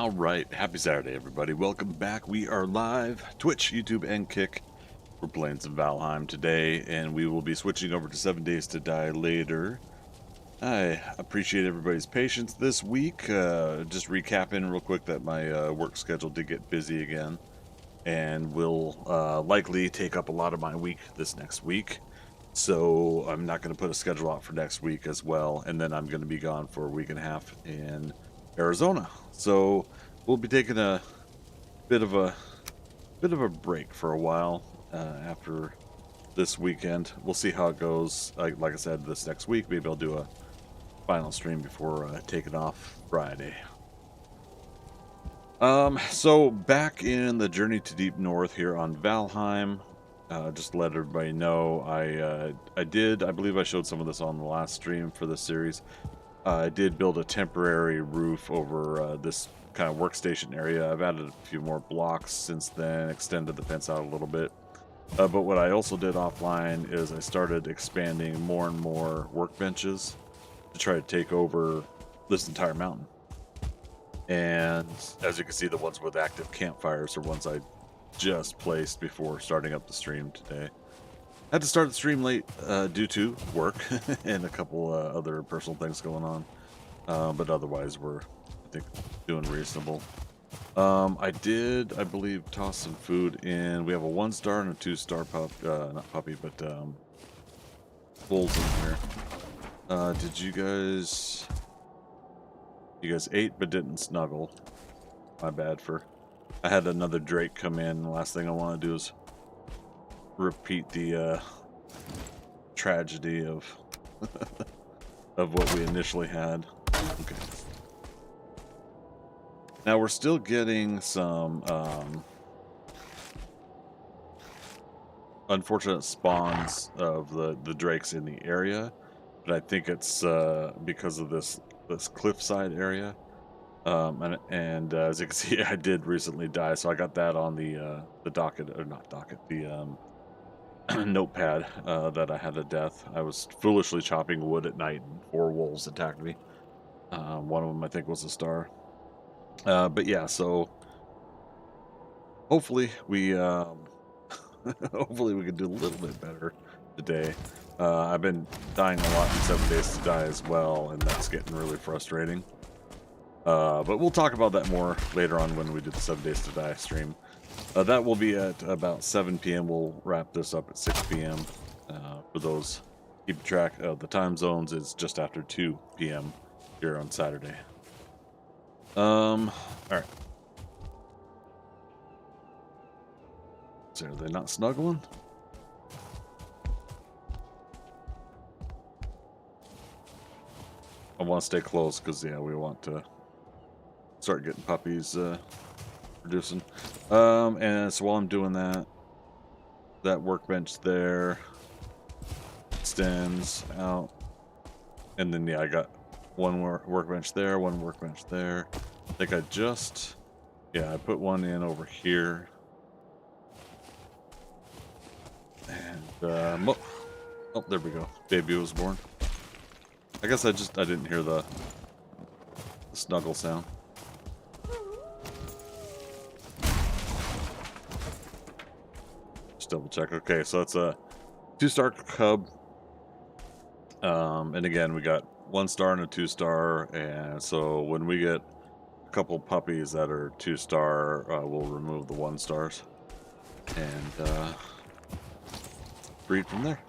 All right, happy Saturday, everybody. Welcome back. We are live, Twitch, YouTube, and Kick. We're playing some Valheim today, and we will be switching over to 7 Days to Die later. I appreciate everybody's patience this week. Just recapping real quick that my work schedule did get busy again, and will likely take up a lot of my week this next week. So I'm not going to put a schedule out for next week as well, and then I'm going to be gone for a week and a half in Arizona. So we'll be taking a bit of a break for a while after this weekend. We'll see how it goes. Like I said, this next week maybe I'll do a final stream before taking off Friday. So back in the Journey to Deep North here on Valheim. Just to let everybody know, I believe I showed some of this on the last stream for this series. I did build a temporary roof over this kind of workstation area. I've added a few more blocks since then, extended the fence out a little bit. But what I also did offline is I started expanding more and more workbenches to try to take over this entire mountain. And as you can see, the ones with active campfires are ones I just placed before starting up the stream today. I had to start the stream late due to work and a couple other personal things going on, but otherwise we're, I think, doing reasonable. I believe, toss some food in. We have a 1-star and a 2-star not puppy, but wolves in here. Did you guys ate but didn't snuggle? My bad. I had another Drake come in. The last thing I want to do is repeat the tragedy of of what we initially had. Okay. Now we're still getting some unfortunate spawns of the drakes in the area, but I think it's because of this cliffside area. And as you can see, I did recently die, so I got that on the docket, or not docket, the notepad that I had a death. I was foolishly chopping wood at night, and 4 wolves attacked me. One of them, I think, was a star. But yeah, so hopefully we hopefully we can do a little bit better today. I've been dying a lot in 7 Days to Die as well, and that's getting really frustrating. But we'll talk about that more later on when we do the 7 Days to Die stream. That will be at about 7 p.m. We'll wrap this up at 6 p.m. For those keep track of the time zones, it's just after 2 p.m. here on Saturday. All right. So are they not snuggling? I want to stay close because, yeah, we want to start getting puppies producing. And so while I'm doing that, that workbench there extends out. And then, yeah, I got one more workbench there, one workbench there. I think I put one in over here. And, oh, there we go. Baby was born. I guess I didn't hear the snuggle sound. Just double check. Okay, so it's a 2-star cub. And again, we got 1-star and a 2-star, and so when we get a couple puppies that are 2-star, we'll remove the 1-stars and breed from there.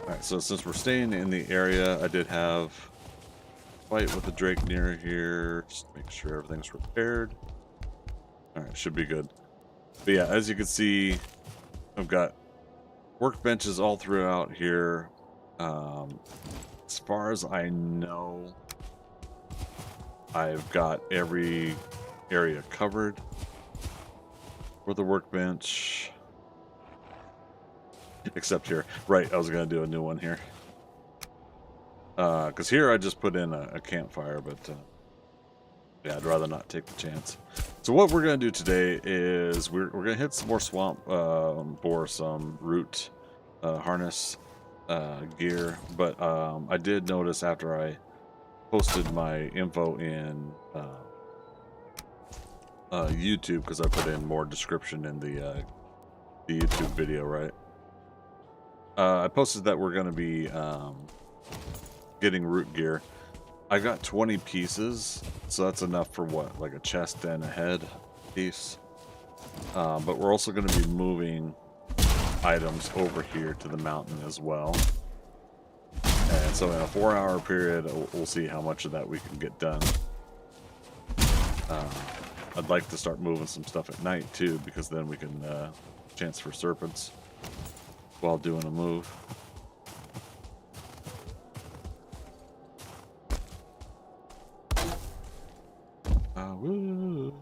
Alright, so since we're staying in the area, I did have a fight with the Drake near here, just to make sure everything's repaired. Alright, should be good. But yeah, as you can see, I've got workbenches all throughout here. As far as I know, I've got every area covered for the workbench. Except here. Right, I was going to do a new one here. Because here I just put in a campfire, but yeah, I'd rather not take the chance. So what we're going to do today is we're going to hit some more swamp for some root harness gear. But I did notice after I posted my info in YouTube because I put in more description in the YouTube video, right? I posted that we're going to be getting root gear. I got 20 pieces, so that's enough for what, like a chest and a head piece. But we're also going to be moving items over here to the mountain as well. And so in a 4-hour period, we'll see how much of that we can get done. I'd like to start moving some stuff at night too, because then we can chance for serpents while doing a move. Woo.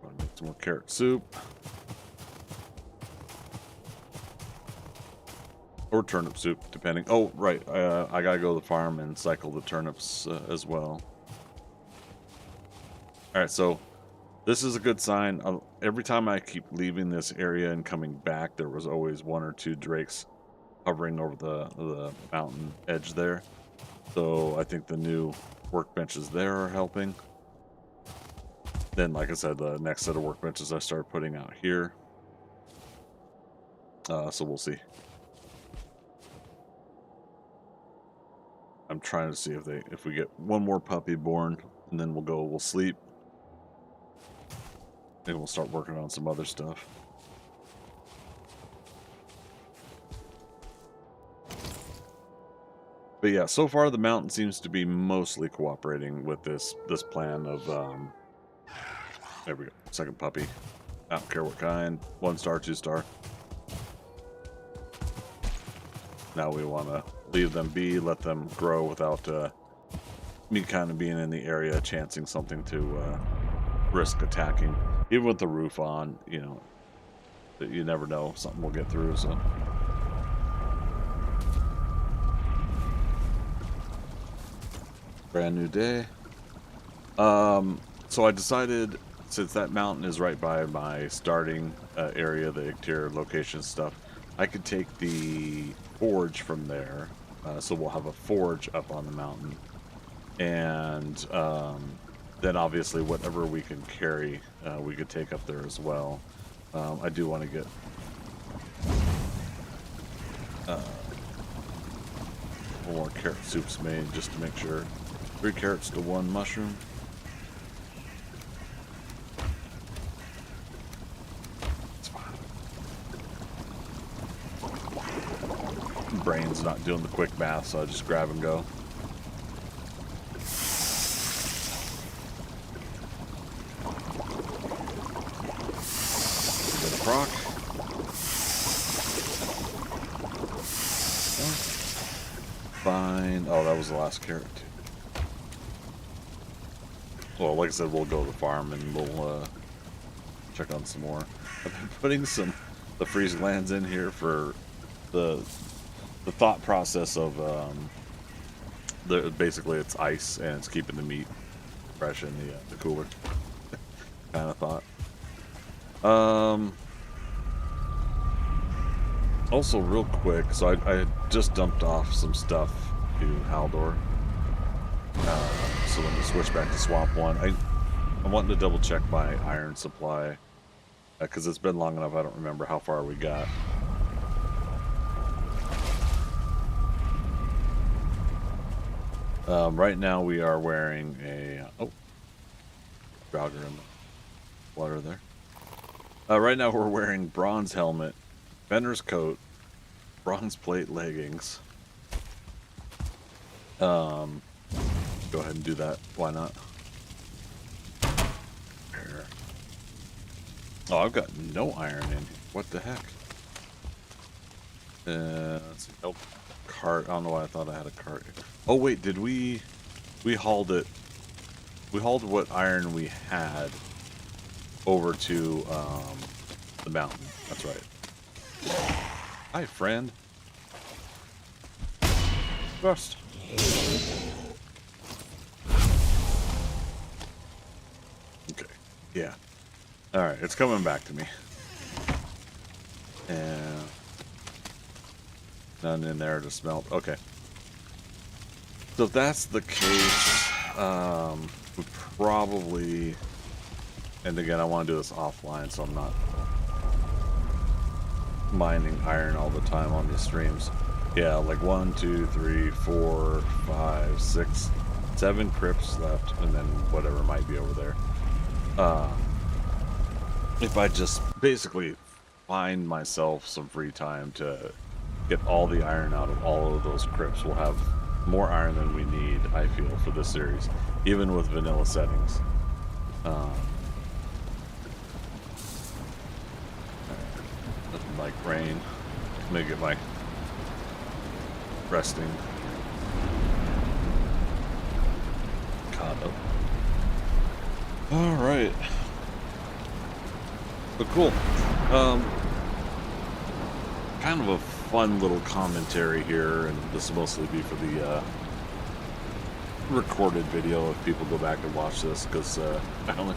Gonna make some more carrot soup. Or turnip soup, depending. Oh, right. I gotta go to the farm and cycle the turnips as well. Alright, so this is a good sign. Every time I keep leaving this area and coming back, there was always 1 or 2 drakes hovering over the mountain edge there. So I think the new workbenches there are helping. Then, like I said, the next set of workbenches I started putting out here. So we'll see. I'm trying to see if we get 1 more puppy born, and then we'll sleep. Maybe we'll start working on some other stuff. But yeah, so far the mountain seems to be mostly cooperating with this plan of there we go. Second puppy. I don't care what kind. 1 star, 2 star. Now we want to leave them be, let them grow without me kind of being in the area chancing something to risk attacking. Even with the roof on, you know, you never know, something will get through. So brand new day. So I decided, since that mountain is right by my starting area, the exterior location stuff, I could take the forge from there. So we'll have a forge up on the mountain, and then obviously whatever we can carry, we could take up there as well. I do want to get more carrot soups made just to make sure. 3 carrots to 1 mushroom. It's fine. Brain's not doing the quick math, so I just grab and go. Proc. Fine. Oh, that was the last carrot too. Well, like I said, we'll go to the farm and we'll check on some more. I've been putting the freezing lands in here for the thought process of basically it's ice and it's keeping the meat fresh in the cooler. Kind of thought. Also, real quick, so I just dumped off some stuff to Haldor. So let me switch back to Swamp 1. I'm wanting to double check my iron supply, because it's been long enough I don't remember how far we got. Right now we are wearing a... oh, jogger in the water there. Right now we're wearing bronze helmet, Bender's coat, bronze plate leggings. Go ahead and do that. Why not? There. Oh, I've got no iron in here. What the heck? Let's see. Nope. Cart. I don't know why I thought I had a cart. Oh wait, did we hauled it? We hauled what iron we had over to the mountain. That's right. Hi, friend. Rust. Okay. Yeah. All right. It's coming back to me. And none in there to smelt. Okay. So if that's the case, we probably, and again, I want to do this offline, so I'm not mining iron all the time on these streams. Yeah, like 1, 2, 3, 4, 5, 6, 7 crypts left, and then whatever might be over there. If I just basically find myself some free time to get all the iron out of all of those crypts, we'll have more iron than we need, I feel, for this series, even with vanilla settings. Nothing like rain. Let me get my resting caught up. All right. But cool. Kind of a fun little commentary here, and this will mostly be for the recorded video if people go back and watch this, because I don't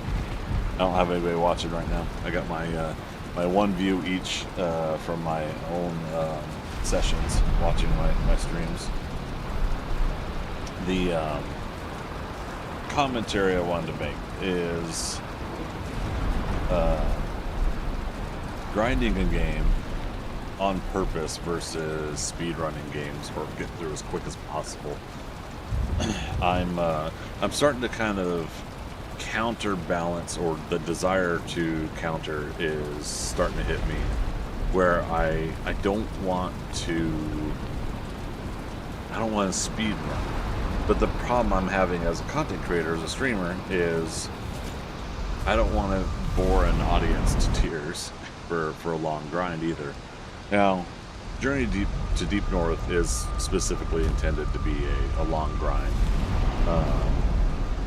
have anybody watching right now. I got my my one view each from my own sessions watching my streams. The commentary I wanted to make is grinding a game on purpose versus speedrunning games, or get through as quick as possible. I'm starting to kind of counterbalance, or the desire to counter is starting to hit me, where I don't want to speed run. But the problem I'm having as a content creator, as a streamer, is I don't want to bore an audience to tears for a long grind either. Now, Journey to Deep North is specifically intended to be a long grind.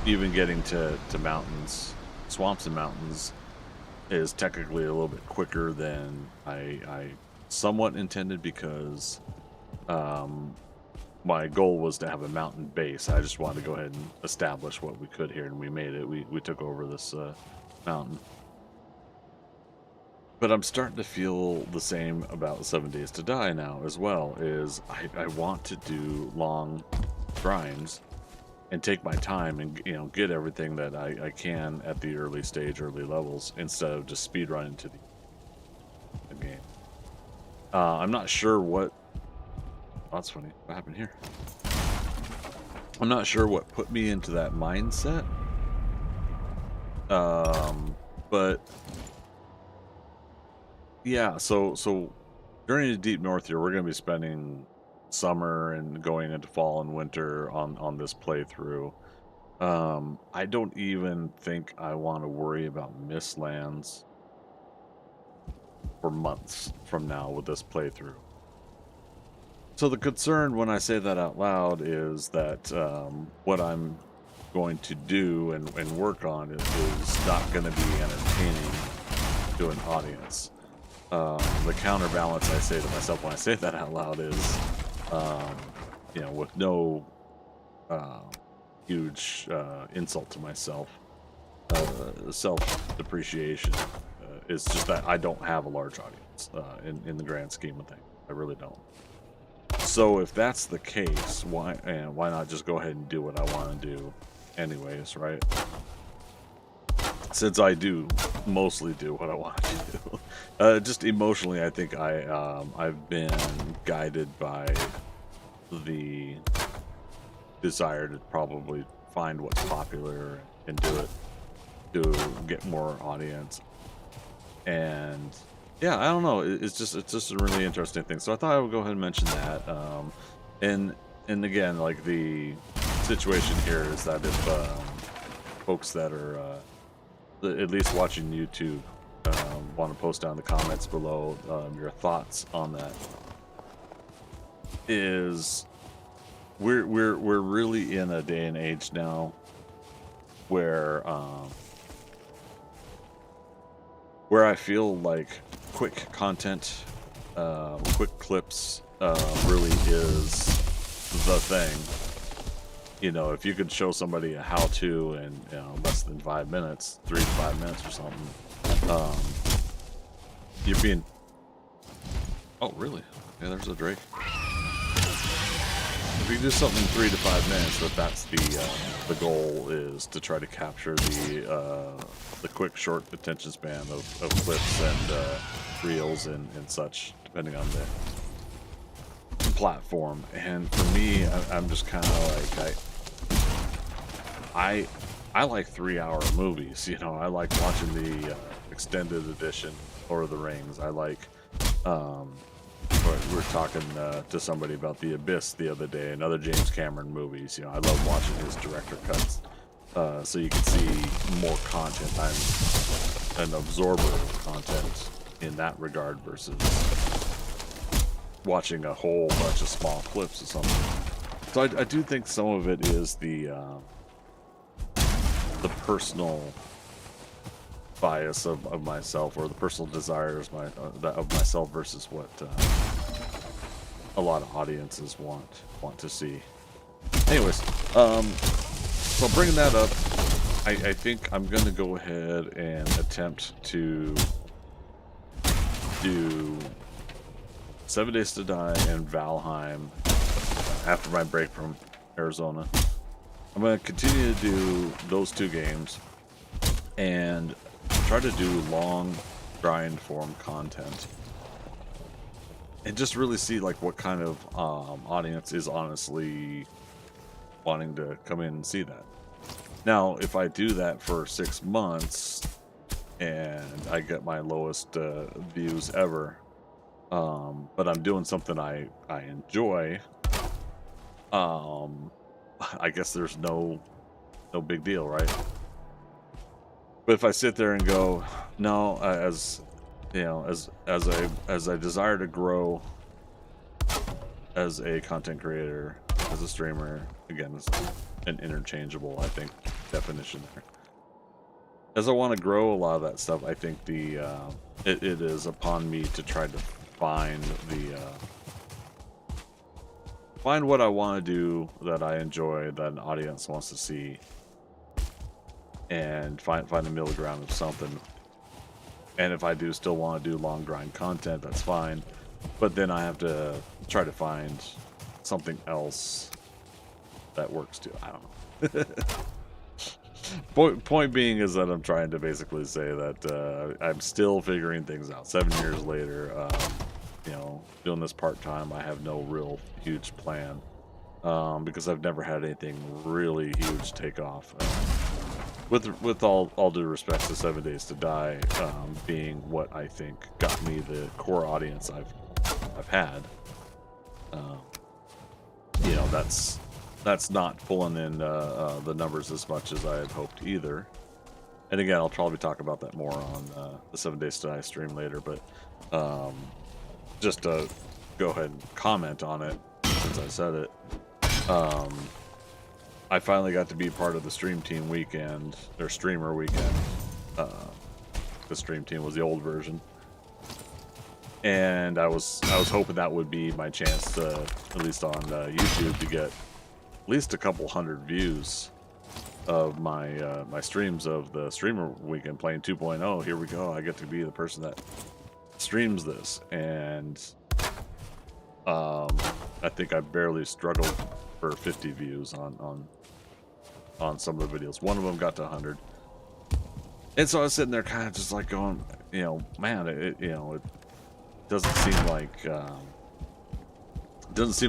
Even getting to mountains, swamps and mountains, is technically a little bit quicker than I somewhat intended, because my goal was to have a mountain base. I just wanted to go ahead and establish what we could here, and we made it. We took over this mountain. But I'm starting to feel the same about 7 Days to Die now as well, is I want to do long grinds and take my time and, you know, get everything that I can at the early levels, instead of just speed run into the game. I'm not sure what... Oh, that's funny. What happened here? I'm not sure what put me into that mindset. But yeah, so Journey to Deep North here, we're going to be spending summer and going into fall and winter on this playthrough. I don't even think I want to worry about Mistlands for months from now with this playthrough. So the concern when I say that out loud is that what I'm going to do and work on is not going to be entertaining to an audience. The counterbalance I say to myself when I say that out loud is, you know, with no huge insult to myself, self-depreciation, is just that I don't have a large audience in the grand scheme of things. I really don't. So if that's the case, why not just go ahead and do what I want to do anyways, right? Since I do mostly do what I want to do. Just emotionally, I think I've been guided by the desire to probably find what's popular and do it to get more audience. And yeah, I don't know. It's just a really interesting thing. So I thought I would go ahead and mention that. And again, like, the situation here is that if folks that are at least watching YouTube want to post down in the comments below your thoughts on that, is we're really in a day and age now where I feel like quick content, quick clips really is the thing. You know, if you could show somebody a how-to in, you know, less than 5 minutes, 3 to 5 minutes or something, you're being Oh, really? Yeah, there's a Drake. If you do something in 3 to 5 minutes, that's the goal is to try to capture the quick, short attention span of clips and reels and such, depending on the platform. And for me, I'm just kind of like I like 3-hour movies. You know, I like watching the extended edition Lord of the Rings. I like we were talking to somebody about The Abyss the other day and other James Cameron movies. You know, I love watching his director cuts, so you can see more content. I'm an absorber of content in that regard versus watching a whole bunch of small clips or something. So I do think some of it is the personal bias of myself, or the personal desires of myself versus what a lot of audiences want to see. Anyways, so bringing that up, I think I'm going to go ahead and attempt to do 7 Days to Die and Valheim after my break from Arizona. I'm going to continue to do those 2 games and try to do long grind form content and just really see like what kind of audience is honestly wanting to come in and see that. Now, if I do that for 6 months and I get my lowest views ever, but I'm doing something I enjoy, I guess there's no big deal, right? But if I sit there and go, no, as you know, as I desire to grow as a content creator, as a streamer, again, it's an interchangeable, I think, definition there. As I want to grow a lot of that stuff, I think it is upon me to try to find find what I want to do that I enjoy, that an audience wants to see, and find a middle ground of something. And if I do still want to do long grind content, that's fine. But then I have to try to find something else that works too. I don't know. Point being is that I'm trying to basically say that I'm still figuring things out. 7 years later, you know, doing this part-time, I have no real huge plan because I've never had anything really huge take off. With all due respect to 7 Days to Die being what I think got me the core audience I've had, you know, that's not pulling in the numbers as much as I had hoped either. And again, I'll probably talk about that more on the 7 Days to Die stream later. But just to go ahead and comment on it, since I said it, I finally got to be part of the stream team weekend, or streamer weekend. The stream team was the old version, and I was hoping that would be my chance to, at least on YouTube, to get at least a couple hundred views of my my streams of the streamer weekend playing 2.0. Here we go. I get to be the person that streams this, and I think I barely struggled for 50 views on some of the videos. One of them got to 100. And so I was sitting there kind of just like going, you know, man, it doesn't seem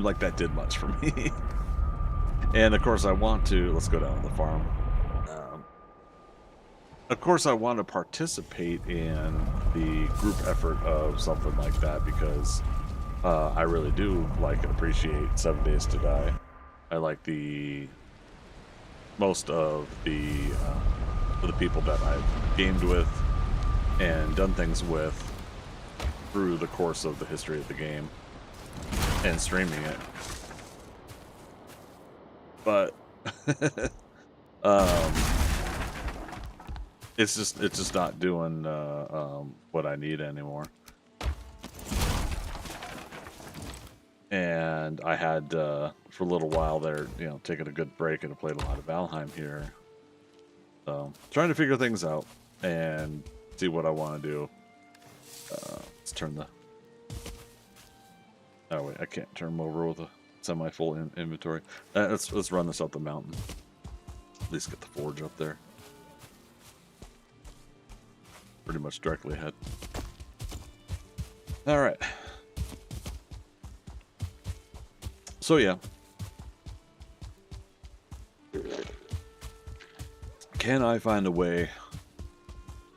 like that did much for me. And of course I want to, let's go down to the farm. Of course I want to participate in the group effort of something like that because I really do like and appreciate 7 Days to Die. I like most of the people that I've gamed with and done things with through the course of the history of the game and streaming it. But it's just not doing what I need anymore. And I had for a little while there, you know, taken a good break and played a lot of Valheim here. So trying to figure things out and see what I want to do. Let's turn the Oh wait, I can't turn them over with a semi-full inventory. Let's run this up the mountain. At least get the forge up there. Pretty much directly ahead. All right. So yeah. Can I find a way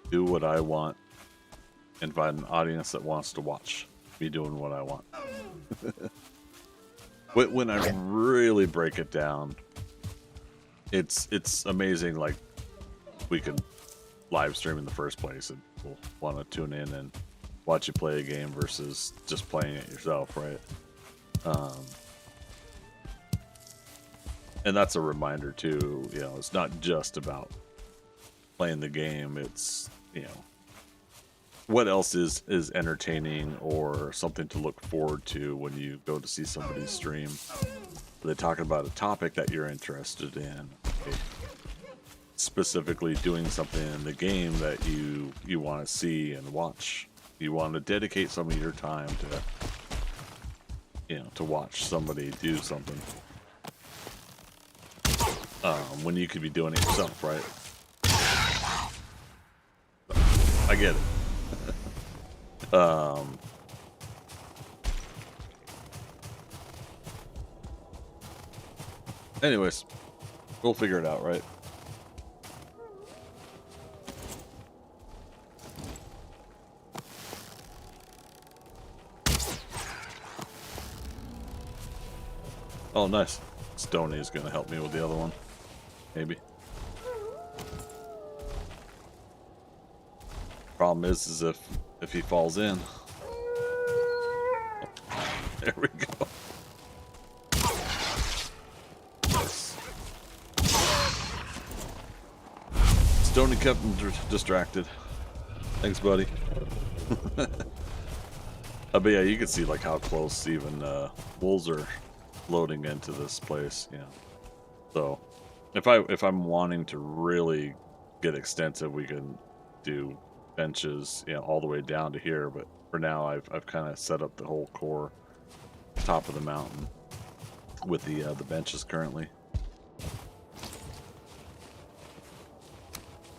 to do what I want and find an audience that wants to watch me doing what I want? When I really break it down, it's amazing. Like, we can live stream in the first place and people want to tune in and watch you play a game versus just playing it yourself, right? And that's a reminder too, you know, it's not just about playing the game, it's, you know, what else is entertaining or something to look forward to when you go to see somebody's stream. Are they talking about a topic that you're interested in? Specifically doing something in the game that you want to see and watch. You want to dedicate some of your time to, you know, to watch somebody do something. When you could be doing it yourself, right? I get it. Anyways, we'll figure it out, right? Oh, nice. Stoney is going to help me with the other one. Maybe. Problem is if he falls in. There we go. Yes. Stoney kept him distracted. Thanks, buddy. But yeah, you can see like how close even wolves are loading into this place, you know. So if I'm wanting to really get extensive, we can do benches, you know, all the way down to here. But for now, I've kind of set up the whole core top of the mountain with the benches currently.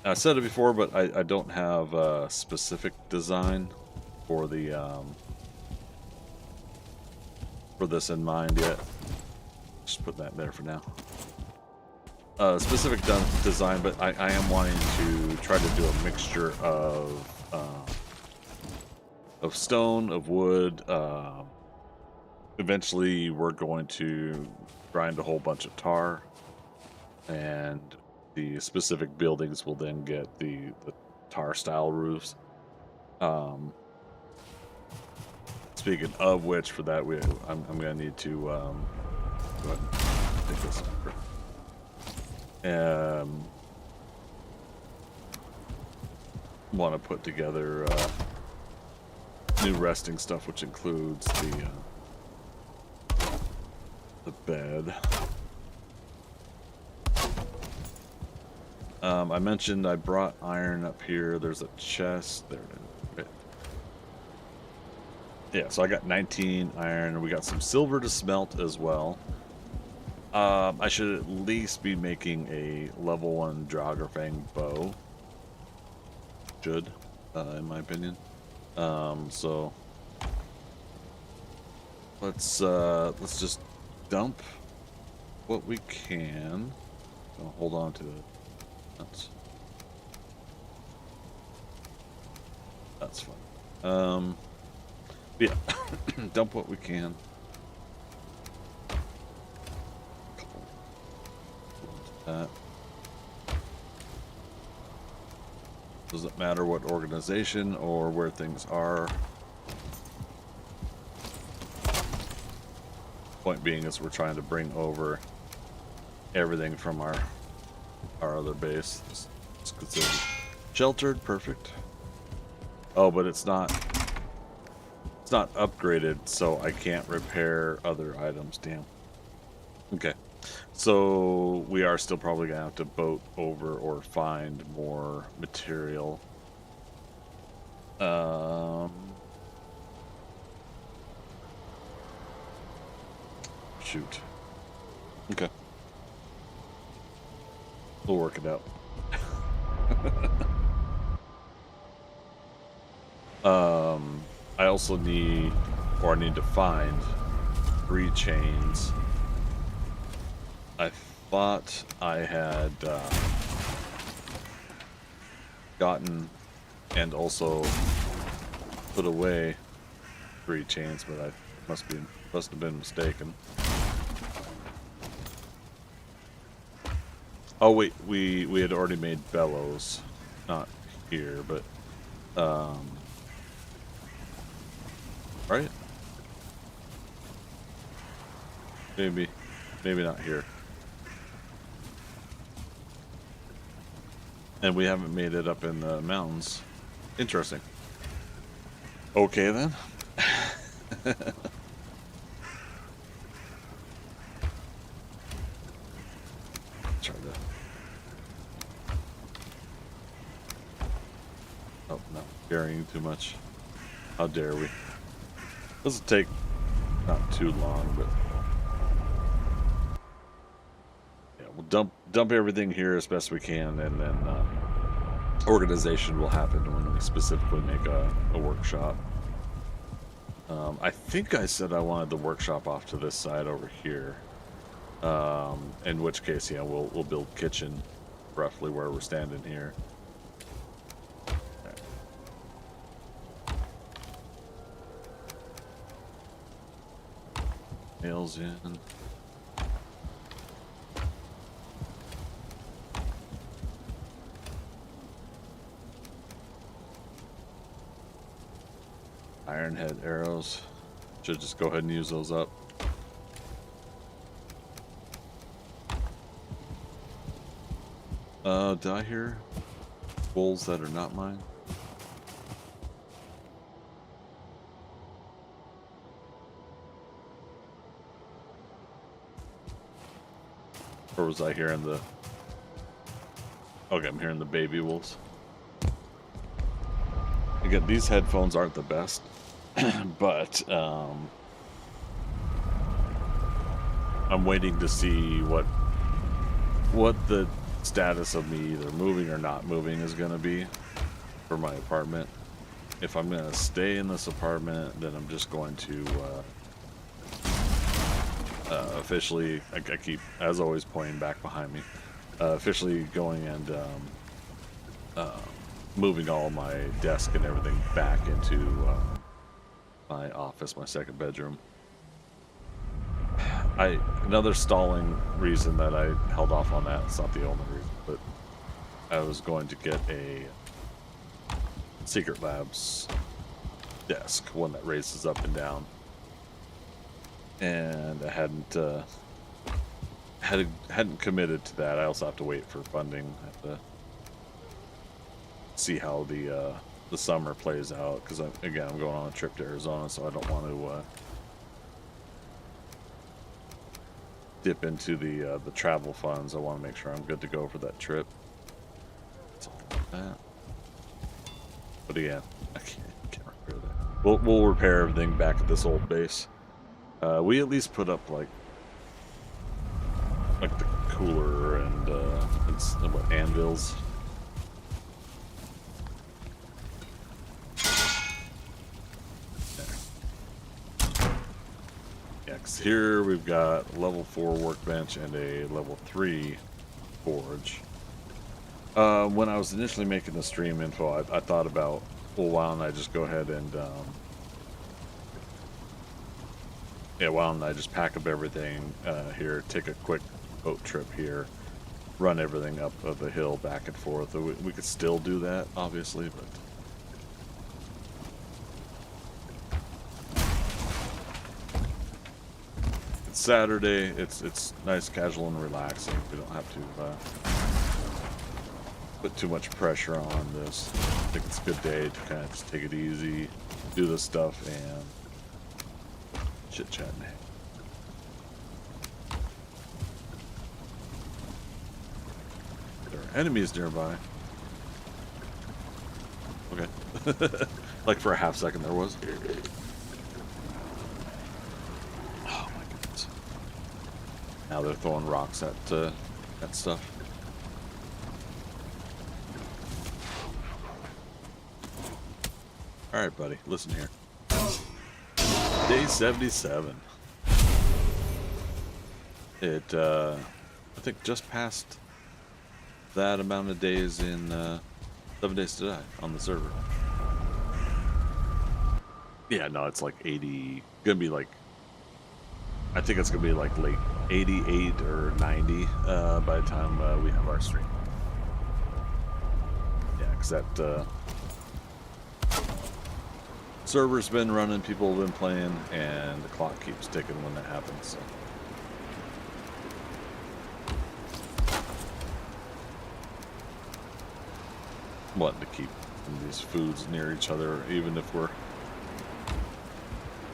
I said it before, but I don't have a specific design for the for this in mind yet. Just put that there for now. Specific design, but I am wanting to try to do a mixture of stone, of wood. Eventually, we're going to grind a whole bunch of tar, and the specific buildings will then get the tar style roofs. Speaking of which, for that I'm going to need to go ahead and take this over. Want to put together new resting stuff, which includes the bed. I mentioned I brought iron up here. There's a chest there. Right. Yeah, so I got 19 iron. We got some silver to smelt as well. I should at least be making a level 1 Draugr bow. Should, in my opinion. So let's just dump what we can. I'll hold on to it. That's fine. Yeah, dump what we can. Doesn't matter what organization or where things are. Point being is we're trying to bring over everything from our other base. It's considered sheltered, perfect. Oh, but it's not upgraded, so I can't repair other items. Damn. Okay. So we are still probably gonna have to boat over or find more material. shoot. Okay. We'll work it out. I also need, or I need to find 3 chains. I thought I had gotten and also put away 3 chains, but I must have been mistaken. Oh wait, we had already made bellows, not here, but right? Maybe not here. And we haven't made it up in the mountains. Interesting. Okay then. Try to. Oh no, carrying too much. How dare we? This will take not too long, but yeah, we'll dump everything here as best we can, and then organization will happen when we specifically make a workshop. I think I said I wanted the workshop off to this side over here. In which case, yeah, we'll build kitchen roughly where we're standing here. Nails in. Iron head arrows. Should just go ahead and use those up. Did I hear wolves that are not mine? Or was I hearing the... Okay, I'm hearing the baby wolves. Again, these headphones aren't the best, but I'm waiting to see what the status of me either moving or not moving is going to be for my apartment. If I'm going to stay in this apartment, then I'm just going to officially, I keep, as always, pointing back behind me, officially going and moving all my desk and everything back into my office, my second bedroom. Another stalling reason that I held off on that, it's not the only reason, but I was going to get a Secret Labs desk, one that raises up and down, and I hadn't committed to that. I also have to wait for funding. I have to see how the summer plays out, because I'm going on a trip to Arizona, so I don't want to dip into the travel funds. I want to make sure I'm good to go for that trip. It's all like that. But again, I can't repair that. We'll repair everything back at this old base. We at least put up like the cooler and what, anvils. Here we've got a level 4 workbench and a level 3 forge. When I was initially making the stream info, I thought about, well, why don't I just go ahead and why don't I just pack up everything here, take a quick boat trip here, run everything up the hill back and forth. We could still do that, obviously, but Saturday, it's nice, casual, and relaxing. We don't have to put too much pressure on this. I think it's a good day to kind of just take it easy, do this stuff, and chit-chat. There are enemies nearby. Okay. Like for a half second there was. Now they're throwing rocks at stuff. All right, buddy, listen here. Day 77. It, I think, just passed that amount of days in 7 Days to Die on the server. Yeah, no, it's like 80. Gonna be like, I think it's gonna be like late 88 or 90 by the time we have our stream. Yeah, because that server's been running, people have been playing, and the clock keeps ticking when that happens. So. I'm wanting to keep these foods near each other, even if we're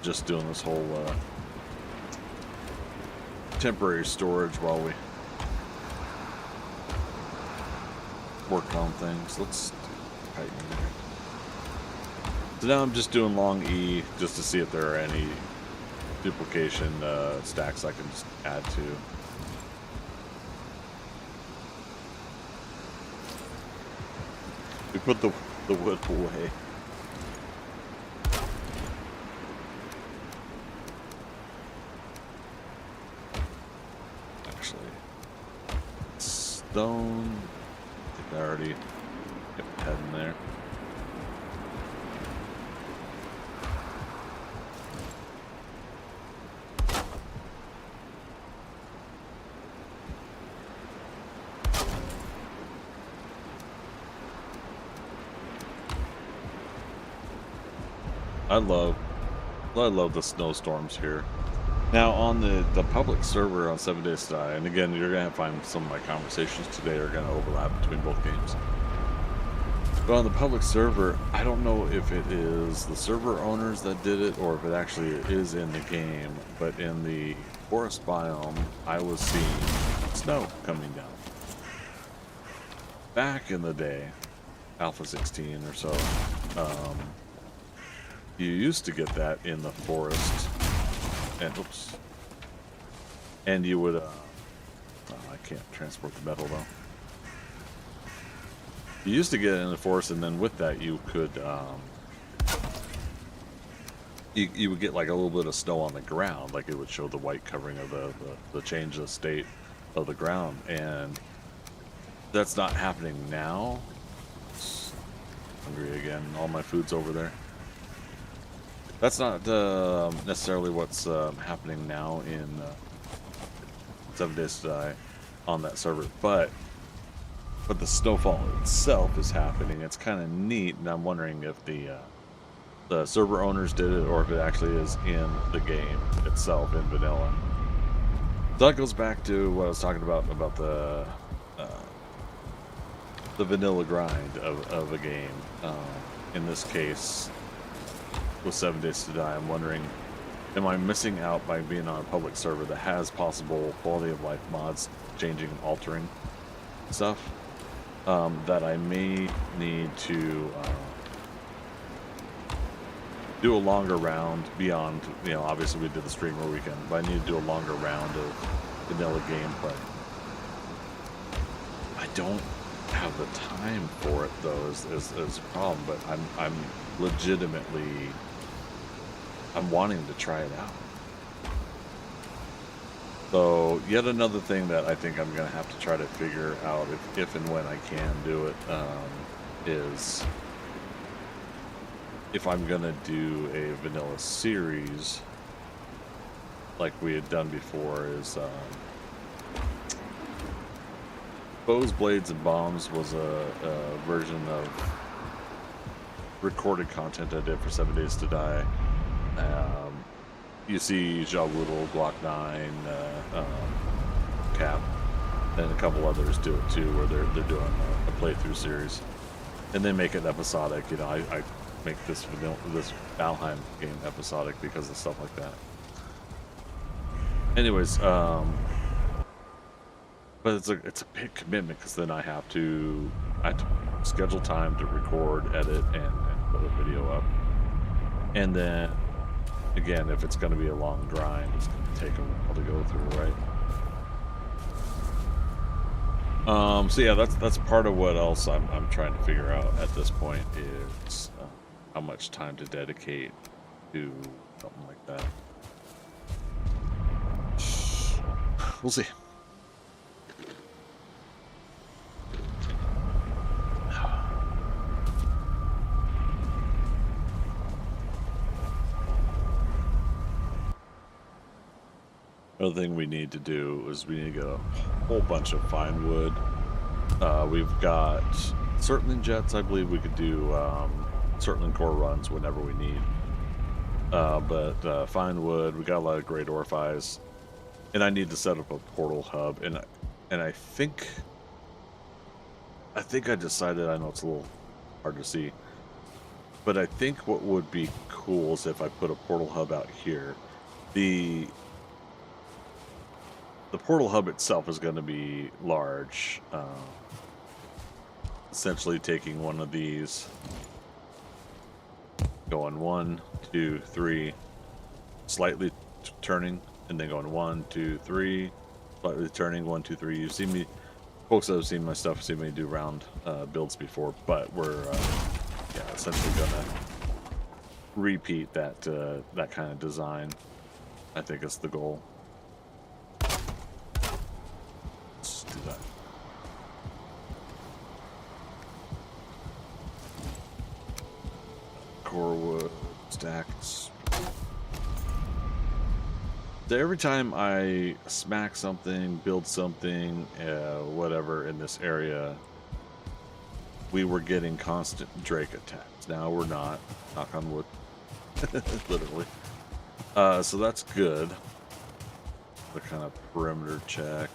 just doing this whole temporary storage while we work on things. Let's do Titan there. So now I'm just doing long E just to see if there are any duplication stacks I can just add to. We put the wood away. Actually, stone. I think I already got my head in there. I love the snowstorms here. Now on the public server on 7 Days to Die, and again, you're gonna find some of my conversations today are gonna overlap between both games. But on the public server, I don't know if it is the server owners that did it or if it actually is in the game. But in the forest biome, I was seeing snow coming down. Back in the day, Alpha 16 or so. You used to get that in the forest, and oops, and you would, oh, I can't transport the metal though. You used to get it in the forest, and then with that you could, you would get like a little bit of snow on the ground, like it would show the white covering of the change of state of the ground, and that's not happening now. Hungry again, all my food's over there. That's not necessarily what's happening now in 7 Days to Die on that server, but the snowfall itself is happening. It's kind of neat, and I'm wondering if the server owners did it or if it actually is in the game itself in vanilla. So that goes back to what I was talking about the vanilla grind of a game. In this case, with 7 Days to Die, I'm wondering, am I missing out by being on a public server that has possible quality of life mods changing, altering stuff, that I may need to do a longer round beyond, you know, obviously we did the streamer weekend, but I need to do a longer round of vanilla gameplay. I don't have the time for it though, is a problem, but I'm legitimately, I'm wanting to try it out. So yet another thing that I think I'm going to have to try to figure out if and when I can do it, is if I'm going to do a vanilla series like we had done before, is Bows, Blades, and Bombs was a version of recorded content I did for 7 Days to Die. You see Jawoodle, Glock 9, Cap, and a couple others do it too, where they're doing a playthrough series, and they make it episodic. You know, I make this Valheim game episodic because of stuff like that. Anyways, but it's a big commitment, because then I have to schedule time to record, edit, and put a video up, and then again, if it's going to be a long grind, it's going to take a while to go through, right? So yeah, that's part of what else I'm trying to figure out at this point is how much time to dedicate to something like that. We'll see. Another thing we need to do is we need to get a whole bunch of fine wood. We've got Serpent jets. I believe we could do Serpent core runs whenever we need. But fine wood, we got a lot of great orphies, and I need to set up a portal hub. And I think I decided. I know it's a little hard to see, but I think what would be cool is if I put a portal hub out here. The portal hub itself is going to be large, essentially taking one of these, going 1, 2, 3, slightly turning, and then going 1, 2, 3, slightly turning, 1, 2, 3. You've seen me, folks that have seen my stuff, seen me do round builds before, but we're yeah, essentially going to repeat that that kind of design. I think is the goal. That. Core wood stacks. So every time I smack something, build something, whatever in this area, we were getting constant Drake attacks. Now we're not. Knock on wood. Literally. So that's good. The kind of perimeter check.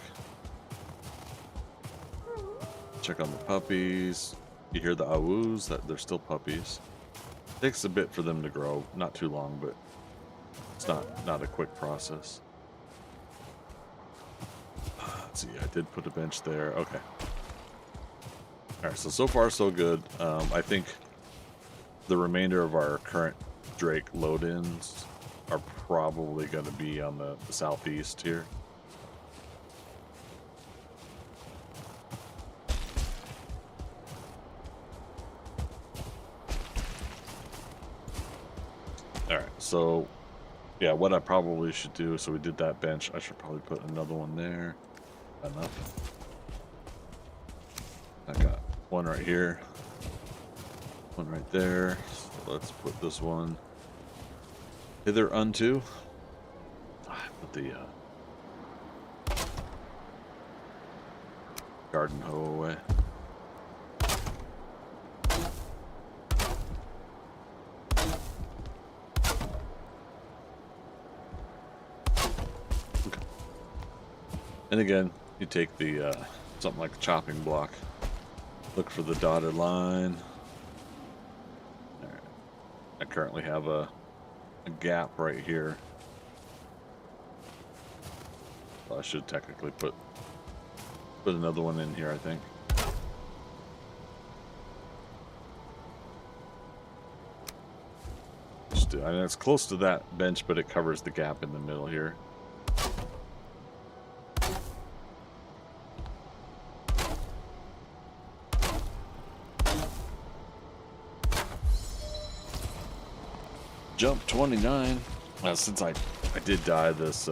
Check on the puppies. You hear the awoos, that they're still puppies. Takes a bit for them to grow, not too long, but it's not a quick process. Let's see, I did put a bench there. Okay. All right, so far so good. I think the remainder of our current Drake load-ins are probably going to be on the southeast here. Alright, so yeah, what I probably should do, so we did that bench, I should probably put another one there. Enough. I got one right here, one right there. So let's put this one hither unto. Put the garden hoe away. And again, you take the something like a chopping block. Look for the dotted line. All right. I currently have a gap right here. Well, I should technically put another one in here, I think. I mean, it's close to that bench, but it covers the gap in the middle here. Jump 29. Since I did die this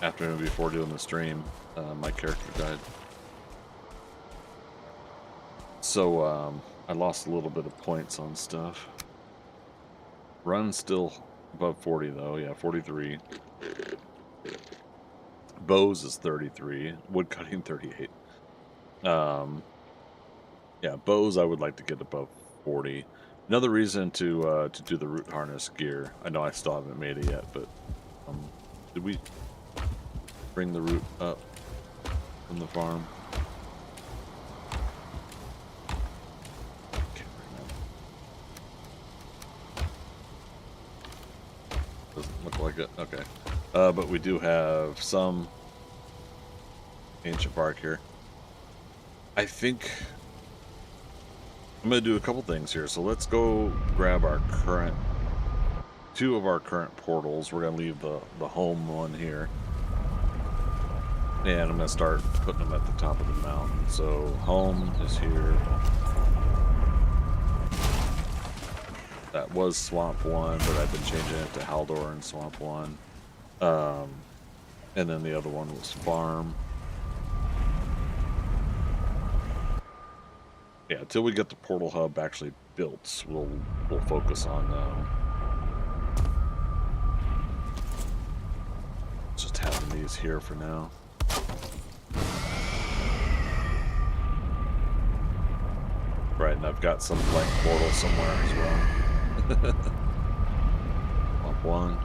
afternoon before doing the stream, my character died. So I lost a little bit of points on stuff. Run still above 40 though, yeah, 43. Bows is 33. Woodcutting 38. Yeah, bows I would like to get above 40. Another reason to do the root harness gear. I know I still haven't made it yet, but did we bring the root up from the farm? Doesn't look like it. Okay, but we do have some ancient bark here. I think I'm going to do a couple things here. So let's go grab our two of our current portals. We're going to leave the home one here. And I'm going to start putting them at the top of the mountain. So home is here. That was Swamp 1, but I've been changing it to Haldor and Swamp 1. And then the other one was Farm. Yeah, until we get the portal hub actually built, we'll focus on just having these here for now. Right, and I've got some blank portal somewhere as well. Swamp 1.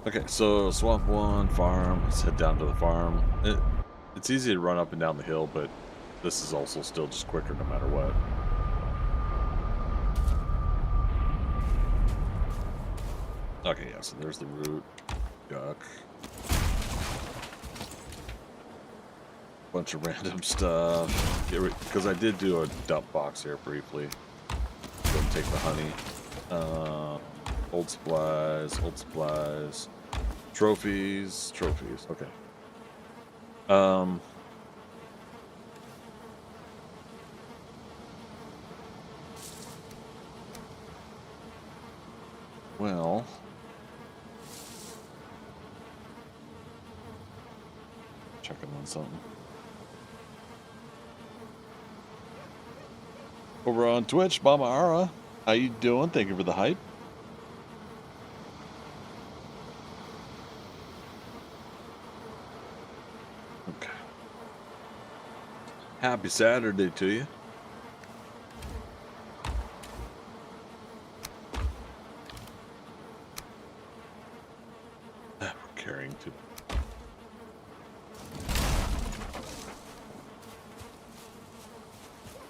Okay, so Swamp 1, Farm. Let's head down to the farm. It's easy to run up and down the hill, but this is also still just quicker no matter what. Okay, yeah, so there's the root. Yuck. Bunch of random stuff. Because I did do a dump box here briefly. Go take the honey. Old supplies. Trophies. Okay. Well, checking on something. Over on Twitch, Mama Ara, how you doing? Thank you for the hype. Okay. Happy Saturday to you. We're carrying too.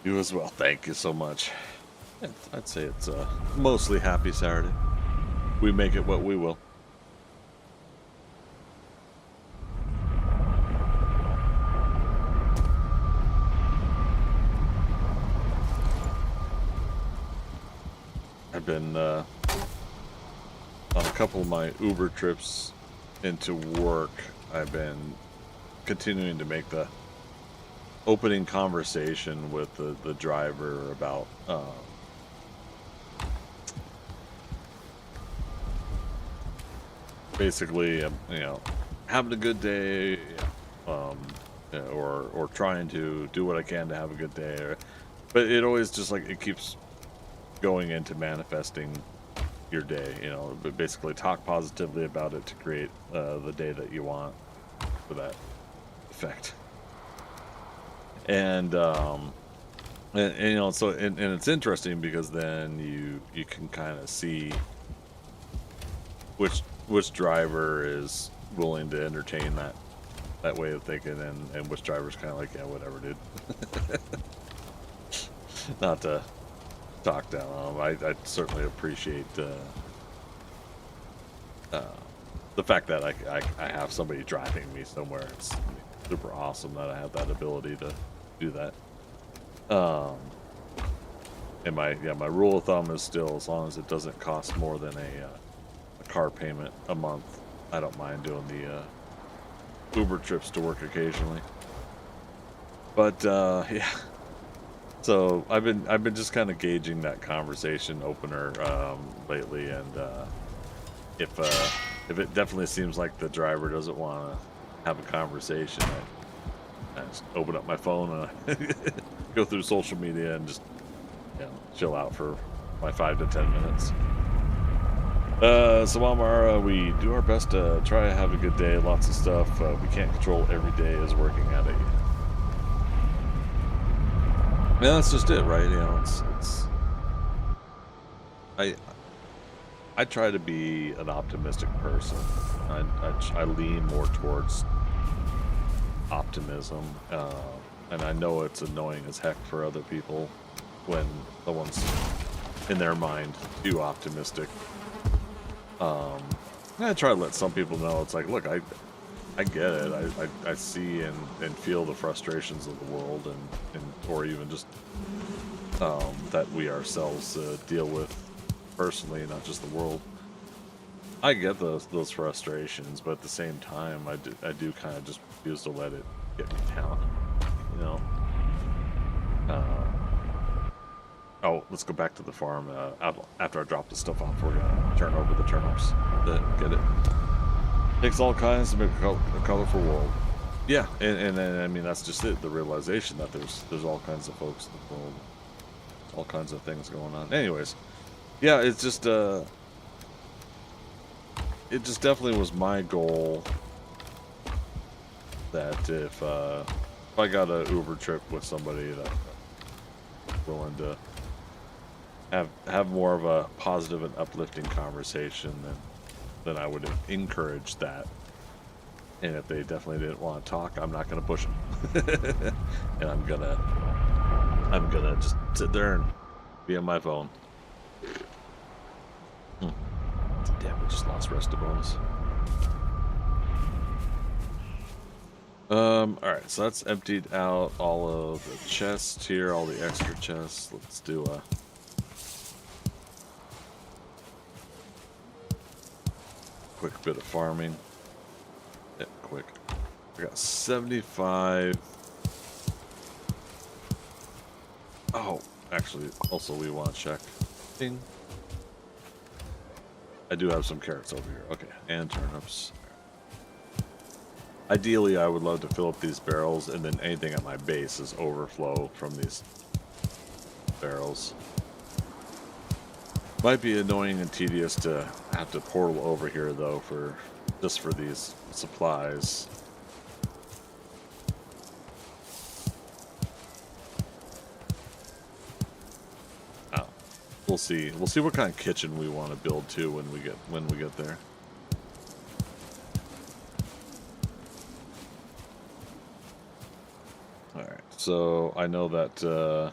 You as well. Thank you so much. Yeah, I'd say it's mostly happy Saturday. We make it what we will. I've been on a couple of my Uber trips into work. I've been continuing to make the opening conversation with the driver about basically having a good day, or trying to do what I can to have a good day, but it always just like it keeps going into manifesting your day, but basically talk positively about it to create the day that you want for that effect. And so it's interesting because then you can kind of see which driver is willing to entertain that way of thinking, and which driver's kind of like, yeah, whatever, dude. Not to talk down on them. I certainly appreciate the fact that I have somebody driving me somewhere. It's super awesome that I have that ability to do that. And my rule of thumb is still, as long as it doesn't cost more than a car payment a month, I don't mind doing the Uber trips to work occasionally. But yeah. So I've been just kind of gauging that conversation opener lately, and if it definitely seems like the driver doesn't want to have a conversation, I just open up my phone and go through social media and just chill out for my 5 to 10 minutes. So Amara, we do our best to try to have a good day. Lots of stuff we can't control every day is working at it. Yeah, that's just it, right? It's I try to be an optimistic person. I lean more towards optimism, and I know it's annoying as heck for other people when someone's in their mind too optimistic. I try to let some people know it's like, look, I get it. I see and feel the frustrations of the world, and or even just that we ourselves deal with personally, not just the world. I get those frustrations, but at the same time, I do kind of just refuse to let it get me down. You know. Oh, let's go back to the farm. After I drop the stuff off, we're gonna turn over the turnips. Get it? Takes all kinds to make a colorful world. Yeah, and I mean that's just it. The realization that there's all kinds of folks in the world, all kinds of things going on. Anyways, yeah, it just definitely was my goal that if I got an Uber trip with somebody that willing to have more of a positive and uplifting conversation, then I would encourage that. And if they definitely didn't want to talk, I'm not going to push them. And I'm gonna just sit there and be on my phone. Damn, we just lost rest of bonus. Alright, so that's emptied out all of the chests here, all the extra chests. Let's do a quick bit of farming. Yeah, quick. I got 75. Oh, actually, also we want to check. Ding. I do have some carrots over here. Okay, and turnips. Ideally, I would love to fill up these barrels, and then anything at my base is overflow from these barrels. Might be annoying and tedious to have to portal over here, though, just for these supplies. Oh, we'll see. We'll see what kind of kitchen we want to build too when we get there. All right. So I know that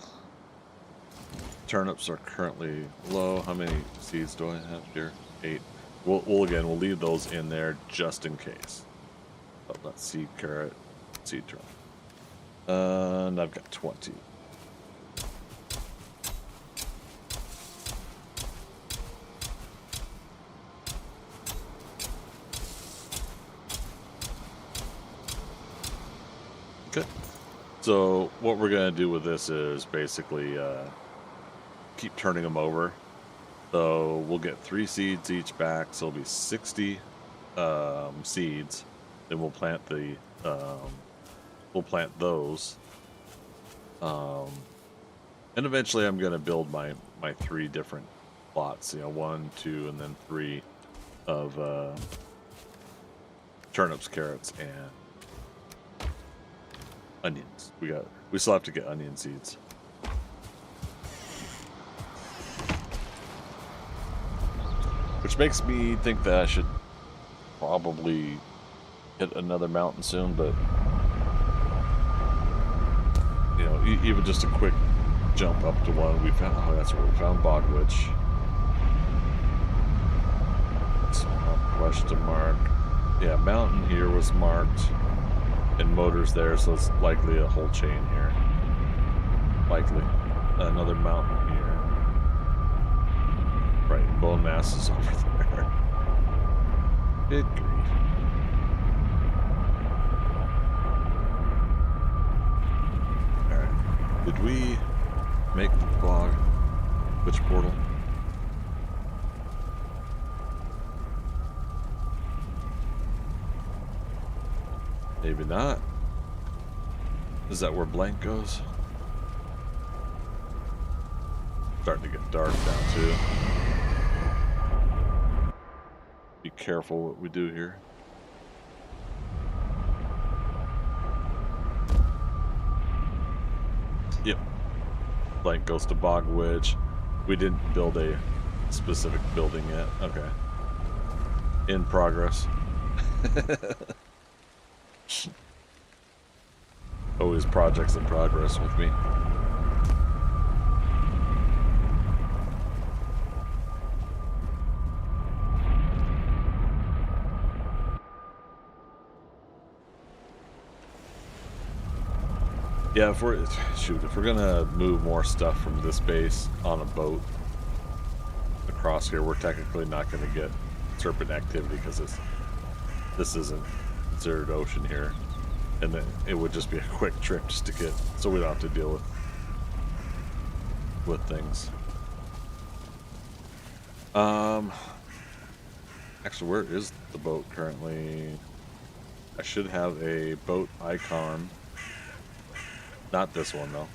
turnips are currently low. How many seeds do I have here? 8. We'll leave those in there just in case. Oh, that's seed carrot, seed turnip. And I've got 20. Okay. So what we're gonna do with this is basically keep turning them over. So we'll get 3 seeds each back, so it'll be 60 seeds. Then we'll plant those. And eventually I'm gonna build my 3 different plots, 1, 2, and then 3 of turnips, carrots, and onions. We still have to get onion seeds. Which makes me think that I should probably hit another mountain soon, but even just a quick jump up to one we found. Oh, that's where we found Bogwitch. Question mark. Yeah, mountain here was marked, and motors there, so it's likely a whole chain here. Likely another mountain here. Right, bone mass is over there. Good grief. Alright. Did we make the bog? Which portal? Maybe not. Is that where blank goes? Starting to get dark now too. Be careful what we do here. Yep. Blank goes to Bogwitch. We didn't build a specific building yet. Okay. In progress. Always projects in progress with me. Yeah, if we're gonna move more stuff from this base on a boat across here, we're technically not gonna get Serpent activity because this isn't considered ocean here, and then it would just be a quick trip just to get, so we don't have to deal with things. Actually, where is the boat currently? I should have a boat icon. Not this one though.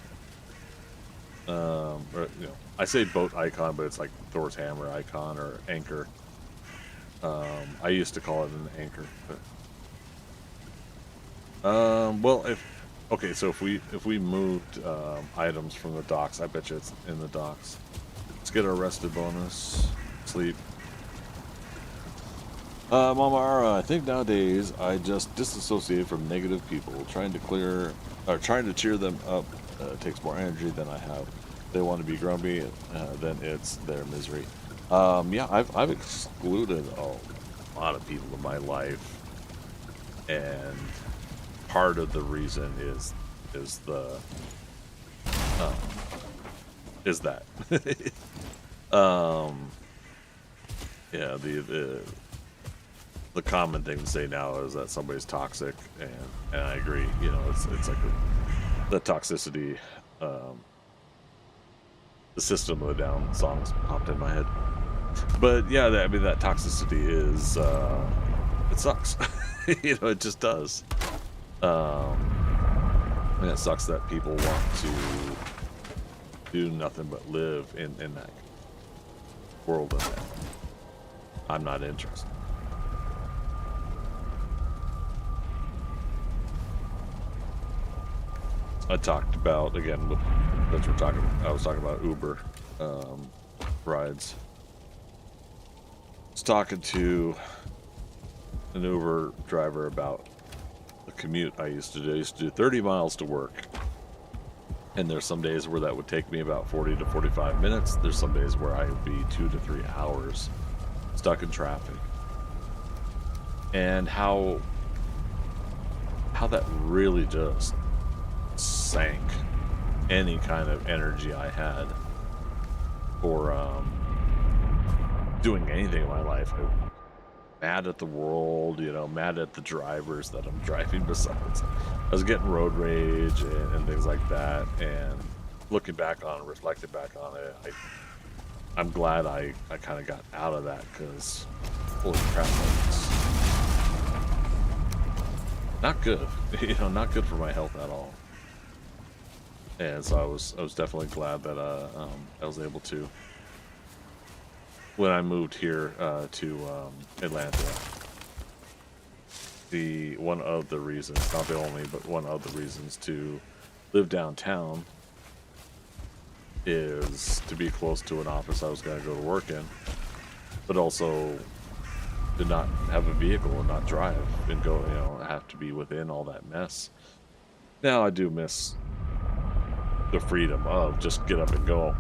Or, you know, I say boat icon, but it's like Thor's hammer icon or anchor. I used to call it an anchor, but well, okay, so if we moved items from the docks, I bet you it's in the docks. Let's get our rested bonus. Sleep. Mama, I think nowadays I just disassociate from negative people. Trying to cheer them up takes more energy than I have. They want to be grumpy, then it's their misery. Yeah, I've excluded a lot of people in my life, and part of the reason is that. Yeah, the common thing to say now is that somebody's toxic, and I agree. You know, it's like the toxicity. The System of a Down songs popped in my head, but yeah, I mean that toxicity is it sucks. You know, it just does. And it sucks that people want to do nothing but live in that world. Of that, I'm not interested. I talked about, again, I was talking about Uber rides. I was talking to an Uber driver about the commute I used to do. I used to do 30 miles to work. And there's some days where that would take me about 40 to 45 minutes. There's some days where I would be 2 to 3 hours stuck in traffic. And how that really just sank any kind of energy I had for doing anything in my life. I'm mad at the world, you know, mad at the drivers that I'm driving besides. I was getting road rage and things like that, and looking back on it, reflecting back on it, I'm glad I kind of got out of that, because holy crap, that's not good. You know, not good for my health at all. And so I was definitely glad that I was able to, when I moved here to Atlanta. One of the reasons, not the only, but one of the reasons to live downtown is to be close to an office I was going to go to work in, but also to not have a vehicle and not drive and go, you know, have to be within all that mess. Now I do miss the freedom of just get up and go,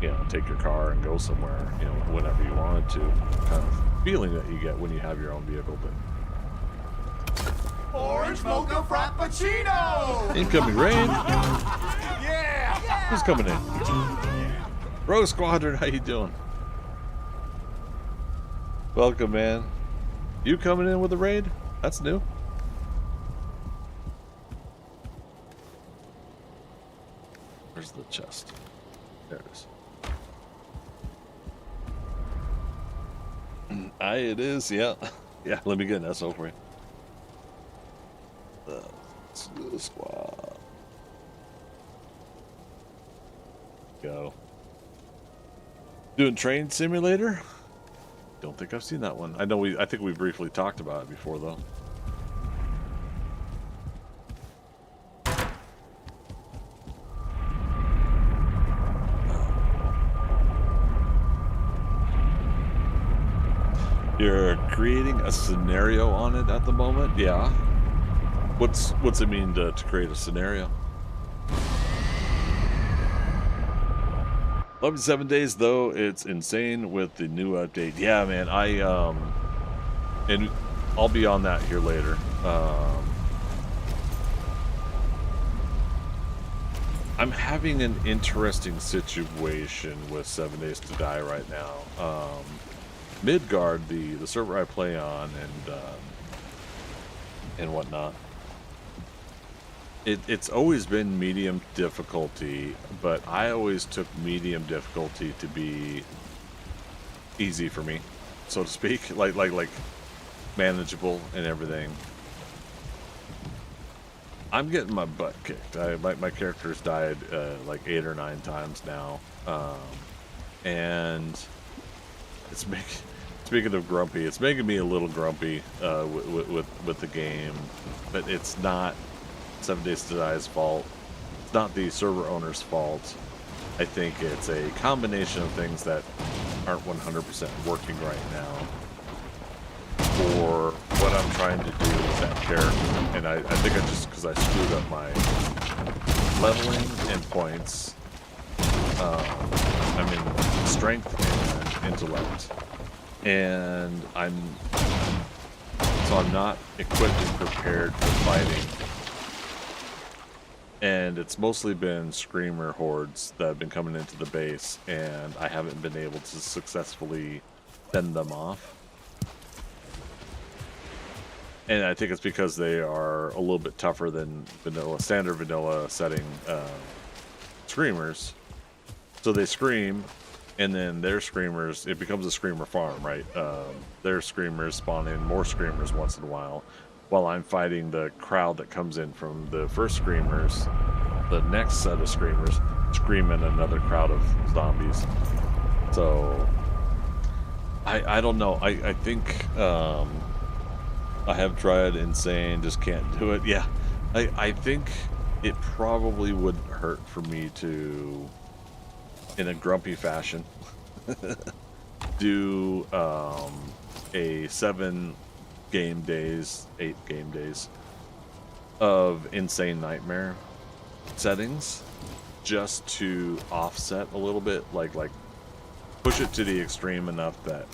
you know, take your car and go somewhere, you know, whenever you wanted to, kind of feeling that you get when you have your own vehicle. But Orange mocha frappuccino! Incoming rain. Yeah! Who's coming in? Rogue Squadron, how you doing? Welcome, man. You coming in with a raid? That's new. Where's the chest? There it is. It is, yeah. Yeah, let me get an SO for you. The squad. Go. Doing Train Simulator? Don't think I've seen that one. I think we briefly talked about it before, though. You're creating a scenario on it at the moment? Yeah. What's it mean to create a scenario? 11-7 days though, it's insane with the new update. Yeah, man, and I'll be on that here later. I'm having an interesting situation with 7 Days to Die right now. Midgard, the server I play on, and whatnot. It's always been medium difficulty, but I always took medium difficulty to be easy for me, so to speak, like manageable and everything. I'm getting my butt kicked. My character's died like 8 or 9 times now, and it's making. Speaking of grumpy, it's making me a little grumpy with the game, but it's not 7 Days to Die's fault. It's not the server owner's fault. I think it's a combination of things that aren't 100% working right now for what I'm trying to do with that character. And I think I just, because I screwed up my leveling and points, I'm in strength and intellect. And I'm not equipped and prepared for fighting. And it's mostly been screamer hordes that have been coming into the base, and I haven't been able to successfully fend them off. And I think it's because they are a little bit tougher than standard vanilla setting screamers. So they scream, and then their screamers, it becomes a screamer farm, right? Their screamers spawn in more screamers once in a while I'm fighting the crowd that comes in from the first screamers. The next set of screamers screaming another crowd of zombies. So I don't know. I think I have tried Insane, just can't do it. Yeah, I think it probably wouldn't hurt for me to, in a grumpy fashion, do a 7 game days, 8 game days of Insane Nightmare settings, just to offset a little bit, like push it to the extreme enough that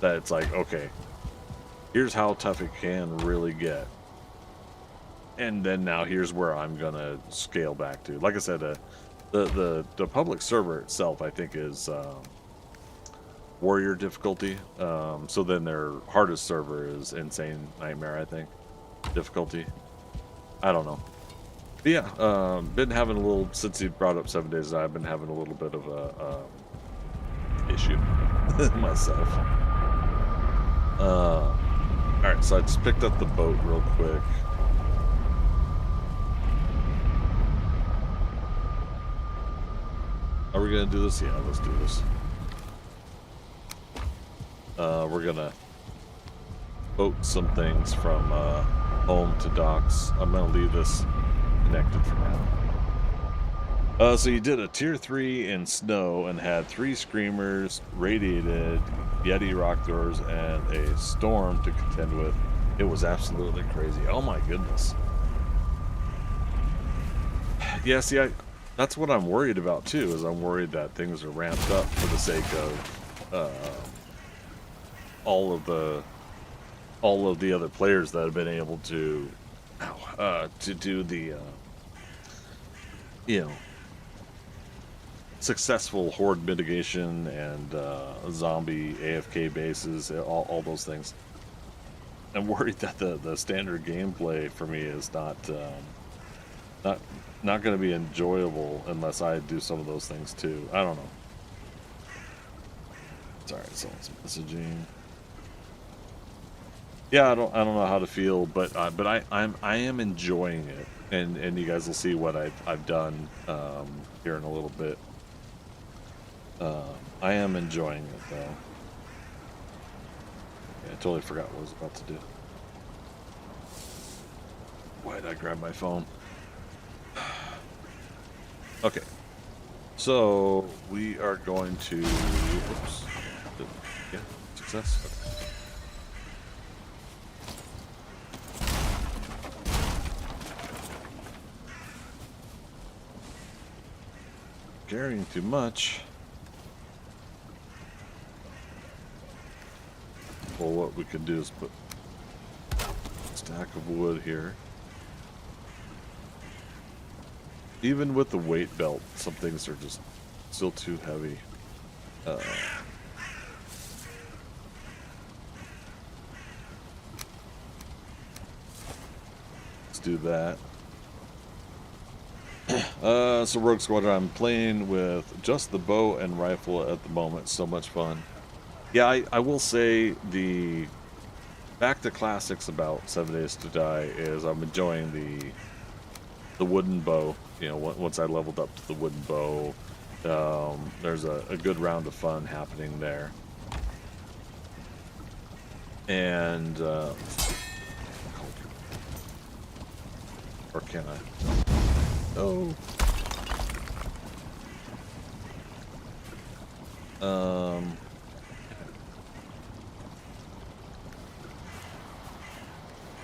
it's like, okay, here's how tough it can really get, and then now here's where I'm gonna scale back to. Like I said, the public server itself, I think, is warrior difficulty. So then their hardest server is Insane Nightmare, I think, difficulty. I don't know. But yeah, been having a little, since you brought up 7 Days, I've been having a little bit of a issue myself. Alright, so I just picked up the boat real quick. Are we gonna do this? Yeah, let's do this. We're gonna boat some things from home to docks. I'm gonna leave this connected for now. So you did a tier 3 in snow and had 3 screamers, radiated, Yeti rock doors, and a storm to contend with. It was absolutely crazy. Oh my goodness. Yeah, see, that's what I'm worried about too, is I'm worried that things are ramped up for the sake of all of the other players that have been able to do the successful horde mitigation and zombie AFK bases, all those things. I'm worried that the standard gameplay for me is not going to be enjoyable unless I do some of those things too. I don't know. Sorry, someone's messaging. Yeah, I don't know how to feel, but I am enjoying it, and you guys will see what I've done here in a little bit. I am enjoying it though. Yeah, I totally forgot what I was about to do. Why did I grab my phone? Okay, so we are going to. Oops. Yeah, success. Okay. Carrying too much. Well, what we can do is put a stack of wood here. Even with the weight belt, some things are just still too heavy. Let's do that. So Rogue Squadron, I'm playing with just the bow and rifle at the moment. So much fun. Yeah, I will say the back to classics about 7 Days to Die is I'm enjoying the wooden bow. You know, once I leveled up to the wooden bow, there's a good round of fun happening there. And or can I? Oh.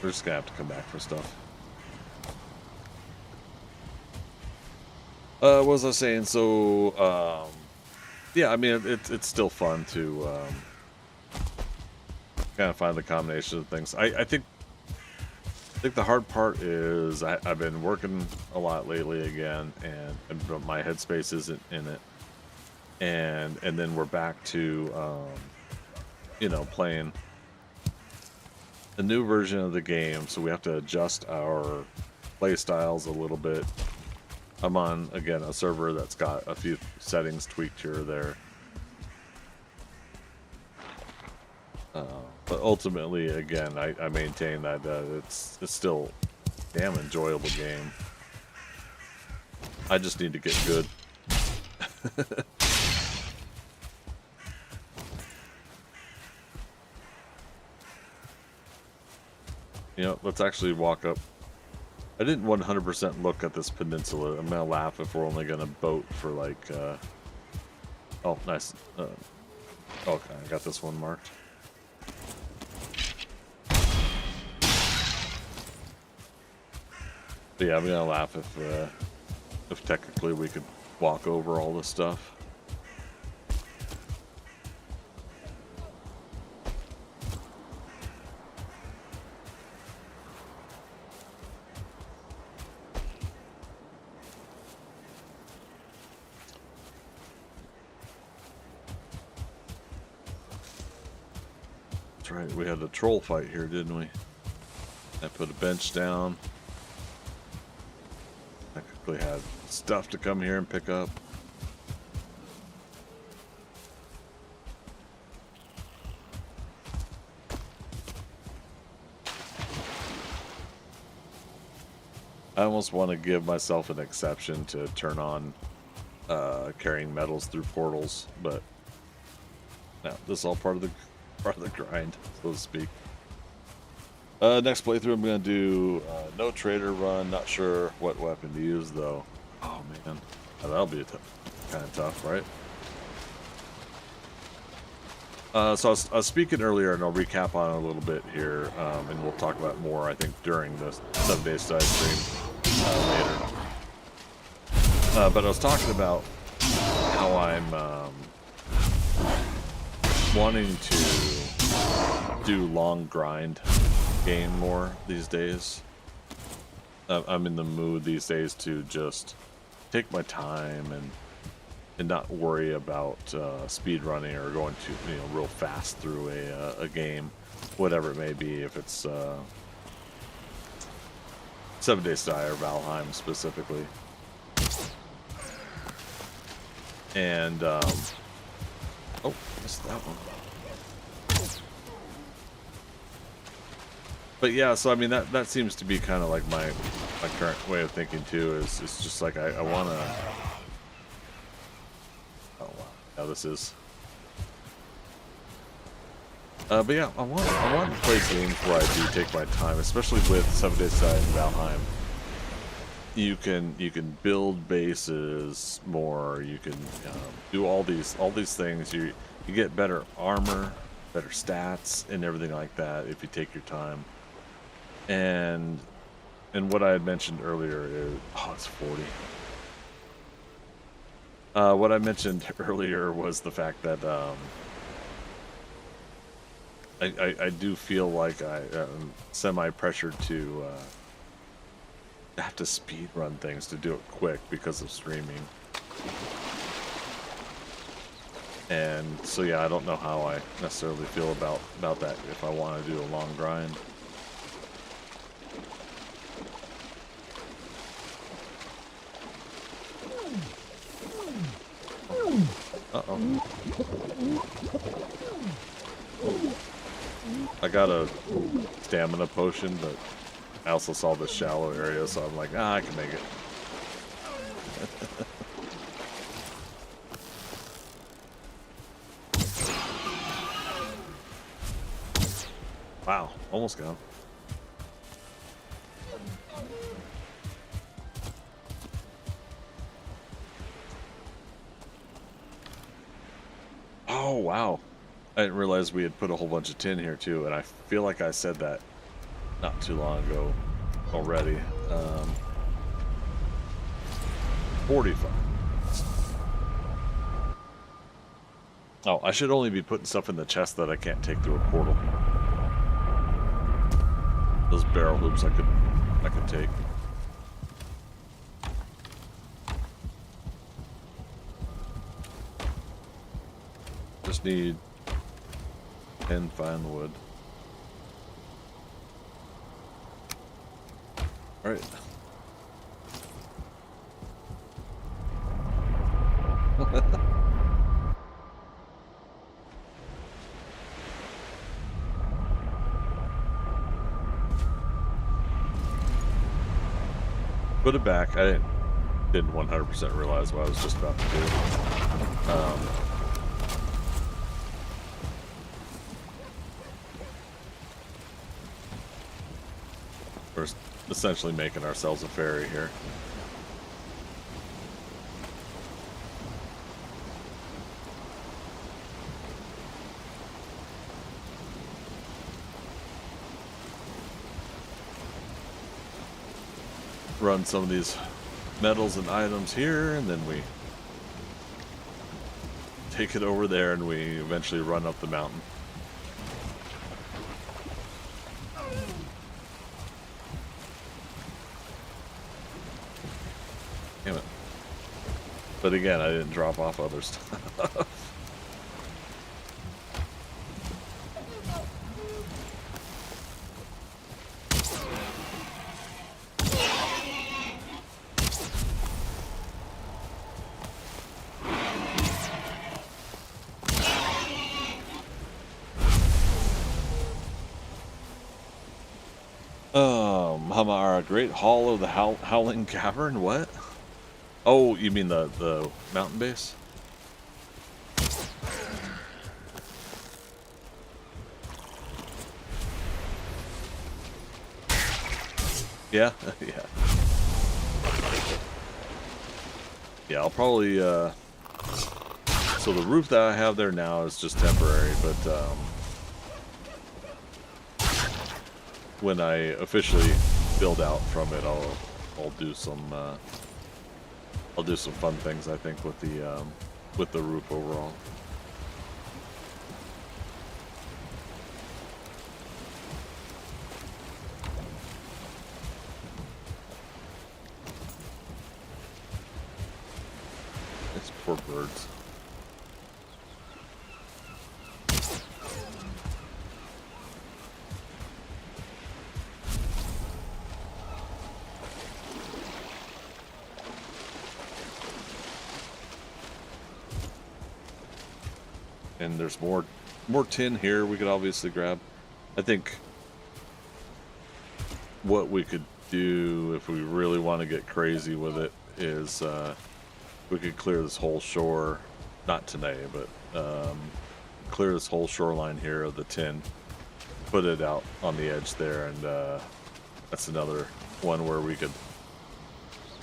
We're just gonna have to come back for stuff. What was I saying? So, yeah, I mean, it's still fun to kind of find the combination of things. I think the hard part is I've been working a lot lately again, and my headspace isn't in it, and then we're back to you know, playing a new version of the game, so we have to adjust our play styles a little bit. I'm on, again, a server that's got a few settings tweaked here or there. But ultimately, again, I maintain that it's still a damn enjoyable game. I just need to get good. You know, let's actually walk up. I didn't 100% look at this peninsula. I'm gonna laugh if we're only gonna boat for like, oh, nice. Okay, I got this one marked. But yeah, I'm gonna laugh if technically we could walk over all this stuff. That's right, we had a troll fight here, didn't we? I put a bench down. Technically had stuff to come here and pick up. I almost want to give myself an exception to turn on carrying metals through portals, but no, this is all part of the grind, so to speak. Next playthrough, I'm gonna do no trader run. Not sure what weapon to use though. Oh man, that'll be kind of tough, right? So I was speaking earlier, and I'll recap on it a little bit here, and we'll talk about more, I think, during the 7 Days to Die stream later. But I was talking about how I'm wanting to do long grind game more these days. I'm in the mood these days to just take my time and not worry about speed running or going to, you know, real fast through a game, whatever it may be. If it's 7 Days to Die or Valheim specifically. And oh, missed that one. But yeah, so I mean that seems to be kind of like my current way of thinking too. Is it's just like I want to. Oh wow, yeah, this is. But yeah, I want to play games where I do take my time, especially with 7 Days to Die and Valheim. You can build bases more. You can do all these things. You get better armor, better stats, and everything like that if you take your time. And what I had mentioned earlier is, oh, it's 40. What I mentioned earlier was the fact that I do feel like I am semi-pressured to have to speed run things to do it quick because of streaming. And so yeah, I don't know how I necessarily feel about that if I want to do a long grind. Uh-oh. I got a stamina potion, but I also saw this shallow area, so I'm like, I can make it. Wow, almost got him. Oh, wow. I didn't realize we had put a whole bunch of tin here too, and I feel like I said that not too long ago already. 45. Oh, I should only be putting stuff in the chest that I can't take through a portal. Those barrel hoops I could take. Just need 10 fine wood. All right. Put it back. I didn't 100% realize what I was just about to do. We're essentially making ourselves a ferry here. Run some of these metals and items here, and then we take it over there, and we eventually run up the mountain. Damn it. But again, I didn't drop off other stuff. Hamara, Great Hall of the Howling Cavern? What? Oh, you mean the mountain base? Yeah, yeah. Yeah, I'll probably, so the roof that I have there now is just temporary, but, when I officially build out from it, I'll do some fun things, I think, with the roof overall. It's poor birds. And there's more tin here we could obviously grab. I think what we could do if we really want to get crazy with it is we could clear this whole shore, not today, but clear this whole shoreline here of the tin, put it out on the edge there, and that's another one where we could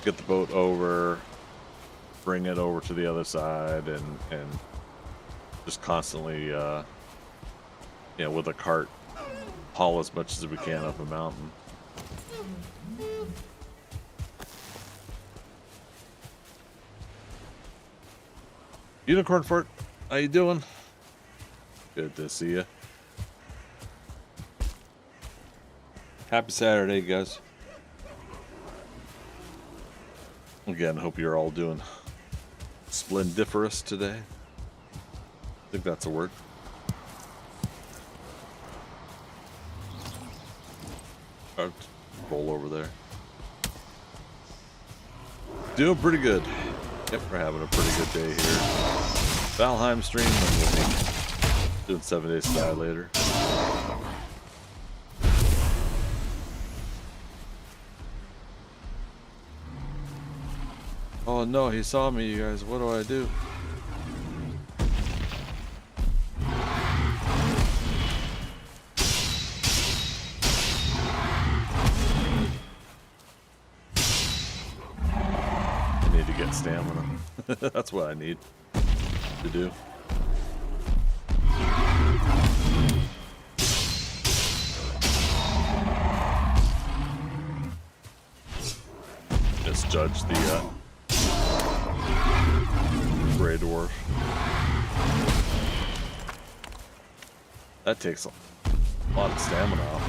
get the boat over, bring it over to the other side, and just constantly, with a cart, haul as much as we can up a mountain. Unicorn Fort, how you doing? Good to see you. Happy Saturday, guys. Again, hope you're all doing splendiferous today. I think that's a word. I'll roll over there. Doing pretty good. Yep, we're having a pretty good day here. Valheim stream, and we'll be doing 7 Days to Die later. Oh no, he saw me, you guys. What do I do? I need to get stamina. That's what I need to do. Just judge the Grey Dwarf. That takes a lot of stamina off.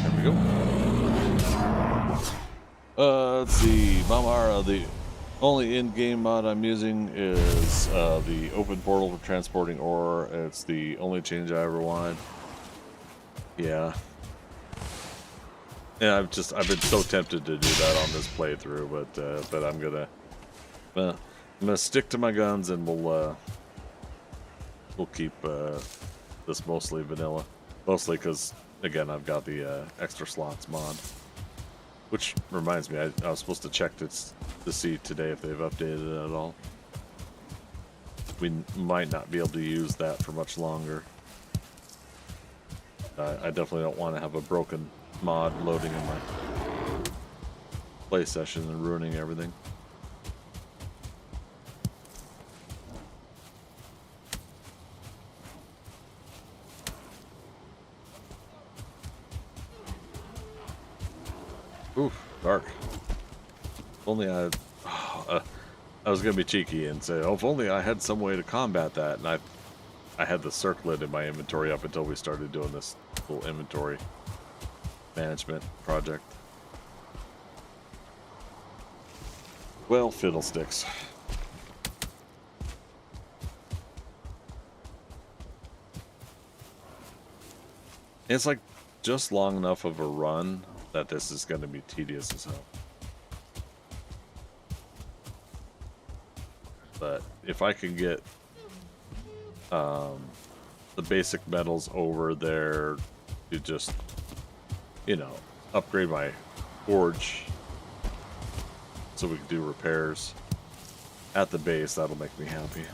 There we go. Let's see. Mamara, the only in-game mod I'm using is the open portal for transporting ore. It's the only change I ever wanted. Yeah. Yeah, I've been so tempted to do that on this playthrough, but I'm gonna stick to my guns, and we'll keep this mostly vanilla. Mostly because, again, I've got the extra slots mod. Which reminds me, I was supposed to check to see today if they've updated it at all. We might not be able to use that for much longer. I definitely don't want to have a broken mod loading in my play session and ruining everything. Oof, dark. If only I was gonna be cheeky and say, oh, if only I had some way to combat that. And I had the circlet in my inventory up until we started doing this little inventory management project. Well, fiddlesticks. It's like just long enough of a run that this is going to be tedious as hell. But if I can get the basic metals over there to just, you know, upgrade my forge so we can do repairs at the base, that'll make me happy.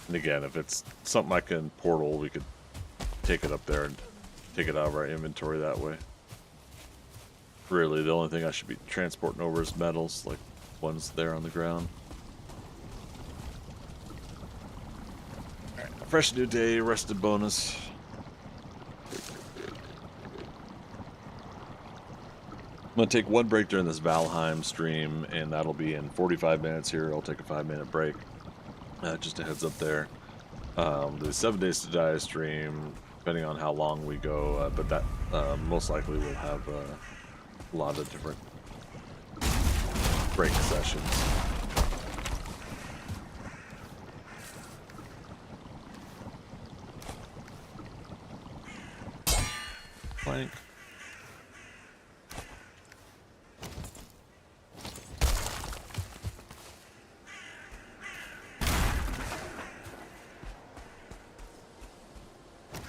And again, if it's something I can portal, we could take it up there and take it out of our inventory that way. Really, the only thing I should be transporting over is metals, like ones there on the ground. Alright, fresh new day, rested bonus. I'm going to take one break during this Valheim stream, and that'll be in 45 minutes here. I'll take a 5-minute break. Just a heads up there. The 7 Days to Die stream, depending on how long we go, but that most likely will have a lot of different break sessions. Plank.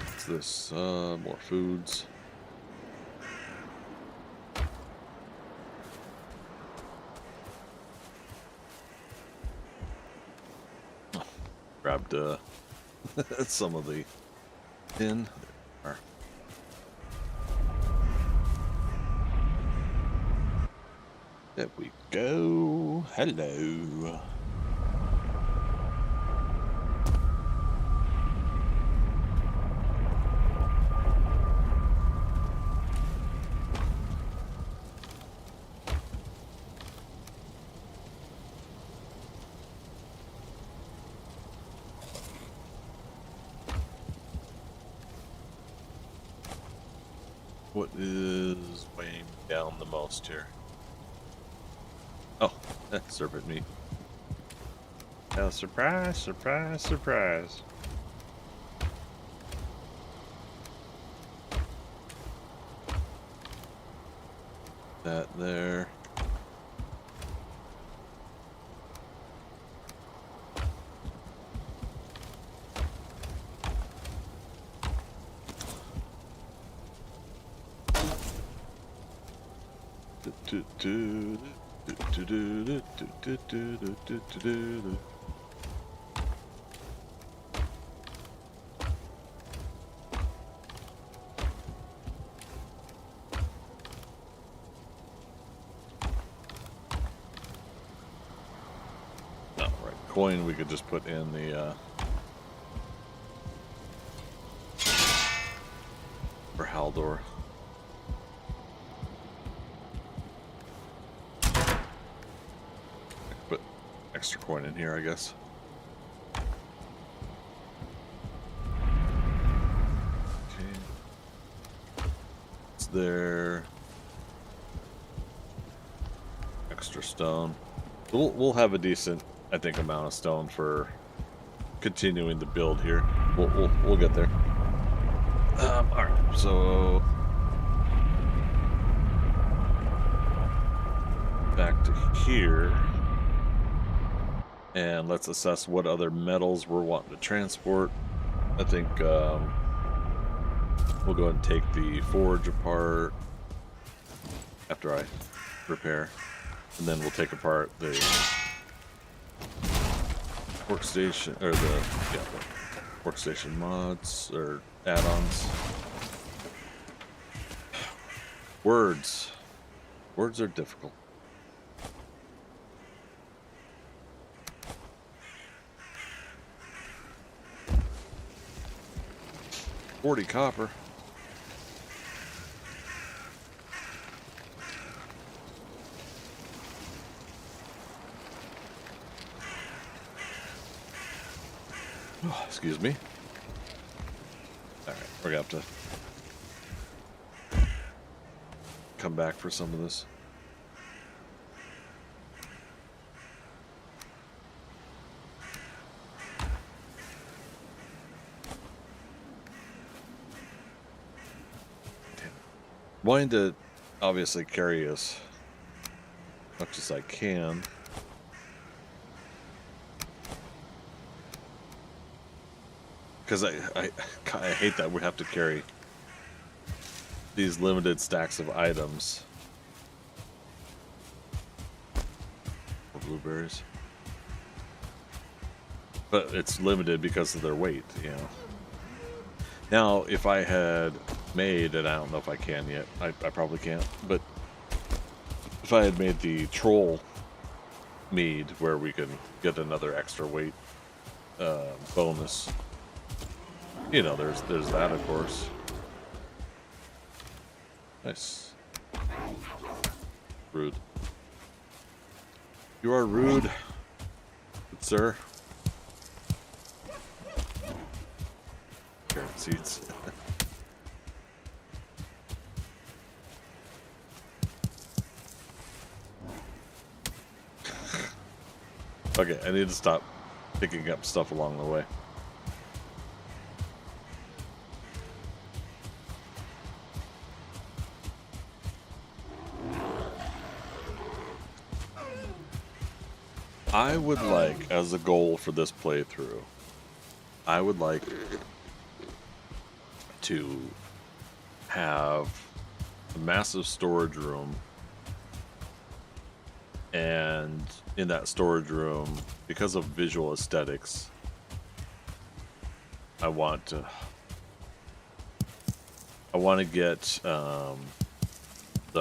What's this? More foods. Grabbed some of the tin. There. There we go. Hello. What is weighing down the most here? Oh, that's serpent meat. Oh, surprise, surprise, surprise. That there. Coin we could just put in the for Haldor. Put extra coin in here, I guess. Okay. It's there. Extra stone. We'll have a decent, I think, amount of stone for continuing the build here. We'll get there. All right, so back to here, and let's assess what other metals we're wanting to transport. I think we'll go ahead and take the forge apart after I repair, and then we'll take apart the workstation, or the workstation mods or add-ons. Words are difficult. $40 copper. Oh, excuse me. All right, we're gonna have to come back for some of this. Damn it. Wanting to obviously carry as much as I can. Because I hate that we have to carry these limited stacks of items. Or blueberries. But it's limited because of their weight, you know. Now, if I had made, and I don't know if I can yet, I probably can't, but if I had made the troll mead where we can get another extra weight bonus, you know, there's that, of course. Nice. Rude. You are rude, good sir. Carrot seeds. Okay, I need to stop picking up stuff along the way. I would like, as a goal for this playthrough, I would like to have a massive storage room, and in that storage room, because of visual aesthetics, I want to get the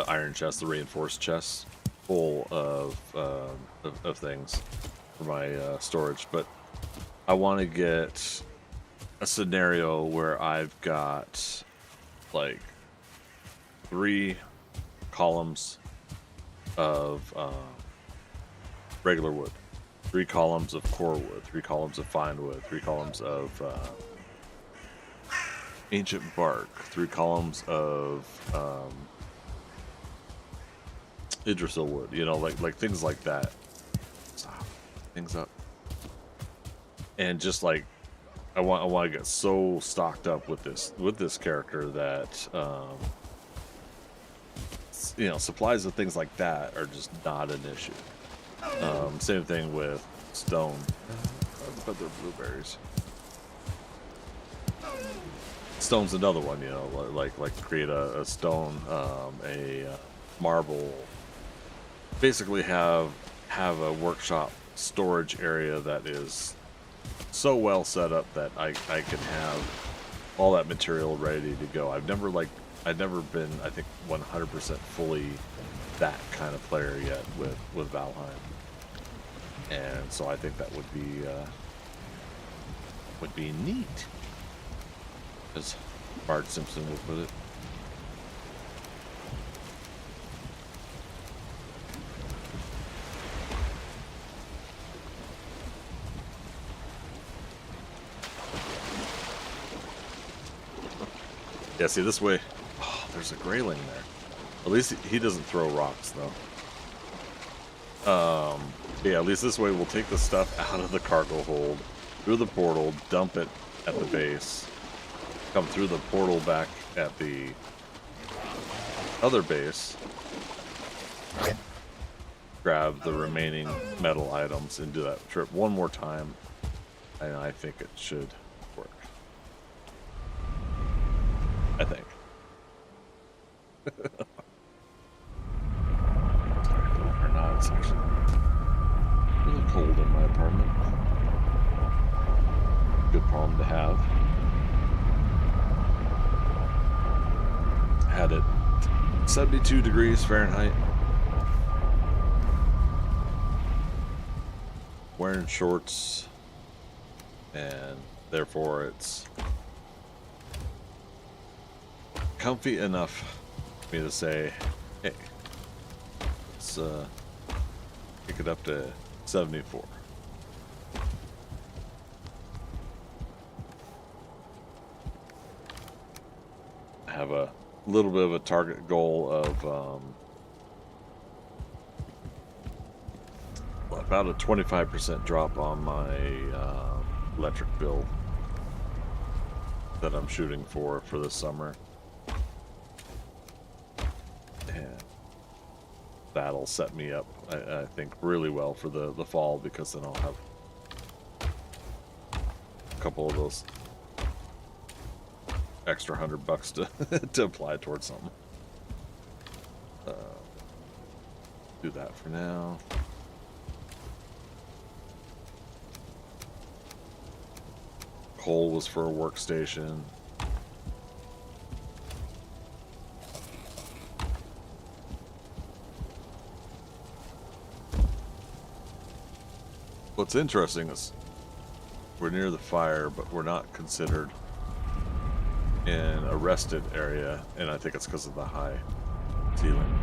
iron chest, the reinforced chest, full of things for my storage, but I want to get a scenario where I've got like 3 columns of regular wood, 3 columns of core wood, 3 columns of fine wood, 3 columns of ancient bark, 3 columns of Idrisil wood, you know, like things like that. Stop things up. And just like I want to get so stocked up with this character that you know, supplies and things like that are just not an issue. Same thing with stone. But they're blueberries. Stone's another one, you know, like create a stone, a marble. Basically have a workshop storage area that is so well set up that I can have all that material ready to go. I've never been, I think, 100% fully that kind of player yet with Valheim, and so I think that would be neat, as Bart Simpson would put it. Yeah, see, this way, oh, there's a grayling there. At least he doesn't throw rocks, though. Yeah, at least this way we'll take the stuff out of the cargo hold, through the portal, dump it at the base, come through the portal back at the other base, grab the remaining metal items, and do that trip one more time, and I think it should work. I think. Sorry, believe it or not, it's actually really cold in my apartment. Good problem to have. Had it 72 degrees Fahrenheit. Wearing shorts, and therefore it's comfy enough for me to say, hey, let's kick it up to 74. I have a little bit of a target goal of about a 25% drop on my electric bill that I'm shooting for this summer. And that'll set me up, I think, really well for the fall, because then I'll have a couple of those extra $100 to to apply towards something. Do that for now. Coal was for a workstation. What's interesting is we're near the fire, but we're not considered in a rested area, and I think it's because of the high ceiling.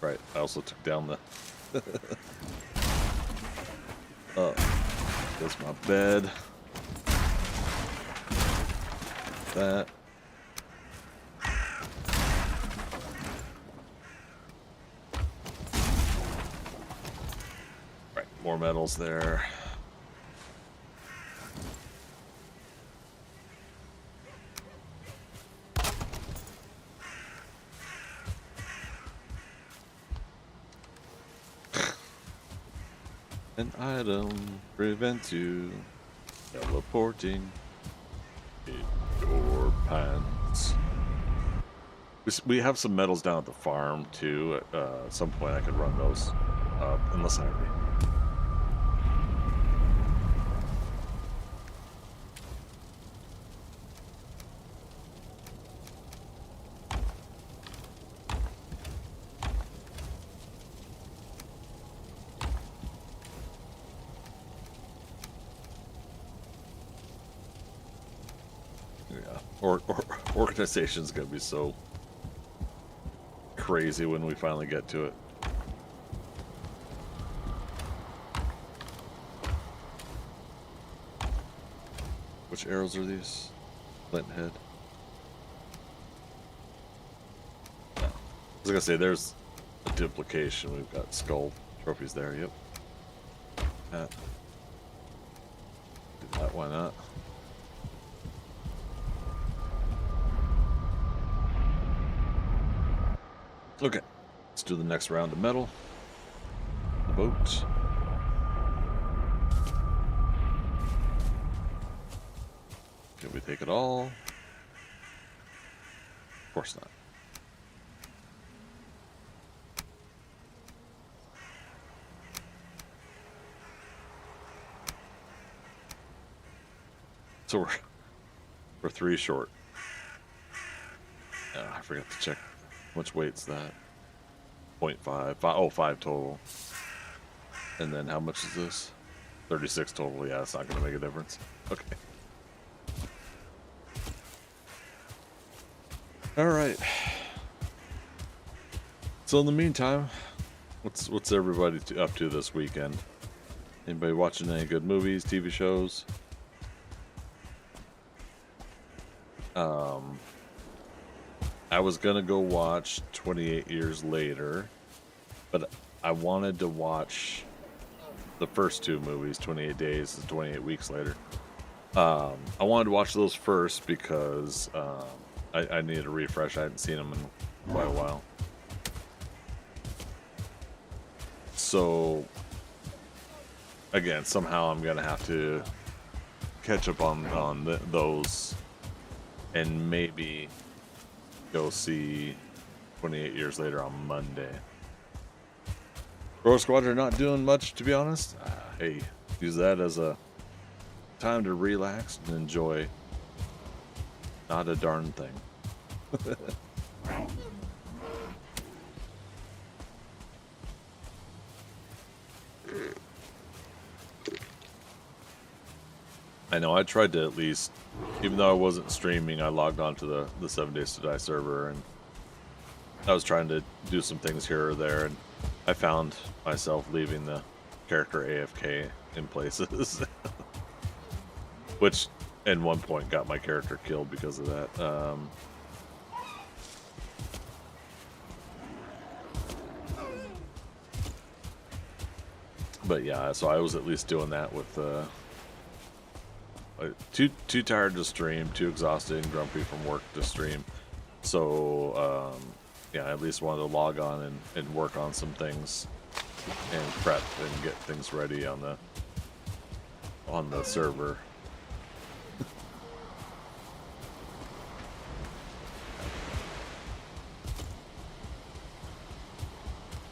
Right, I also took down the oh, there's my bed. That. Right, more metals there. An item prevents you teleporting in your pants. We have some metals down at the farm too. At some point I could run those up, unless I already. or organization's gonna be so crazy when we finally get to it. Which arrows are these? Flint head. Yeah. I was gonna say there's a duplication. We've got skull trophies there. Yep. Do that. Why not? Okay. Let's do the next round of metal. The boat. Can we take it all? Of course not. So we're 3 short. I forgot to check how much weight's that. 0.5. Oh, 5 total. And then how much is this? 36 total. Yeah, it's not going to make a difference. Okay. All right. So in the meantime, what's everybody up to this weekend? Anybody watching any good movies, TV shows? I was gonna go watch 28 Years Later, but I wanted to watch the first 2 movies, 28 Days and 28 Weeks Later. I wanted to watch those first because I needed a refresh. I hadn't seen them in quite a while. So, again, somehow I'm gonna have to catch up on those, and maybe go see 28 Years Later on Monday. Rogue Squadron not doing much, to be honest. Hey, use that as a time to relax and enjoy. Not a darn thing. I know I tried to at least, even though I wasn't streaming, I logged on to the 7 Days to Die server, and I was trying to do some things here or there, and I found myself leaving the character AFK in places. Which, at one point, got my character killed because of that. But yeah, so I was at least doing that with too tired to stream, too exhausted and grumpy from work to stream. So yeah, I at least wanted to log on and work on some things and prep and get things ready on the server.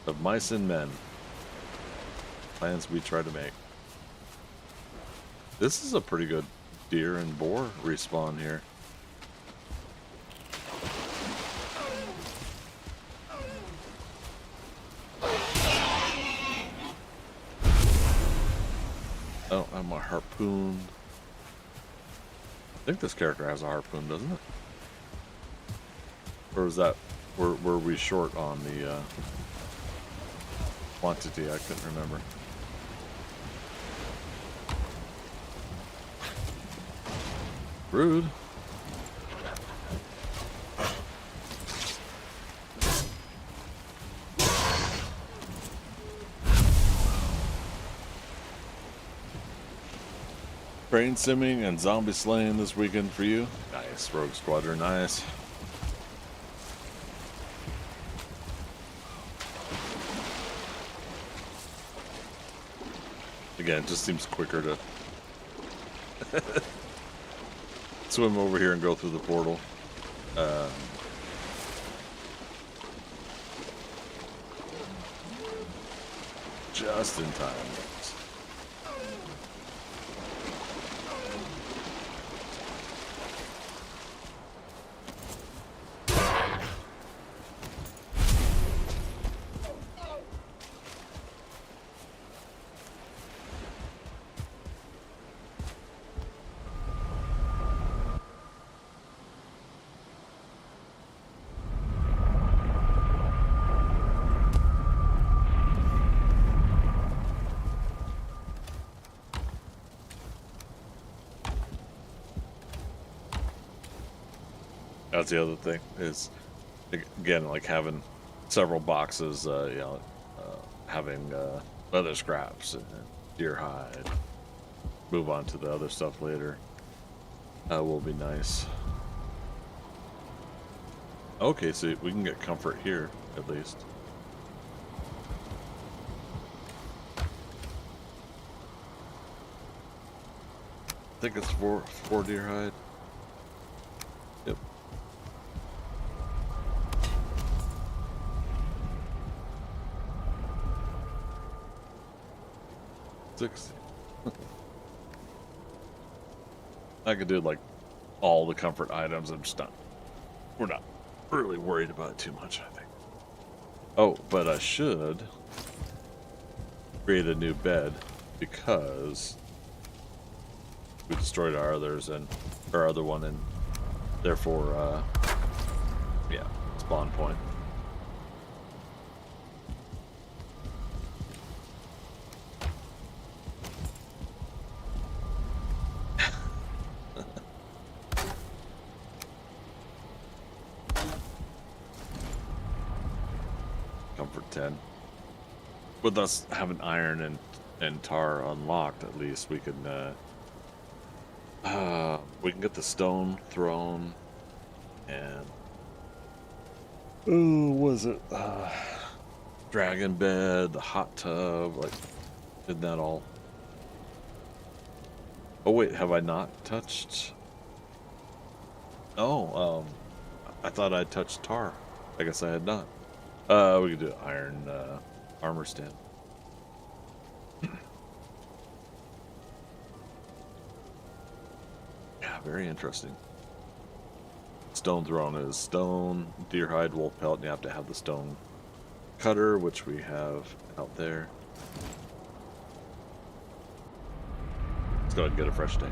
Of mice and men. Plans we try to make. This is a pretty good deer and boar respawn here. Oh, I'm a harpoon. I think this character has a harpoon, doesn't it? Or is that were we short on the quantity? I couldn't remember. Rude. Train simming and zombie slaying this weekend for you. Nice, Rogue Squadron, nice. Again, it just seems quicker to swim over here and go through the portal. Just in time. That's the other thing is, again, like having several boxes, having leather scraps and deer hide. Move on to the other stuff later. Will be nice. Okay, so we can get comfort here, at least. I think it's four deer hide. Yep. Six. I could do like all the comfort items. We're not really worried about it too much, I think. Oh, but I should create a new bed because we destroyed our other one, and therefore, yeah, spawn point. Comfort 10. With us having iron and tar unlocked, at least we can get the stone thrown, and was it dragon bed, the hot tub, like, isn't that all? Oh wait, have I not touched? Oh, I thought I touched tar. I guess I had not. We could do iron armor stand. Yeah, very interesting. Stone thrown is stone, deer hide, wolf pelt, and you have to have the stone cutter, which we have out there. Let's go ahead and get a fresh day.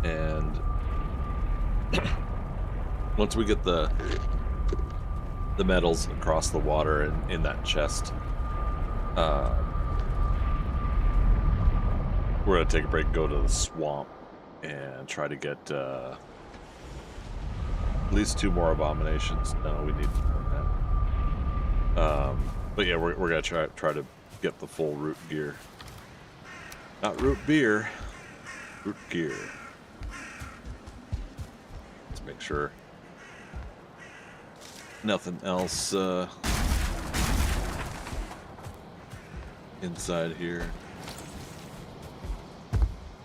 And once we get the metals across the water and in that chest, we're gonna take a break, go to the swamp, and try to get at least 2 more abominations. No, we need more than that. But yeah, we're gonna try to get the full root gear, not root beer, root gear. Let's make sure nothing else inside here.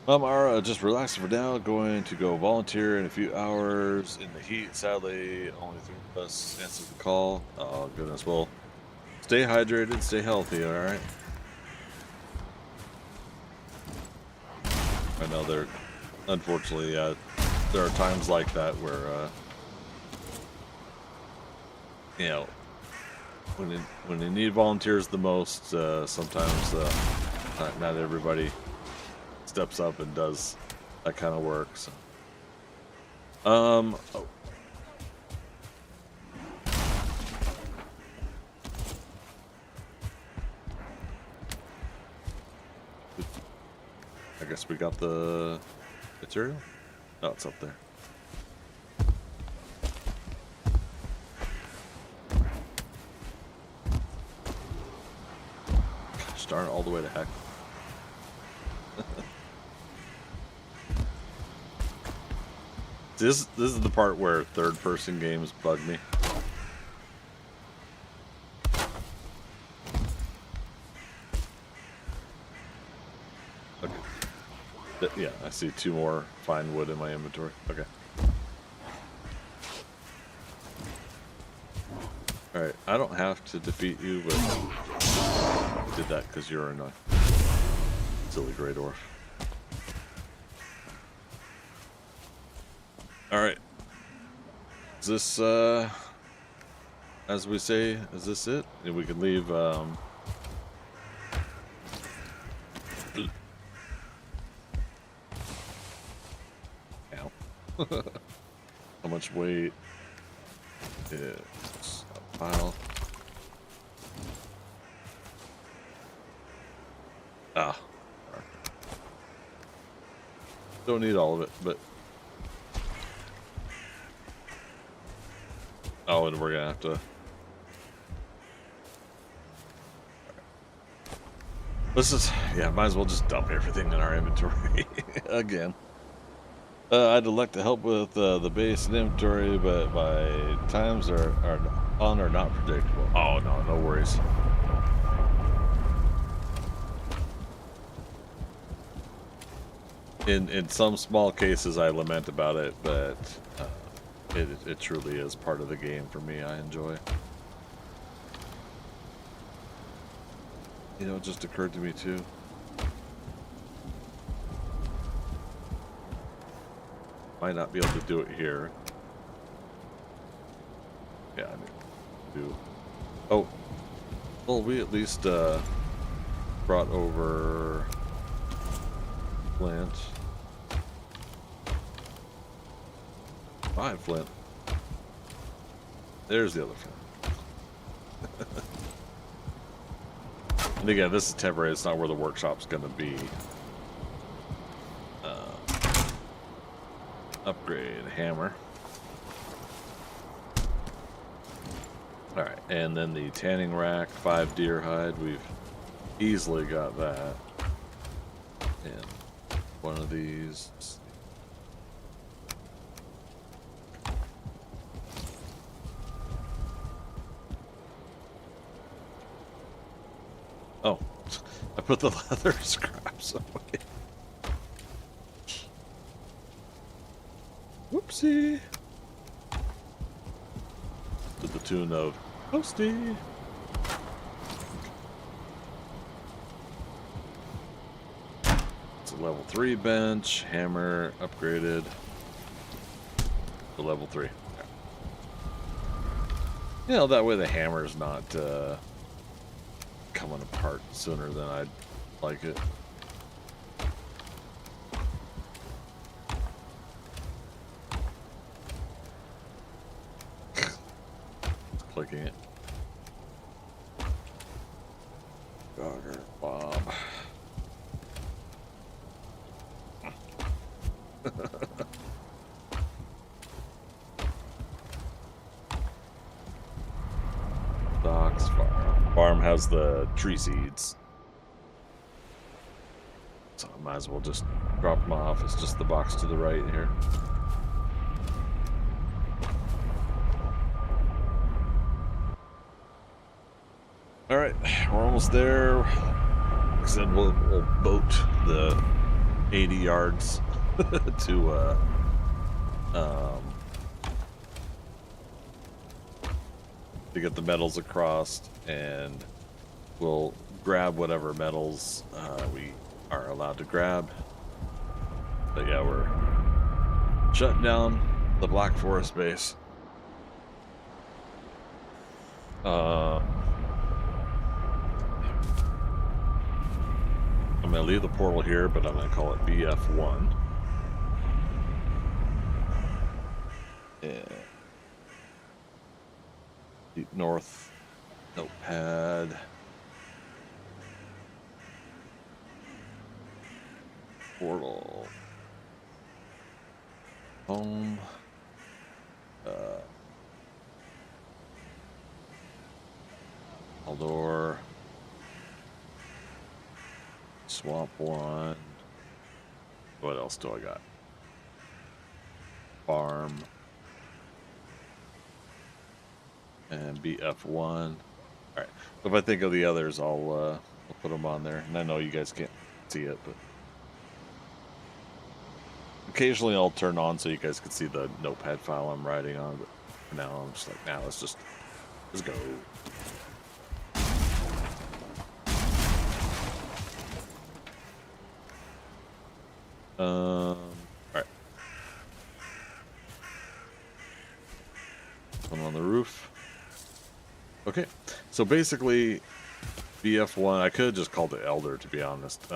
Ara, just relaxing for now. Going to go volunteer in a few hours in the heat. Sadly, only 3 of us answered the call. Oh, goodness. Well, stay hydrated, stay healthy, alright? I know unfortunately, there are times like that where, you know, when you need volunteers the most, sometimes not everybody steps up and does that kind of work. So, oh. I guess we got the material. Oh, it's up there. Gosh darn, all the way to heck. This is the part where third-person games bug me. Okay. Yeah, I see 2 more fine wood in my inventory. Okay. Alright, I don't have to defeat you, but I did that because you're a silly Grey Dwarf. Alright. Is this, as we say, is this it? And we can leave, Ow. How much weight is a pile? Ah, don't need all of it, but oh, and we're gonna have to. Let's just, yeah, might as well just dump everything in our inventory again. I'd like to help with the base and inventory, but my times are not predictable. Oh no, no worries. In some small cases, I lament about it, but it truly is part of the game for me. I enjoy. You know, it just occurred to me too. Might not be able to do it here. Yeah, I need to do. Oh, well, we at least brought over flint. 5 flint. There's the other flint. And again, this is temporary. It's not where the workshop's going to be. Upgrade hammer. All right, and then the tanning rack, 5 deer hide. We've easily got that. And one of these. Oh, I put the leather scraps away. Whoopsie. To the tune of Posty. It's a level 3 bench, hammer upgraded to level 3. You know, that way the hammer's not coming apart sooner than I'd like it. Clicking it. Dogger Bob. Docks Farm. Farm has the tree seeds. So I might as well just drop them off. It's just the box to the right here. All right, we're almost there. Like I said, we'll boat the 80 yards to get the metals across, and we'll grab whatever metals we are allowed to grab. But yeah, we're shutting down the Black Forest base. I'm going to leave the portal here, but I'm going to call it BF1. Yeah. Deep North notepad. Portal. Home. Aldor. Swamp 1. What else do I got? Farm. And BF1. Alright. If I think of the others, I'll put them on there. And I know you guys can't see it, but occasionally I'll turn on so you guys can see the notepad file I'm writing on. But for now, I'm just like, now let's go. Alright. One on the roof. Okay, so basically, BF1, I could have just called it Elder, to be honest.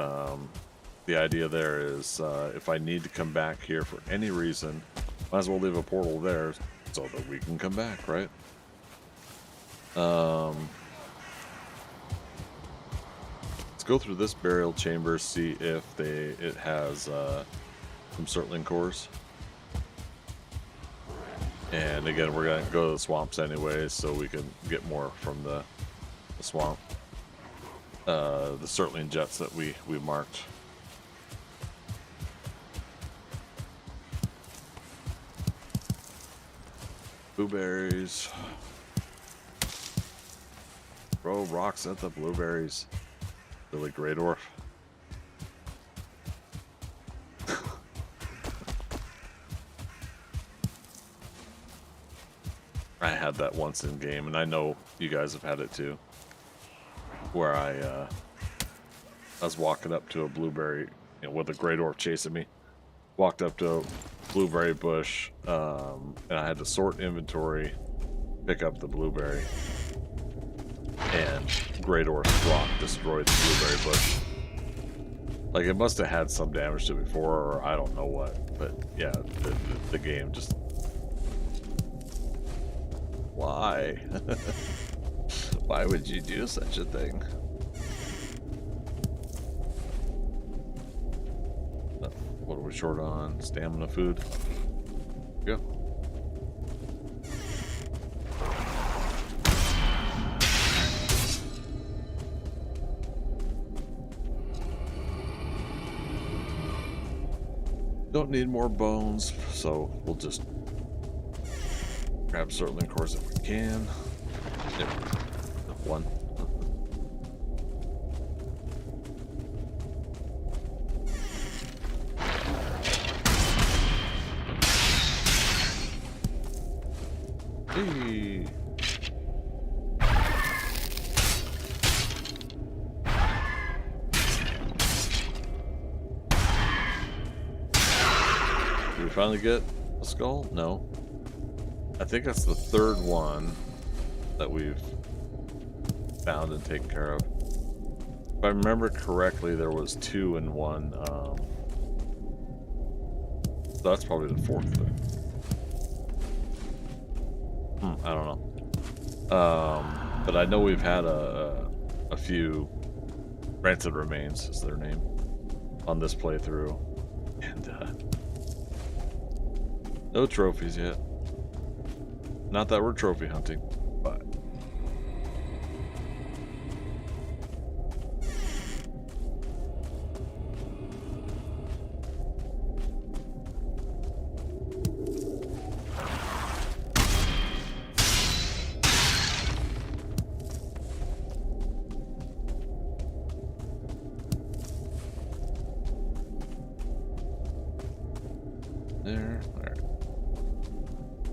The idea there is, if I need to come back here for any reason, might as well leave a portal there so that we can come back, right? Let's go through this burial chamber, see if it has some Surtling cores. And again, we're gonna go to the swamps anyway, so we can get more from the swamp. The Surtling jets that we marked. Blueberries. Throw rocks at the blueberries. Really great orf. I had that once in game, and I know you guys have had it too. Where I was walking up to a blueberry, with a great orf chasing me. Walked up to a blueberry bush, and I had to sort inventory, pick up the blueberry, and great orf rock destroyed the blueberry bush. Like, it must have had some damage to it before, or I don't know what. But yeah, the game just... Why? Why would you do such a thing? What are we short on? Stamina food? Go. Don't need more bones, so we'll just grab Surtling cores if we can. Yep. One. Hey. Did we finally get a skull? No. I think that's the third one that we've found and taken care of. If I remember correctly, there was 2 in one. So that's probably the fourth thing. I don't know. But I know we've had a few Rancid Remains, is their name, on this playthrough. And no trophies yet. Not that we're trophy hunting, but... There. Alright.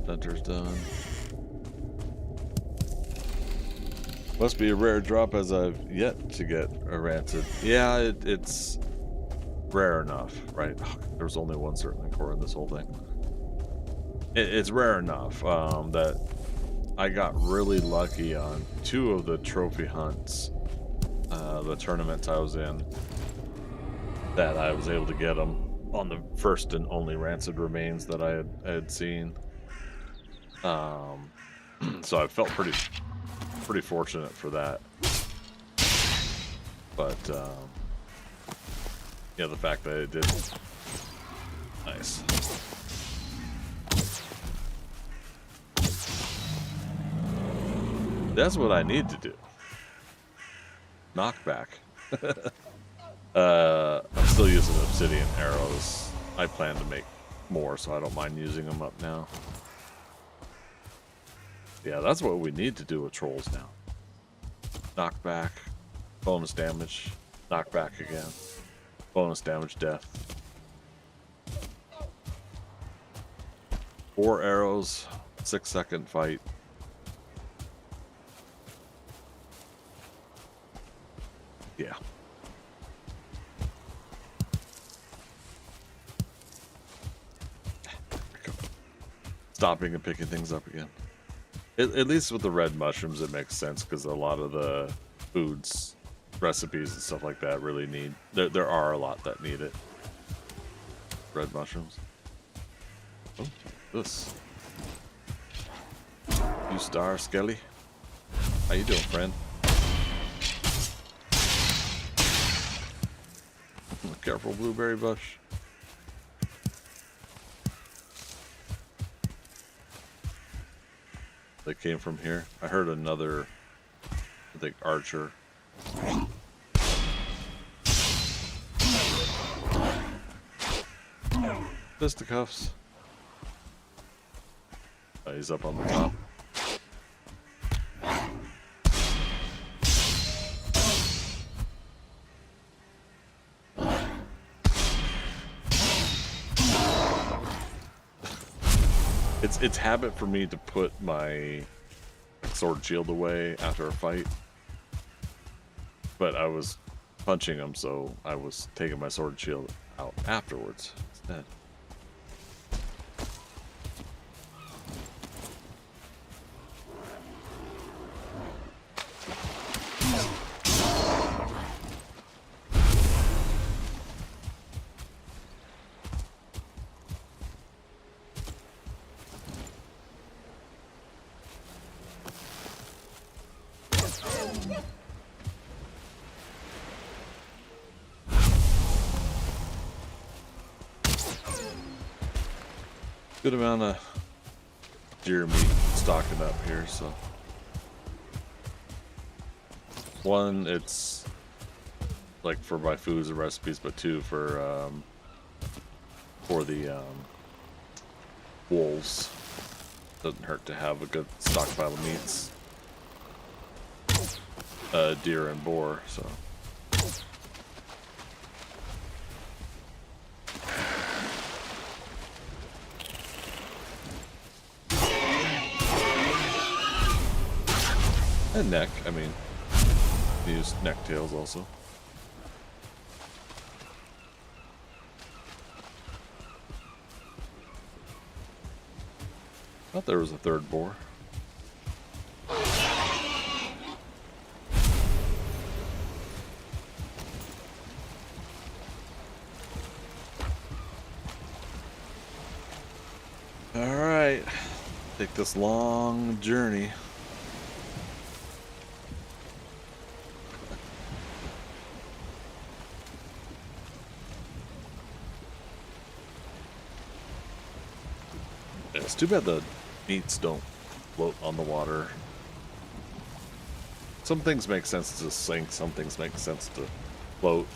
Center's done. Must be a rare drop, as I've yet to get a Rancid. Yeah, it's rare enough, right? There's only one Surtling core in this whole thing. It's rare enough that I got really lucky on 2 of the trophy hunts, the tournaments I was in, that I was able to get them on the first and only Rancid Remains that I had seen. So I felt pretty fortunate for that. But yeah, the fact that it did, nice. That's what I need to do. Knockback. I'm still using obsidian arrows. I plan to make more, so I don't mind using them up now. Yeah, that's what we need to do with trolls now. Knockback, bonus damage, knockback again, bonus damage, death. 4 arrows, 6-second fight. Yeah. Stopping and picking things up again. At least with the red mushrooms, it makes sense because a lot of the foods, recipes, and stuff like that really need. There are a lot that need it. Red mushrooms. Oh, this. You star Skelly. How you doing, friend? Careful, blueberry bush. They came from here. I heard another, I think, archer. Fisticuffs. Oh, he's up on the top. It's habit for me to put my sword shield away after a fight, but I was punching him, so I was taking my sword shield out afterwards instead. Good amount of deer meat stocking up here, so one, it's like for my foods and recipes, but two, for the wolves. Doesn't hurt to have a good stockpile of meats. Deer and boar, so. And neck, I mean, you use neck tails also. Thought there was a third boar. Alright, take this long journey. It's too bad the meats don't float on the water. Some things make sense to sink, some things make sense to float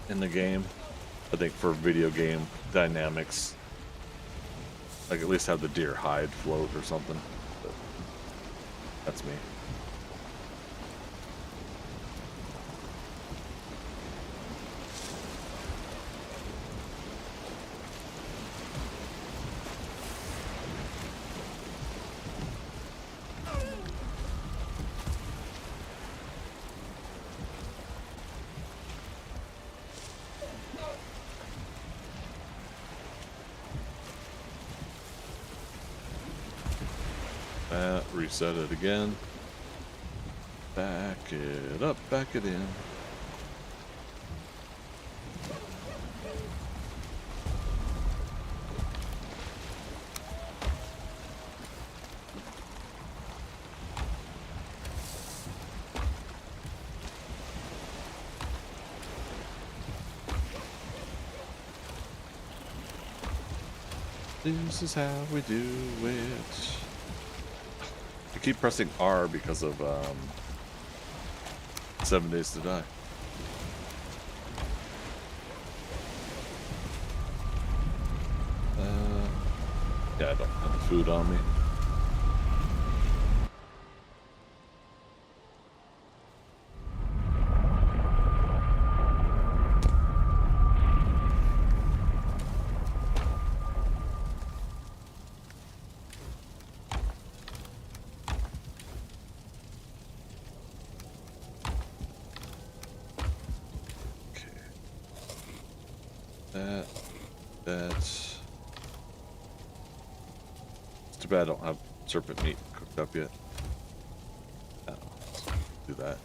in the game. I think for video game dynamics, like at least have the deer hide float or something. But that's me. Reset it again. Back it up, back it in. This is how we do it. I keep pressing R because of 7 Days to Die. Yeah, I don't have the food on me. That's it's too bad I don't have serpent meat cooked up yet. Let's do that.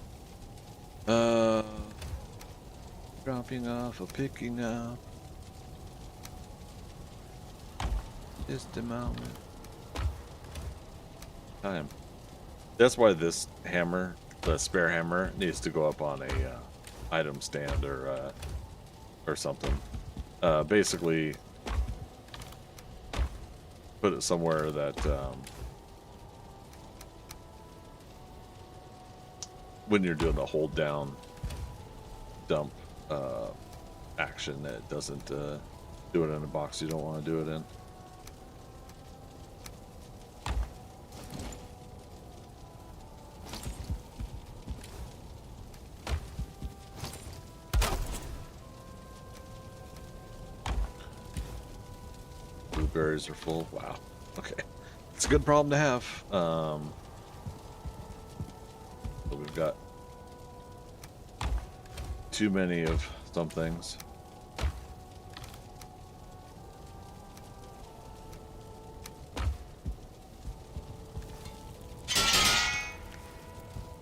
Dropping off or picking up. Just a moment. Time. That's why this hammer, the spare hammer, needs to go up on a item stand or or something. Basically, put it somewhere that when you're doing the hold down dump action, that doesn't do it in a box you don't want to do it in. Blueberries are full. Wow. Okay. It's a good problem to have. So we've got too many of some things.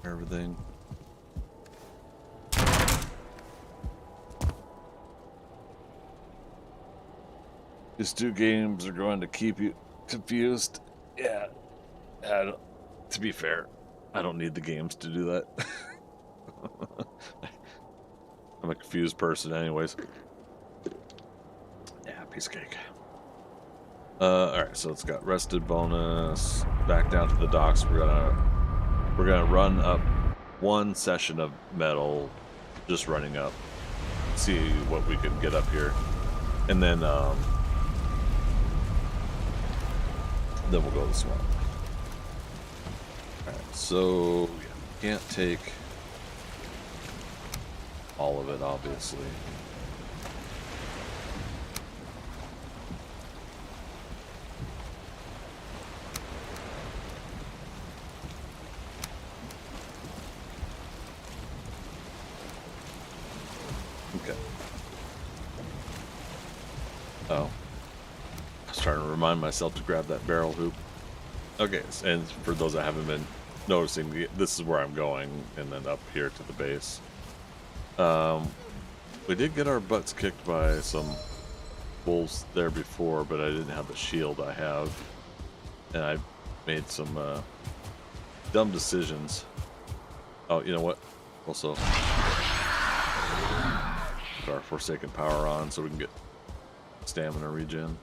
Everything. These two games are going to keep you confused. Yeah. To be fair, I don't need the games to do that. I'm a confused person anyways. Yeah, piece of cake. Alright, so it's got rested bonus. Back down to the docks. We're gonna run up one session of metal, just running up. See what we can get up here. And then we'll go to the swamp. Alright, so yeah, can't take all of it, obviously. Okay. Oh. I was trying to remind myself to grab that barrel hoop. Okay, and for those that haven't been noticing, this is where I'm going, and then up here to the base. We did get our butts kicked by some wolves there before, but I didn't have the shield I have, and I made some dumb decisions. Oh, you know what? Also, put our Forsaken Power on so we can get stamina regen.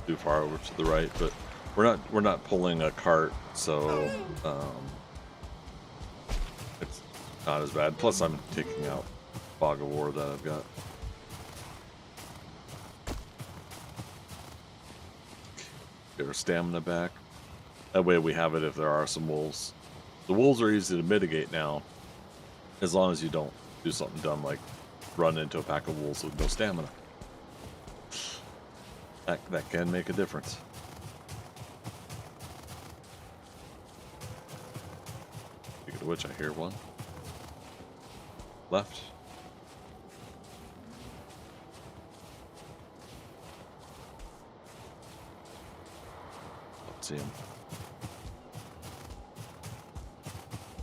Too far over to the right, but we're not pulling a cart, so it's not as bad. Plus, I'm taking out fog of war that I've got. Get our stamina back. That way, we have it if there are some wolves. The wolves are easy to mitigate now, as long as you don't do something dumb like run into a pack of wolves with no stamina. That can make a difference. Speaking of which, I hear one. Left. Don't see him.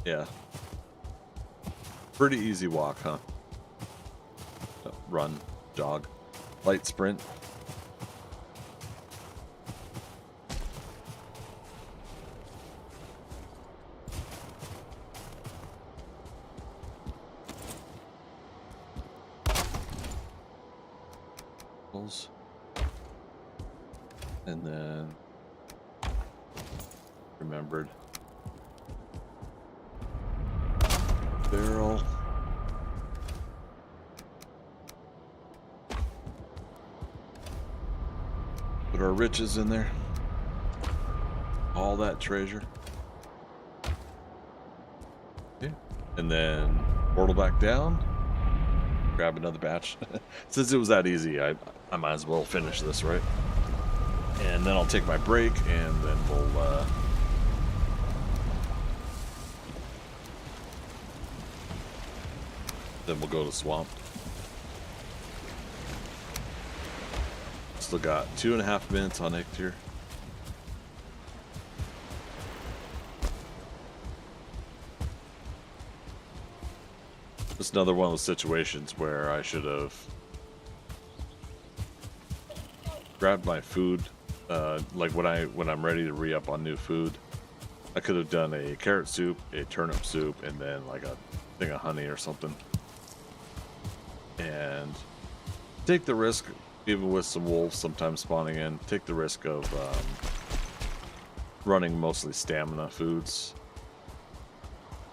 Yeah. Pretty easy walk, huh? Run, jog, light sprint. And then remembered barrel. Put our riches in there. All that treasure. Okay. And then portal back down. Grab another batch. Since it was that easy, I might as well finish this, right? And then I'll take my break, and then we'll go to swamp. Still got 2.5 minutes on Ictier. It's another one of those situations where I should have grabbed my food, like when I'm ready to re-up on new food. I could have done a carrot soup, a turnip soup, and then like a thing of honey or something. And take the risk, even with some wolves sometimes spawning in, take the risk of running mostly stamina foods.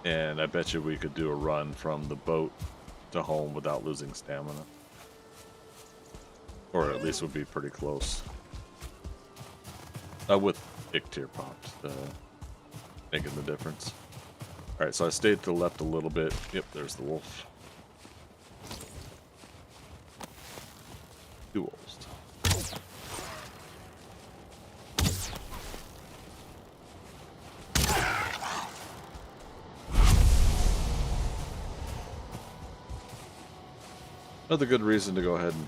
And I bet you we could do a run from the boat to home without losing stamina. Or at least would be pretty close. With Ictier popped, making the difference. Alright, so I stayed to the left a little bit. Yep, there's the wolf. Two wolves. Another good reason to go ahead and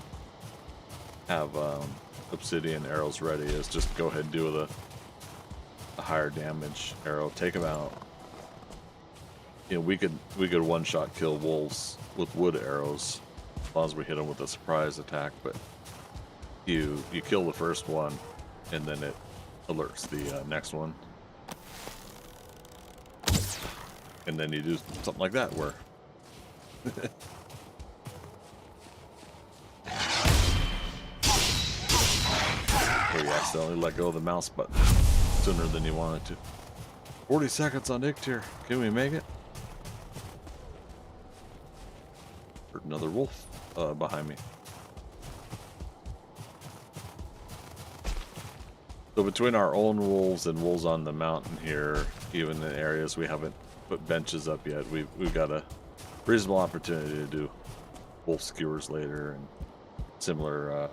have obsidian arrows ready is just go ahead and do a higher damage arrow. Take them out. You know, we could one-shot kill wolves with wood arrows as long as we hit them with a surprise attack. But you kill the first one, and then it alerts the next one, and then you do something like that where. Where you accidentally let go of the mouse button sooner than you wanted to. 40 seconds on Ictier. Can we make it? Heard another wolf behind me. So between our own wolves and wolves on the mountain here, even in areas we haven't put benches up yet, we've got a reasonable opportunity to do wolf skewers later and similar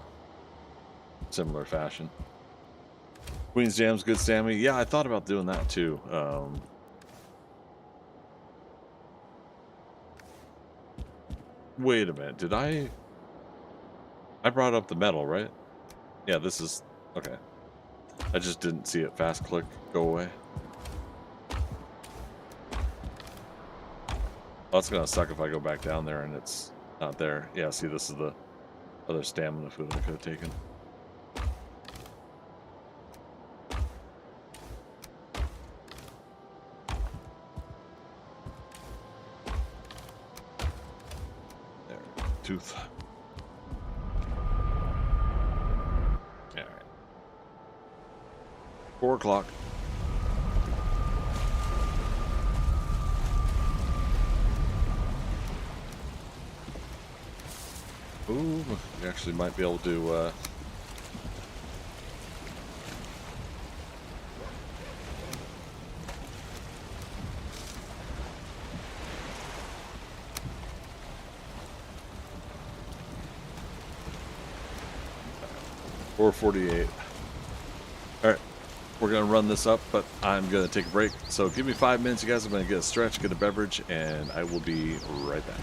fashion. Queen's Jam's good, Sammy. Yeah, I thought about doing that too. Wait a minute. Did I brought up the metal, right? Yeah, this is okay. I just didn't see it fast click go away. Well, that's gonna suck if I go back down there and it's not there. Yeah, see, this is the other stamina food I could have taken. Tooth. Yeah, all right. 4 o'clock. Ooh, we actually might be able to $4:48. All right, we're gonna run this up, but I'm gonna take a break. So give me 5 minutes, you guys. I'm gonna get a stretch, get a beverage, and I will be right back.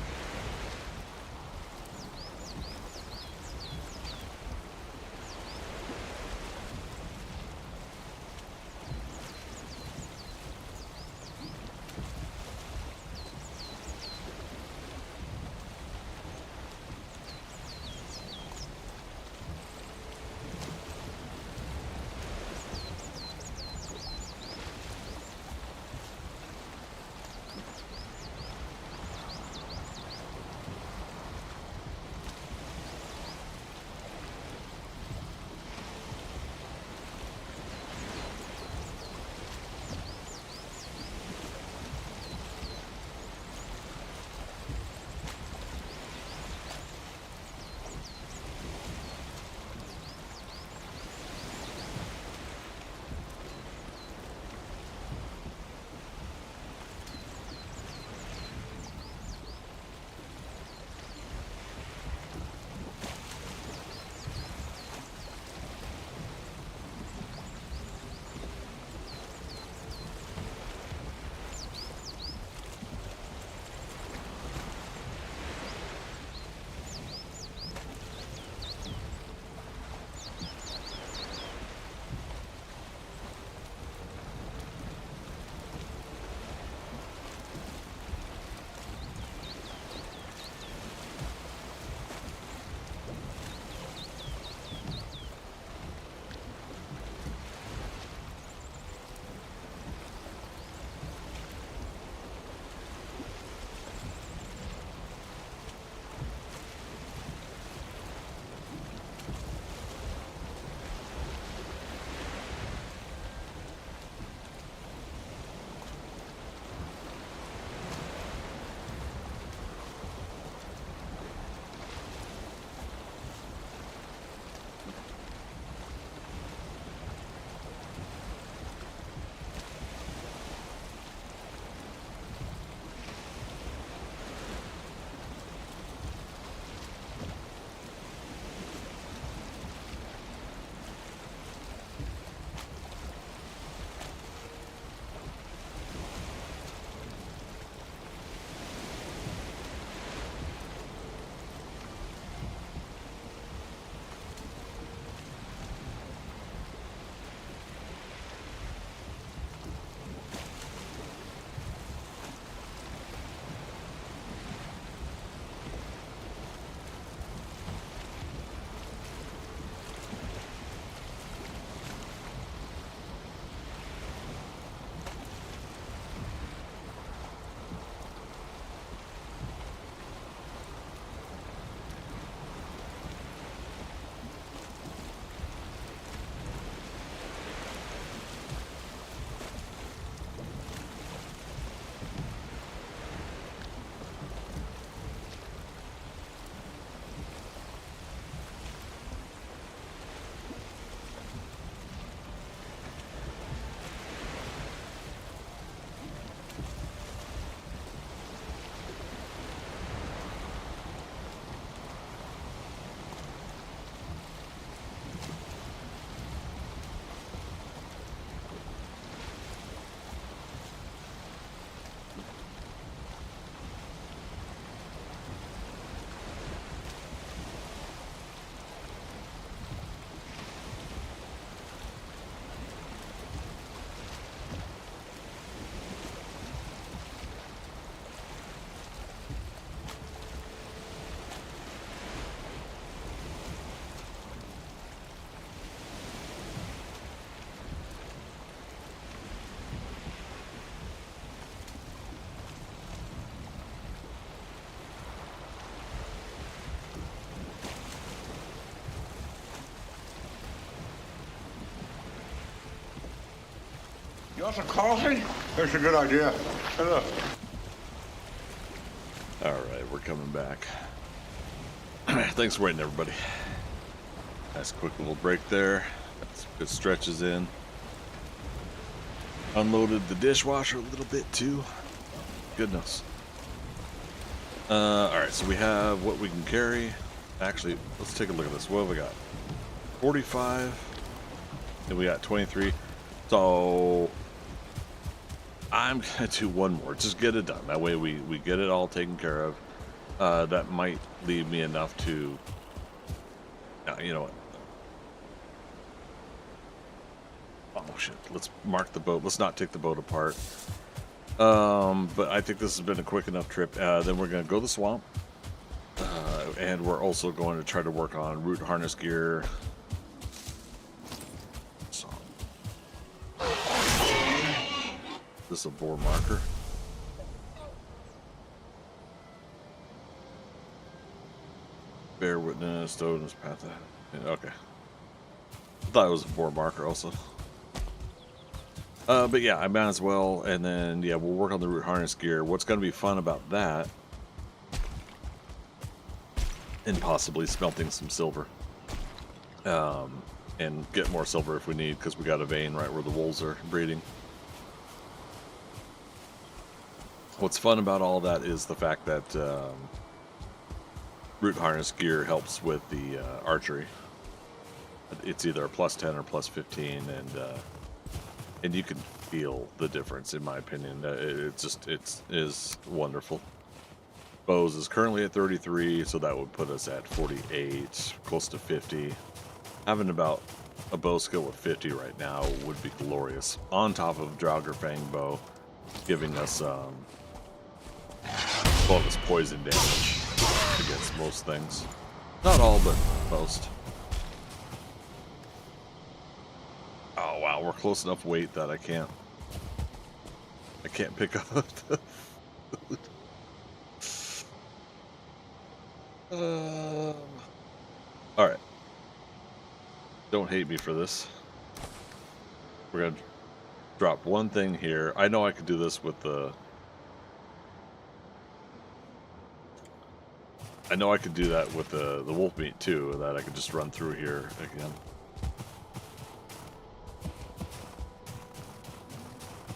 You want some coffee? That's a good idea. Hello. All right, we're coming back. Thanks for waiting, everybody. Nice quick little break there. Got some good stretches in. Unloaded the dishwasher a little bit too. Goodness. All right, so we have what we can carry. Actually, let's take a look at this. What have we got? 45. And we got 23. So I'm gonna do one more. Just get it done. That way we get it all taken care of. That might leave me enough to, you know what? Oh shit! Let's mark the boat. Let's not take the boat apart. But I think this has been a quick enough trip. Then we're gonna go to the swamp, and we're also going to try to work on root harness gear. So, this is a bore marker. Bear witness, Odin's path. Okay. I thought it was a bore marker also. But yeah, I might as well, and then yeah, we'll work on the root harness gear. What's going to be fun about that, and possibly smelting some silver, and get more silver if we need, because we got a vein right where the wolves are breeding. What's fun about all that is the fact that root harness gear helps with the archery. It's either a plus 10 or plus 15, and you can feel the difference, in my opinion. It is wonderful. Bows is currently at 33, so that would put us at 48, close to 50. Having about a bow skill of 50 right now would be glorious. On top of Draugr Fang bow, giving us bonus poison damage against most things. Not all, but most. Oh wow, we're close enough weight that I can't pick up the food. All right. Don't hate me for this. We're gonna drop one thing here. I know I could do this with the. I know I could do that with the wolf meat too. That I could just run through here again.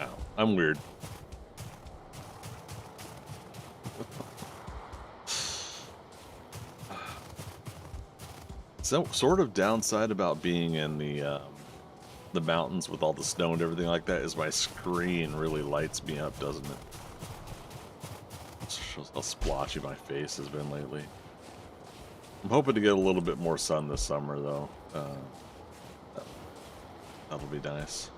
Ow, I'm weird. So, sort of downside about being in the mountains with all the snow and everything like that is my screen really lights me up, doesn't it? How splotchy my face has been lately. I'm hoping to get a little bit more sun this summer, though. That'll be nice.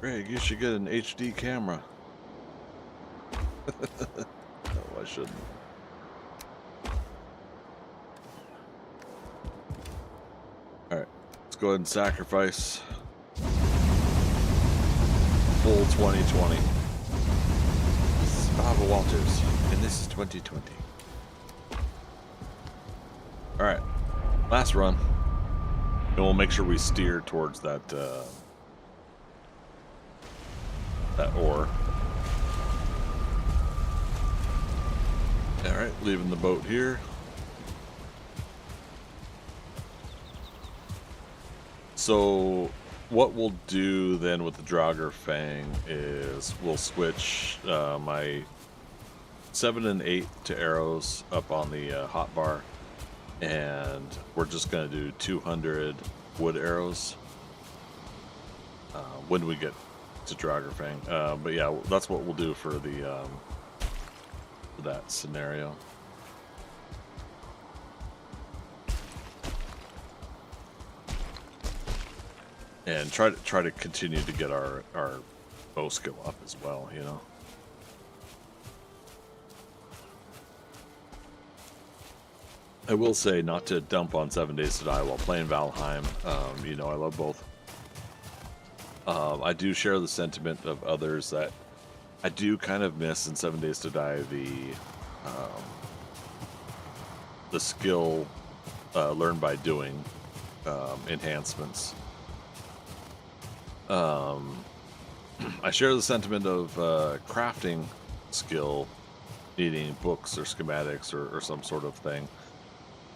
Greg, you should get an HD camera. No, I shouldn't. Alright, let's go ahead and sacrifice full 2020. This is Barbara Walters, and this is 2020. Alright, last run. And we'll make sure we steer towards that ore. Alright, leaving the boat here. So what we'll do then with the Draugr Fang is we'll switch my 7 and 8 to arrows up on the hotbar, and we're just going to do 200 wood arrows when we get to Draugr Fang. But yeah, that's what we'll do for the for that scenario. And try to continue to get our bow skill up as well, you know. I will say not to dump on 7 Days to Die while playing Valheim. You know, I love both. I do share the sentiment of others that I do kind of miss in 7 Days to Die um, the skill learned by doing enhancements. Um, I share the sentiment of crafting skill needing books or schematics or some sort of thing,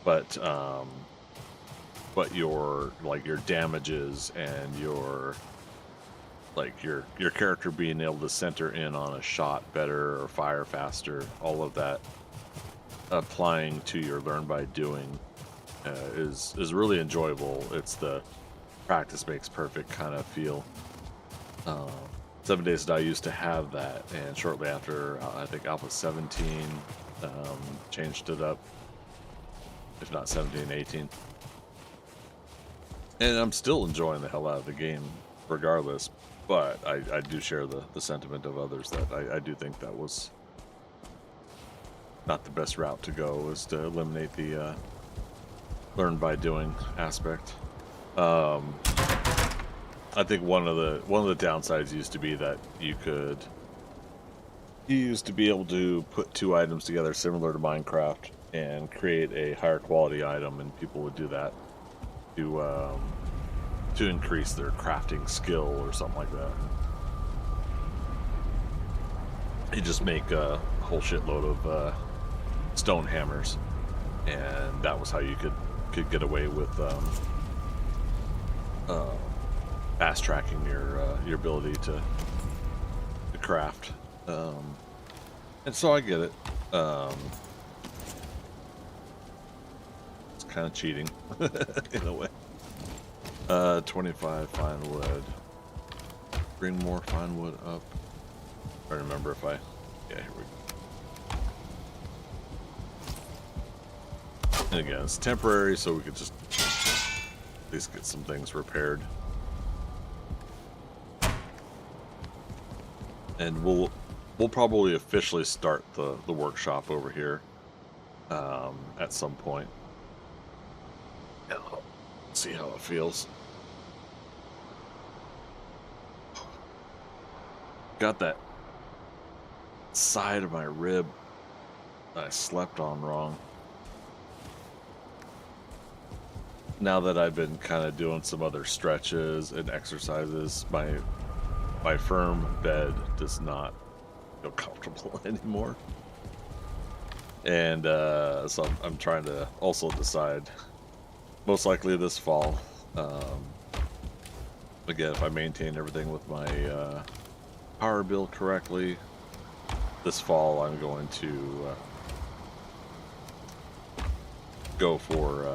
but your damages and your character being able to center in on a shot better or fire faster, all of that applying to your learn by doing is really enjoyable. It's the practice makes perfect kind of feel. Um, 7 Days to Die used to have that, and shortly after, I think Alpha 17 changed it up, if not 17, 18. And I'm still enjoying the hell out of the game, regardless. But I do share the sentiment of others that I do think that was not the best route to go, is to eliminate the learn by doing aspect. I think one of the downsides used to be that you used to be able to put two items together similar to Minecraft and create a higher quality item, and people would do that to increase their crafting skill or something like that. You just make a whole shitload of stone hammers, and that was how you could get away with fast tracking your ability to craft. And so I get it. It's kind of cheating in a way. 25 fine wood. Bring more fine wood up. I remember if I... Yeah, here we go. And again, it's temporary, so we could just at least get some things repaired. And we'll probably officially start the workshop over here at some point. And I'll see how it feels. Got that side of my rib that I slept on wrong. Now that I've been kind of doing some other stretches and exercises, my firm bed does not feel comfortable anymore. And so I'm trying to also decide, most likely this fall, again, if I maintain everything with my power bill correctly, this fall I'm going to go for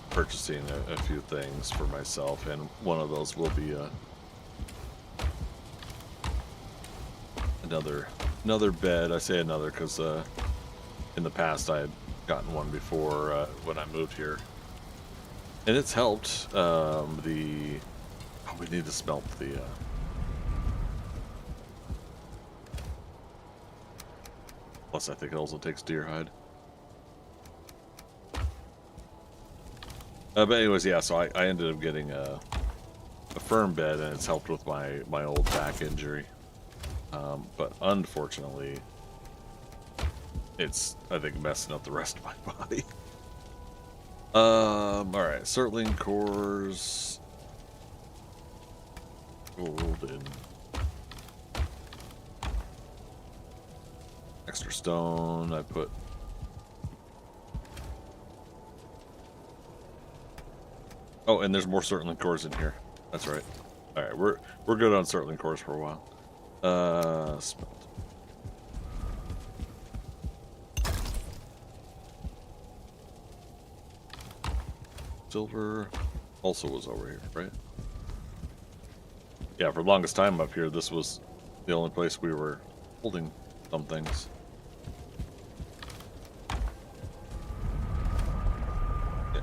purchasing a few things for myself, and one of those will be another bed. I say another because in the past I had gotten one before when I moved here, and it's helped. We need to smelt the plus I think it also takes deer hide. But anyways, yeah, so I ended up getting a firm bed, and it's helped with my old back injury. But unfortunately, it's, I think, messing up the rest of my body. Alright, Surtling cores. Golden. Extra stone, I put. Oh, and there's more Surtling cores in here. That's right. Alright, we're good on Surtling cores for a while. Smelt. Silver also was over here, right? Yeah, for the longest time up here, this was the only place we were holding some things. Yeah.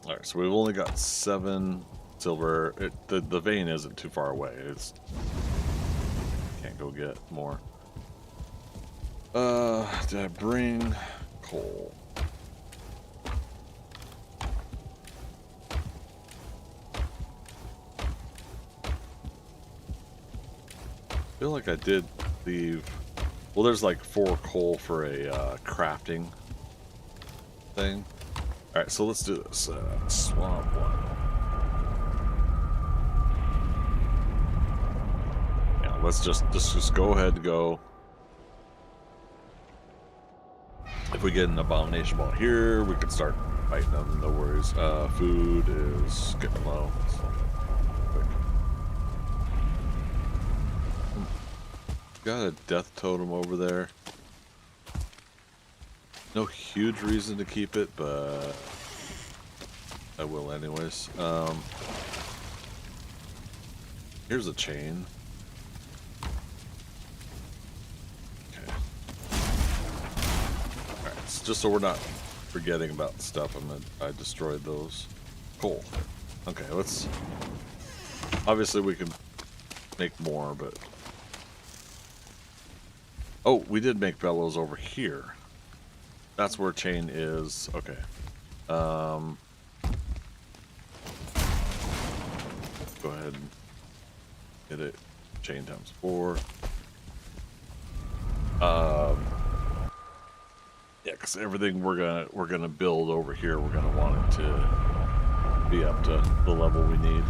Alright, so we've only got 7 silver. The vein isn't too far away. It's can't go get more. Did I bring coal? feel like I did leave. Well, there's like 4 coal for a crafting thing. All right, so let's do this. Swamp one. Yeah, let's just go ahead and go. If we get an abomination ball here, we can start fighting them. No worries. Food is getting low. So quick. Got a death totem over there. No huge reason to keep it, but I will anyways. Here's a chain. Okay. Alright, just so we're not forgetting about stuff, I destroyed those. Cool. Okay, let's... Obviously we can make more, but... Oh, we did make bellows over here. That's where chain is. Okay. Go ahead and get it. Chain times 4. Yeah, because everything we're gonna build over here, we're gonna want it to be up to the level we need.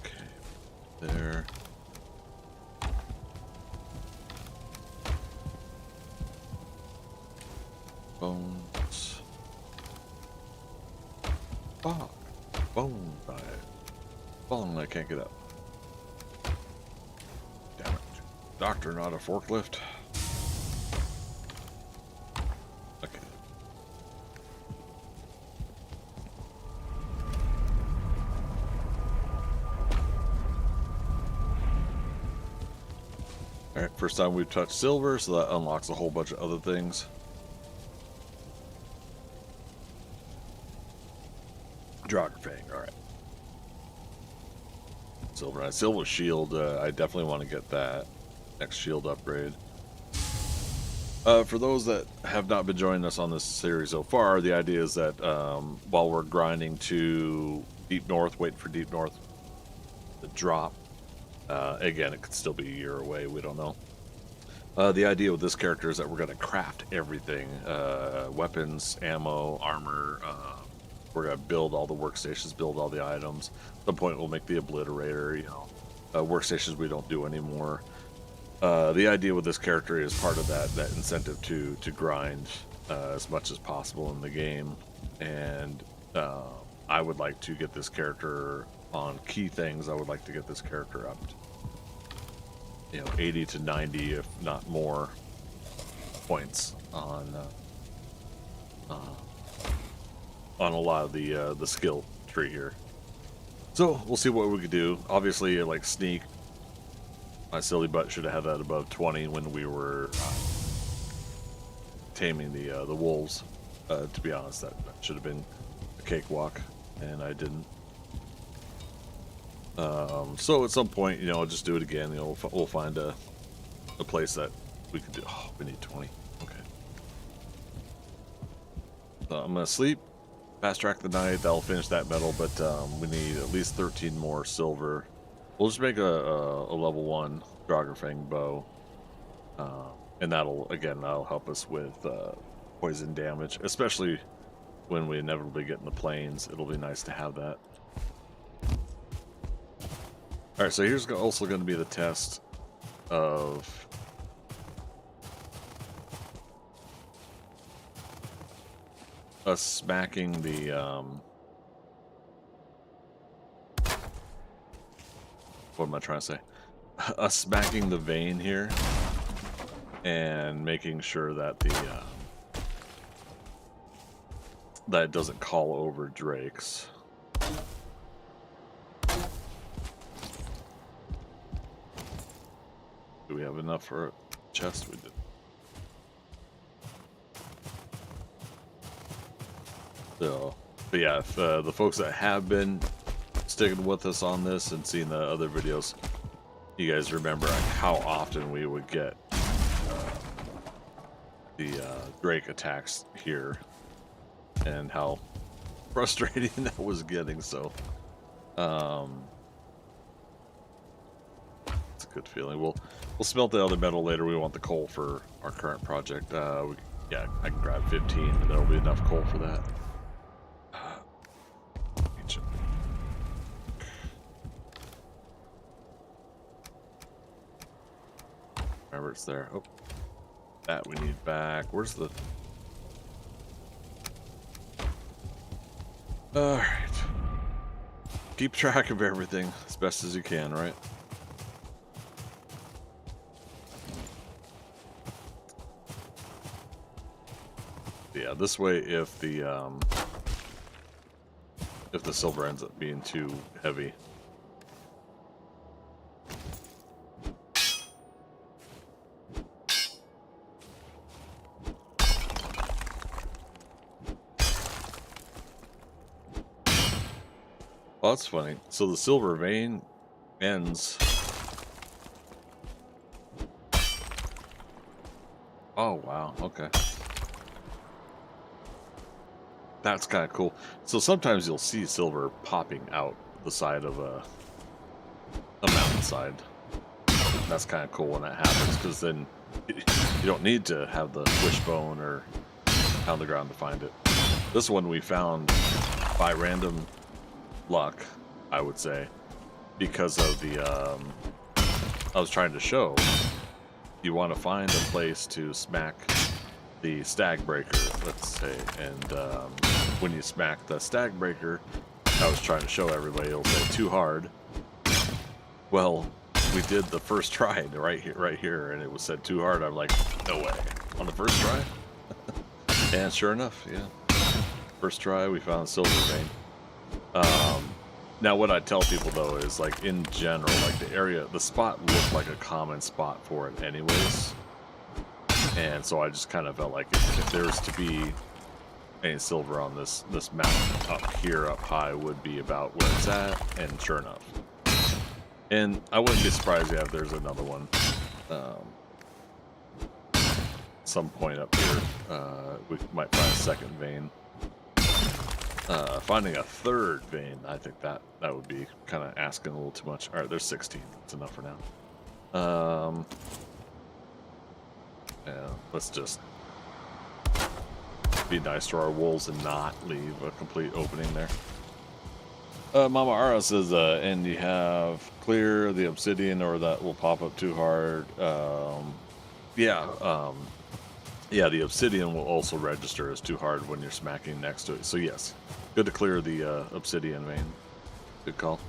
Okay, there. Bones. Oh, bone diet. Bone, I can't get up. Damn it. Doctor, not a forklift. Okay. Alright, first time we've touched silver, so that unlocks a whole bunch of other things. Fang, alright. Silver shield, I definitely want to get that next shield upgrade. For those that have not been joining us on this series so far, the idea is that while we're grinding to Deep North, waiting for Deep North to drop, again, it could still be a year away, we don't know. The idea with this character is that we're going to craft everything, weapons, ammo, armor, we're going to build all the workstations, build all the items. At some point we'll make the obliterator, you know, workstations we don't do anymore. The idea with this character is part of that incentive to grind as much as possible in the game. And I would like to get this character on key things. I would like to get this character up to, you know, 80 to 90, if not more, points on a lot of the skill tree here. So we'll see what we could do. Obviously, like sneak, my silly butt should have had that above 20 when we were taming the wolves. To be honest, that should have been a cakewalk, and I didn't. So at some point, you know, I'll just do it again. You know, we'll find a place that we could do. Oh, we need 20. Okay. So I'm gonna sleep. Fast track the night. That'll finish that metal, but we need at least 13 more silver. We'll just make a level 1 Draugr bow, and that'll help us with poison damage, especially when we inevitably get in the plains. It'll be nice to have that. All right, so here's also going to be the test of us smacking the what am I trying to say? Us smacking the vein here and making sure that that it doesn't call over drakes. Do we have enough for a chest? We did. So, but yeah, if the folks that have been sticking with us on this and seeing the other videos, you guys remember like how often we would get Drake attacks here and how frustrating that was getting. So it's a good feeling. We'll smelt the other metal later. We want the coal for our current project. Yeah, I can grab 15 and there'll be enough coal for that. Ancient. Remember, it's there. Oh, that we need back. Where's the... Alright. Keep track of everything as best as you can, right? Yeah, this way if the silver ends up being too heavy. Well, that's funny. So the silver vein ends. Oh, wow. Okay. That's kind of cool. So sometimes you'll see silver popping out the side of a mountainside. That's kind of cool when that happens, because then you don't need to have the wishbone or pound the ground to find it. This one we found by random luck, I would say, because of the I was trying to show you want to find a place to smack the stag breaker, let's say, and when you smack the stag breaker, I was trying to show everybody, it'll say too hard. Well, we did the first try right here, and it was said too hard. I'm like, no way, on the first try. And sure enough, yeah, first try we found silver vein. Now what I tell people though is, like, in general, like the spot looked like a common spot for it anyways. And so I just kind of felt like if there's to be any silver on this mountain up here, up high, would be about where it's at, and sure enough. And I wouldn't be surprised if there's another one. Some point up here, we might find a second vein. Finding a third vein, I think that would be kind of asking a little too much. All right, there's 16. That's enough for now. Yeah, let's just be nice to our wolves and not leave a complete opening there. Mama Ara says, and you have clear the obsidian, or that will pop up too hard. Yeah, the obsidian will also register as too hard when you're smacking next to it. So yes, good to clear the obsidian vein. Good call.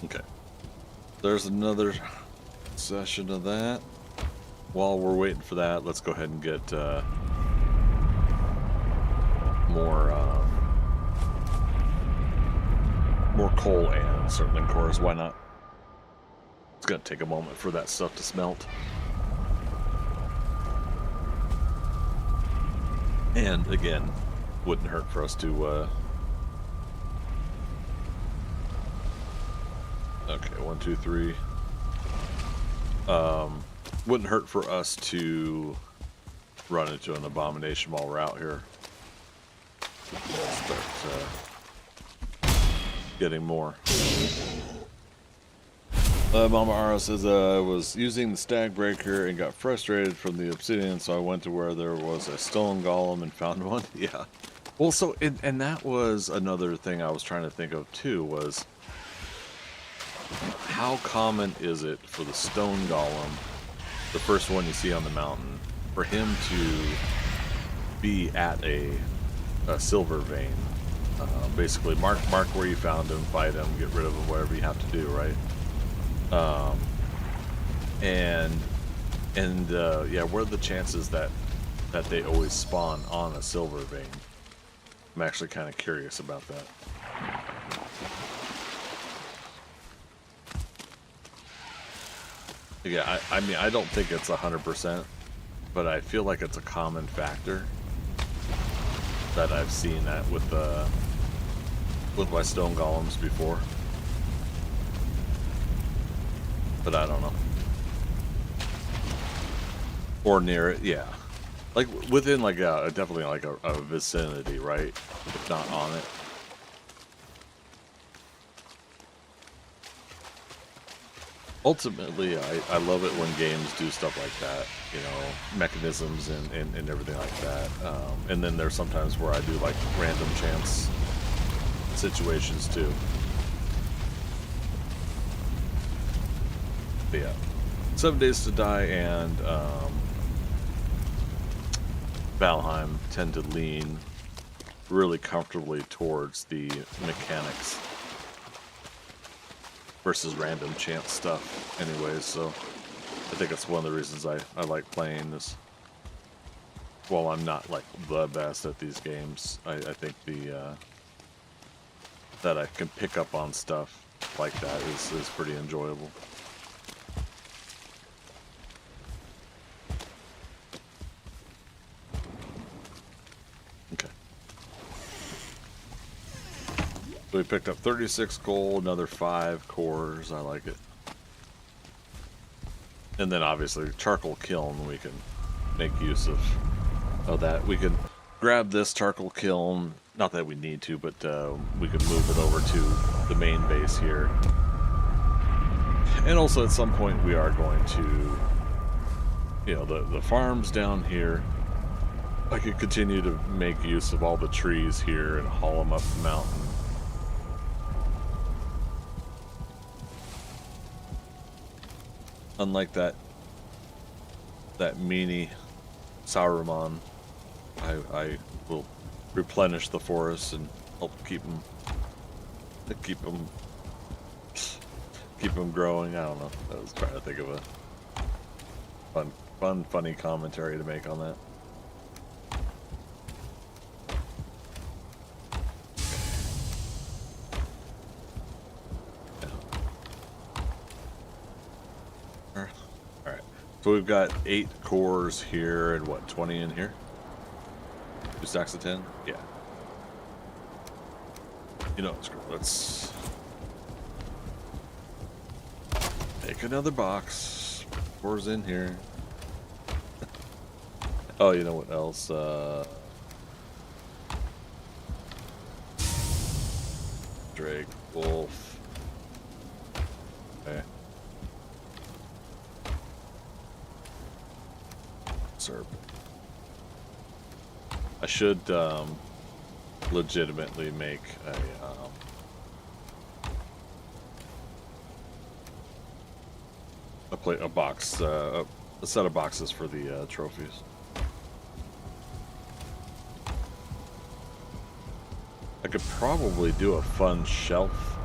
Okay. There's another session of that. While we're waiting for that, let's go ahead and get more coal and certainly cores. Why not? It's gonna take a moment for that stuff to smelt. And again, wouldn't hurt for us to okay, 1, 2, 3. Wouldn't hurt for us to run into an abomination while we're out here. Start getting more. Mama Ara says, I was using the stag breaker and got frustrated from the obsidian, so I went to where there was a stone golem and found one. Yeah. Well, so, and that was another thing I was trying to think of too, was how common is it for the stone golem, the first one you see on the mountain, for him to be at a silver vein? Basically, mark where you found him, fight him, get rid of him, whatever you have to do, right? Yeah, what are the chances that they always spawn on a silver vein? I'm actually kind of curious about that. Yeah, I mean, I don't think it's 100%, but I feel like it's a common factor. that I've seen that with my stone golems before. But I don't know. Or near it, yeah. Like within like definitely like a vicinity, right? If not on it. Ultimately, I love it when games do stuff like that, you know, mechanisms and everything like that. And then there's sometimes where I do like random chance situations too. But yeah, 7 Days to Die and Valheim tend to lean really comfortably towards the mechanics versus random chance stuff anyways, so I think that's one of the reasons I like playing this. While I'm not like the best at these games, I think the that I can pick up on stuff like that is pretty enjoyable. Okay. So we picked up 36 gold, another 5 cores. I like it. And then obviously charcoal kiln, we can make use of that. We can grab this charcoal kiln, not that we need to, but we can move it over to the main base here. And also at some point we are going to, you know, the farms down here. I could continue to make use of all the trees here and haul them up the mountain. Unlike that meanie Saruman, I will replenish the forest and help keep them growing. I don't know. I was trying to think of a funny commentary to make on that. So we've got 8 cores here and what, 20 in here? 2 stacks of 10? Yeah. You know, let's make another box. Cores in here. Oh, you know what else? Drake, Wolf. Okay. Serpent. I should legitimately make a box, a set of boxes for the trophies. I could probably do a fun shelf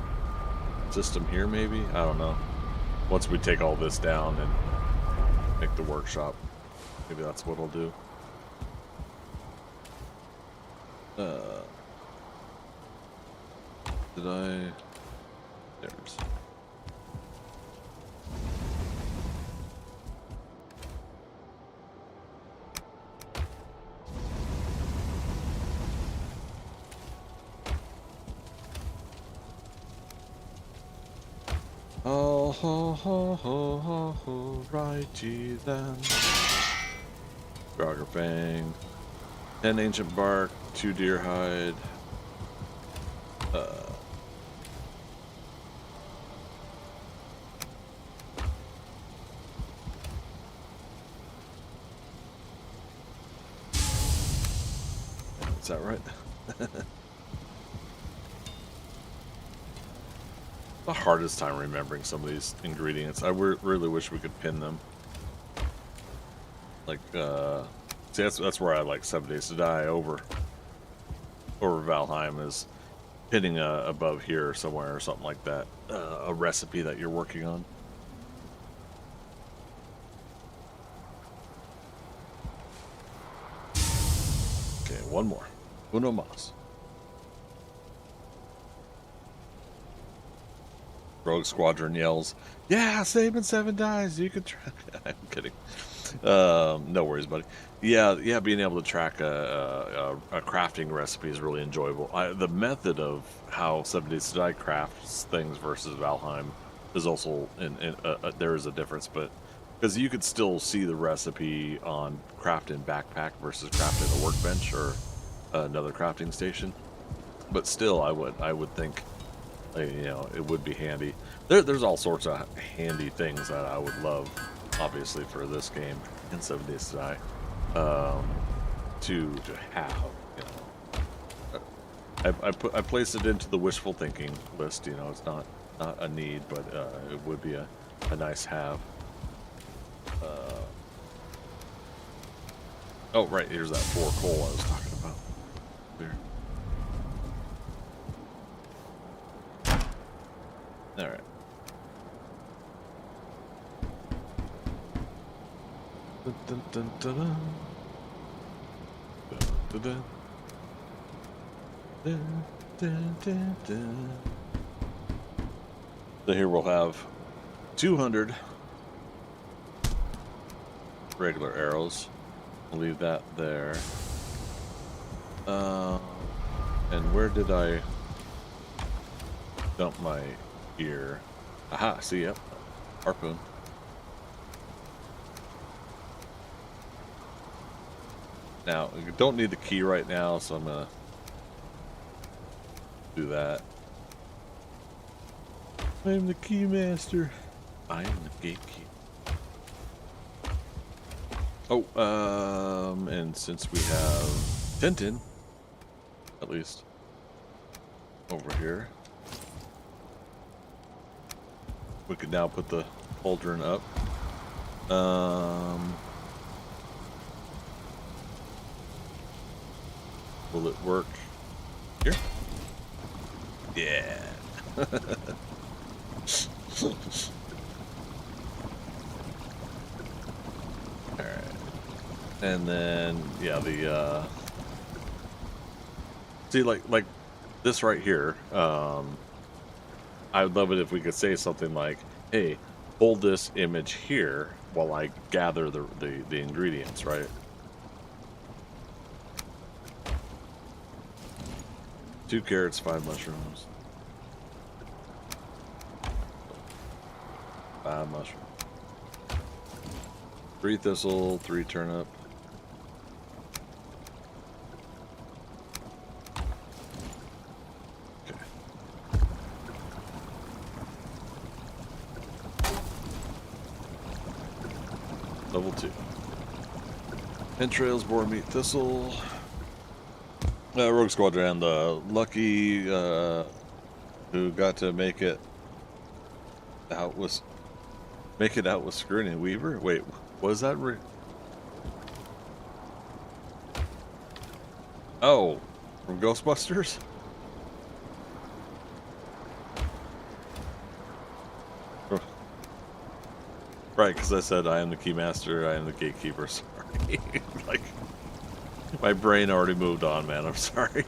system here, maybe. I don't know. Once we take all this down and make the workshop. Maybe that's what I'll do. Did I? There's. Oh ho ho ho ho ho, righty then. Grogger Fang, 10 ancient bark, 2 deer hide. Is that right? The hardest time remembering some of these ingredients. I really wish we could pin them. Like, see, that's where I like 7 Days to Die over Valheim, is pinning above here somewhere or something like that. A recipe that you're working on. Okay, one more. Uno mas. Rogue Squadron yells, "Yeah, saving 7 dies. You can track." I'm kidding. No worries, buddy. Yeah. Being able to track a crafting recipe is really enjoyable. The method of how 7 Days to Die crafts things versus Valheim is also there is a difference, but because you could still see the recipe on crafting backpack versus crafting a workbench or another crafting station, but still, I would think it would be handy. There's all sorts of handy things that I would love, obviously, for this game in 7 Days to Die, to have. You know, I placed it into the wishful thinking list. It's not a need, but it would be a nice have. Oh, right, here's that 4 coal I was talking about. There. All right. Dun, dun, dun, dun, dun. Dun, dun, dun, dun, dun, dun. So here we'll have 200 regular arrows. I'll leave that there. And where did I dump my gear? Aha, see, yep. Harpoon. Now, you don't need the key right now, so I'm gonna do that. I'm the key master. I am the gatekeeper. Oh, and since we have Tintin, at least over here, we could now put the cauldron up. Will it work here? Yeah. Alright. And then, yeah, the, see, like this right here, I would love it if we could say something like, hey, hold this image here while I gather the ingredients, right? Two carrots, 5 mushrooms. 5 mushrooms. 3 thistle, 3 turnip. Okay. Level 2. Entrails, boar meat, thistle. Rogue Squadron, the lucky who got to make it out with Screwing and Weaver. Wait, was that? Oh, from Ghostbusters. Right, because I said I am the keymaster, I am the gatekeeper. Sorry, like. My brain already moved on, man. I'm sorry.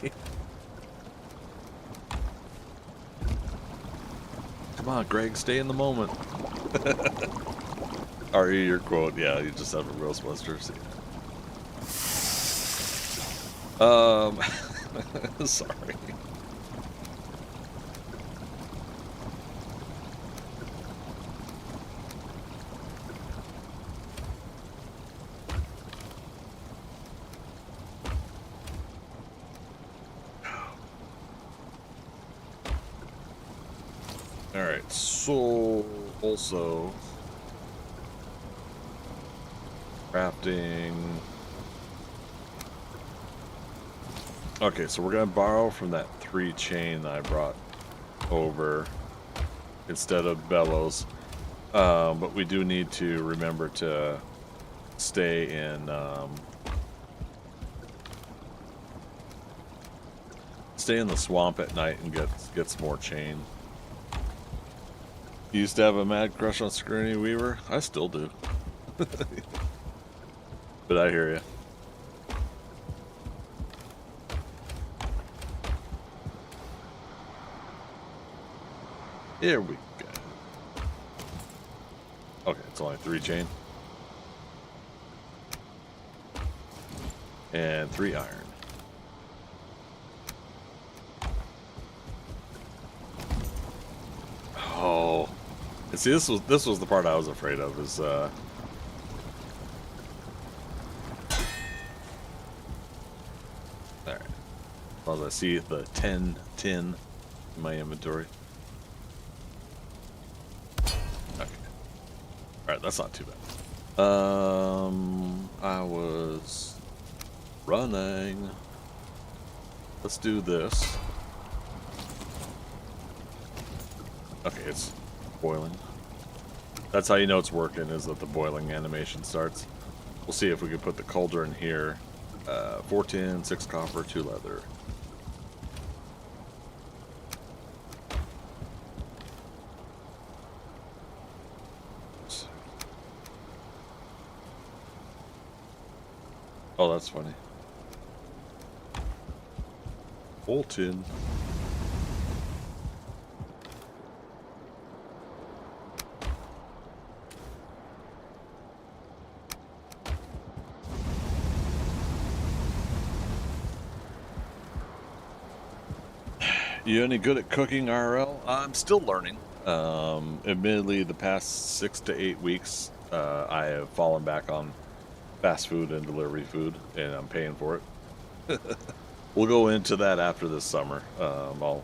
Come on, Greg, stay in the moment. RE, your quote. Yeah, you just have a Ghostbusters. Sorry. Alright, so also crafting. Okay, so we're gonna borrow from that 3 chain that I brought over instead of bellows. But we do need to remember to stay in the swamp at night and get some more chain. You used to have a mad crush on Screwing Weaver? I still do. But I hear you. Here we go. Okay, it's only 3 chain. And 3 iron. Oh. And see, this was the part I was afraid of, is alright. As long as I see the 10 tin in my inventory. Okay. Alright, that's not too bad. I was running. Let's do this. Okay, it's boiling. That's how you know it's working, is that the boiling animation starts. We'll see if we can put the cauldron here. 4 tin, 6 copper, 2 leather. Oh, that's funny. Full tin. You any good at cooking, RL? I'm still learning. Admittedly, the past 6 to 8 weeks, I have fallen back on fast food and delivery food, and I'm paying for it. We'll go into that after this summer. I'll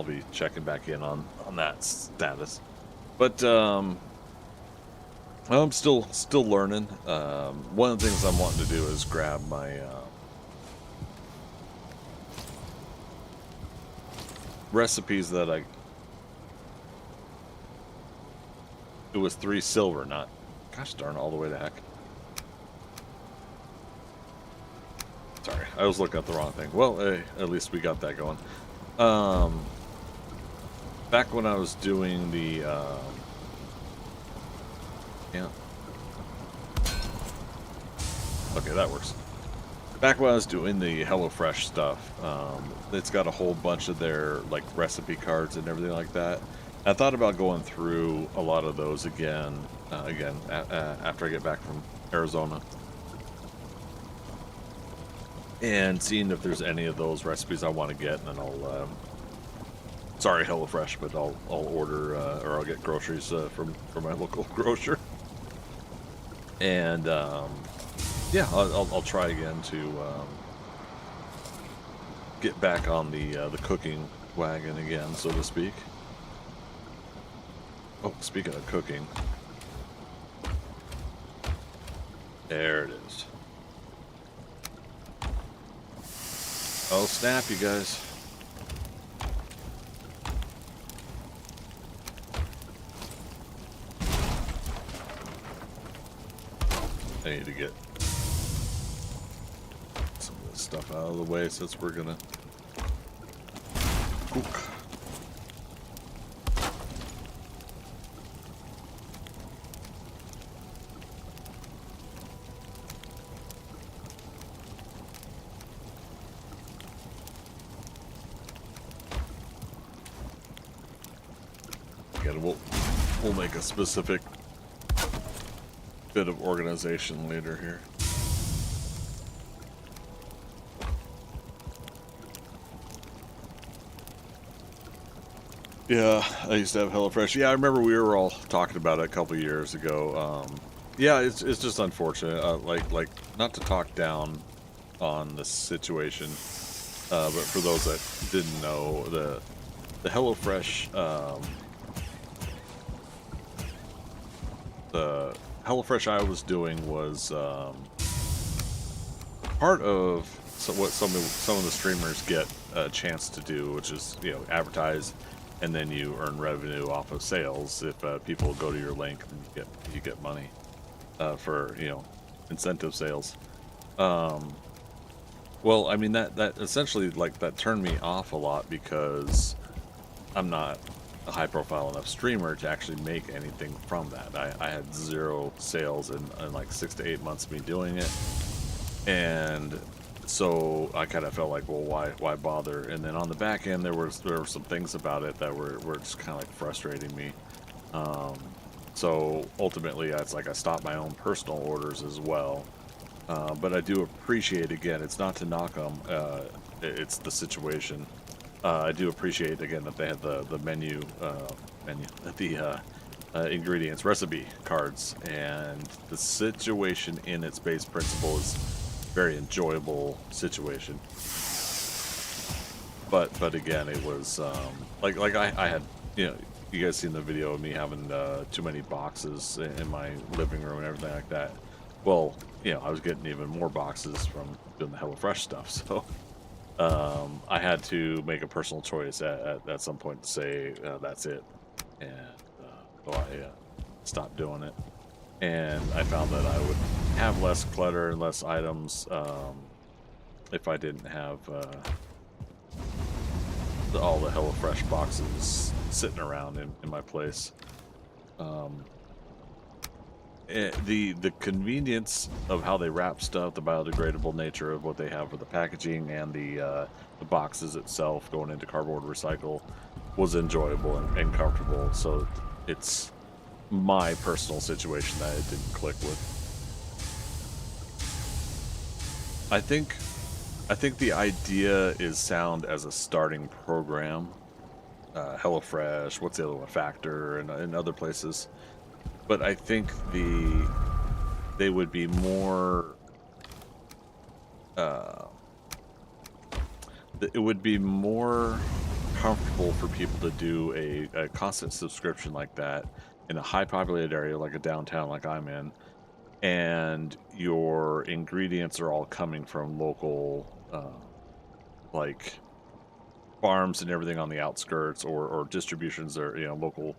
be checking back in on that status. But I'm still learning. One of the things I'm wanting to do is grab my recipes that it was 3 silver, not, gosh darn, all the way to heck. Sorry, I was looking at the wrong thing. Well, hey, at least we got that going. Back when I was doing the yeah, okay, that works. Back when I was doing the HelloFresh stuff, it's got a whole bunch of their like recipe cards and everything like that. I thought about going through a lot of those again, after I get back from Arizona, and seeing if there's any of those recipes I want to get, and then I'll, sorry HelloFresh, but I'll order or I'll get groceries from my local grocer, and yeah, I'll try again to get back on the cooking wagon again, so to speak. Oh, speaking of cooking, there it is. Oh snap, you guys. I need to get some of this stuff out of the way since we're gonna cook. Again, we'll make a specific bit of organization later here. Yeah, I used to have HelloFresh. Yeah, I remember we were all talking about it a couple years ago. Yeah, it's just unfortunate. Like not to talk down on the situation, but for those that didn't know, the HelloFresh the HelloFresh I was doing was part of what some of the streamers get a chance to do, which is, you know, advertise, and then you earn revenue off of sales if people go to your link, and you get money for, you know, incentive sales. Well, I mean that essentially, like, that turned me off a lot because I'm not a high profile enough streamer to actually make anything from that. I had 0 sales in like 6 to 8 months of me doing it, and So I kind of felt like, well, why bother? And then on the back end, there were some things about it that were just kind of like frustrating me. So ultimately, it's like I stopped my own personal orders as well. But I do appreciate, again, it's not to knock them, it's the situation. I do appreciate, again, that they had the ingredients recipe cards, and the situation in its base principle is very enjoyable situation. But again, it was like I had, you know, you guys seen the video of me having too many boxes in my living room and everything like that. Well, you know, I was getting even more boxes from doing the HelloFresh stuff, so I had to make a personal choice at some point to say that's it, and so I stopped doing it. And I found that I would have less clutter and less items if I didn't have all the HelloFresh boxes sitting around in my place. The convenience of how they wrap stuff, the biodegradable nature of what they have for the packaging, and the boxes itself going into cardboard recycle was enjoyable and comfortable. So it's my personal situation that it didn't click with. I think the idea is sound as a starting program. HelloFresh, what's the other one? Factor, and other places. But I think they would be more. It would be more comfortable for people to do a constant subscription like that in a high populated area like a downtown like I'm in, and your ingredients are all coming from local like farms and everything on the outskirts, or distributions, or, you know, local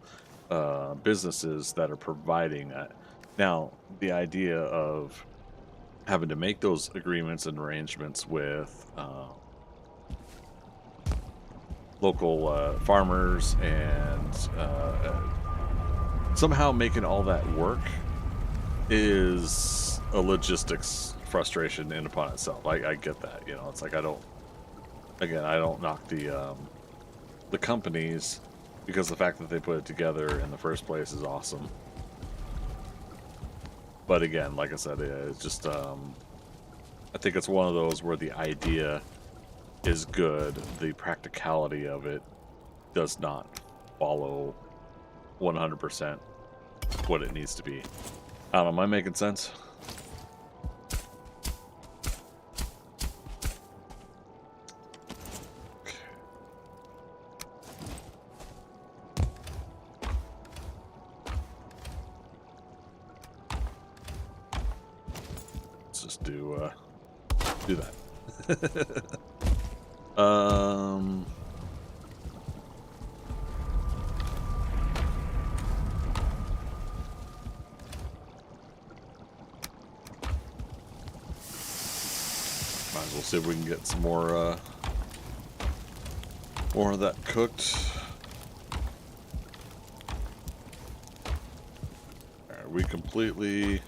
businesses that are providing that. Now, the idea of having to make those agreements and arrangements with local farmers, and somehow making all that work is a logistics frustration in upon itself. I get that, you know. It's like I don't knock the companies, because the fact that they put it together in the first place is awesome. But again, like I said, it's just I think it's one of those where the idea is good, the practicality of it does not follow 100% what it needs to be. I don't know, am I making sense? Let's just do that. Might as well see if we can get some more of that cooked. Alright, we completely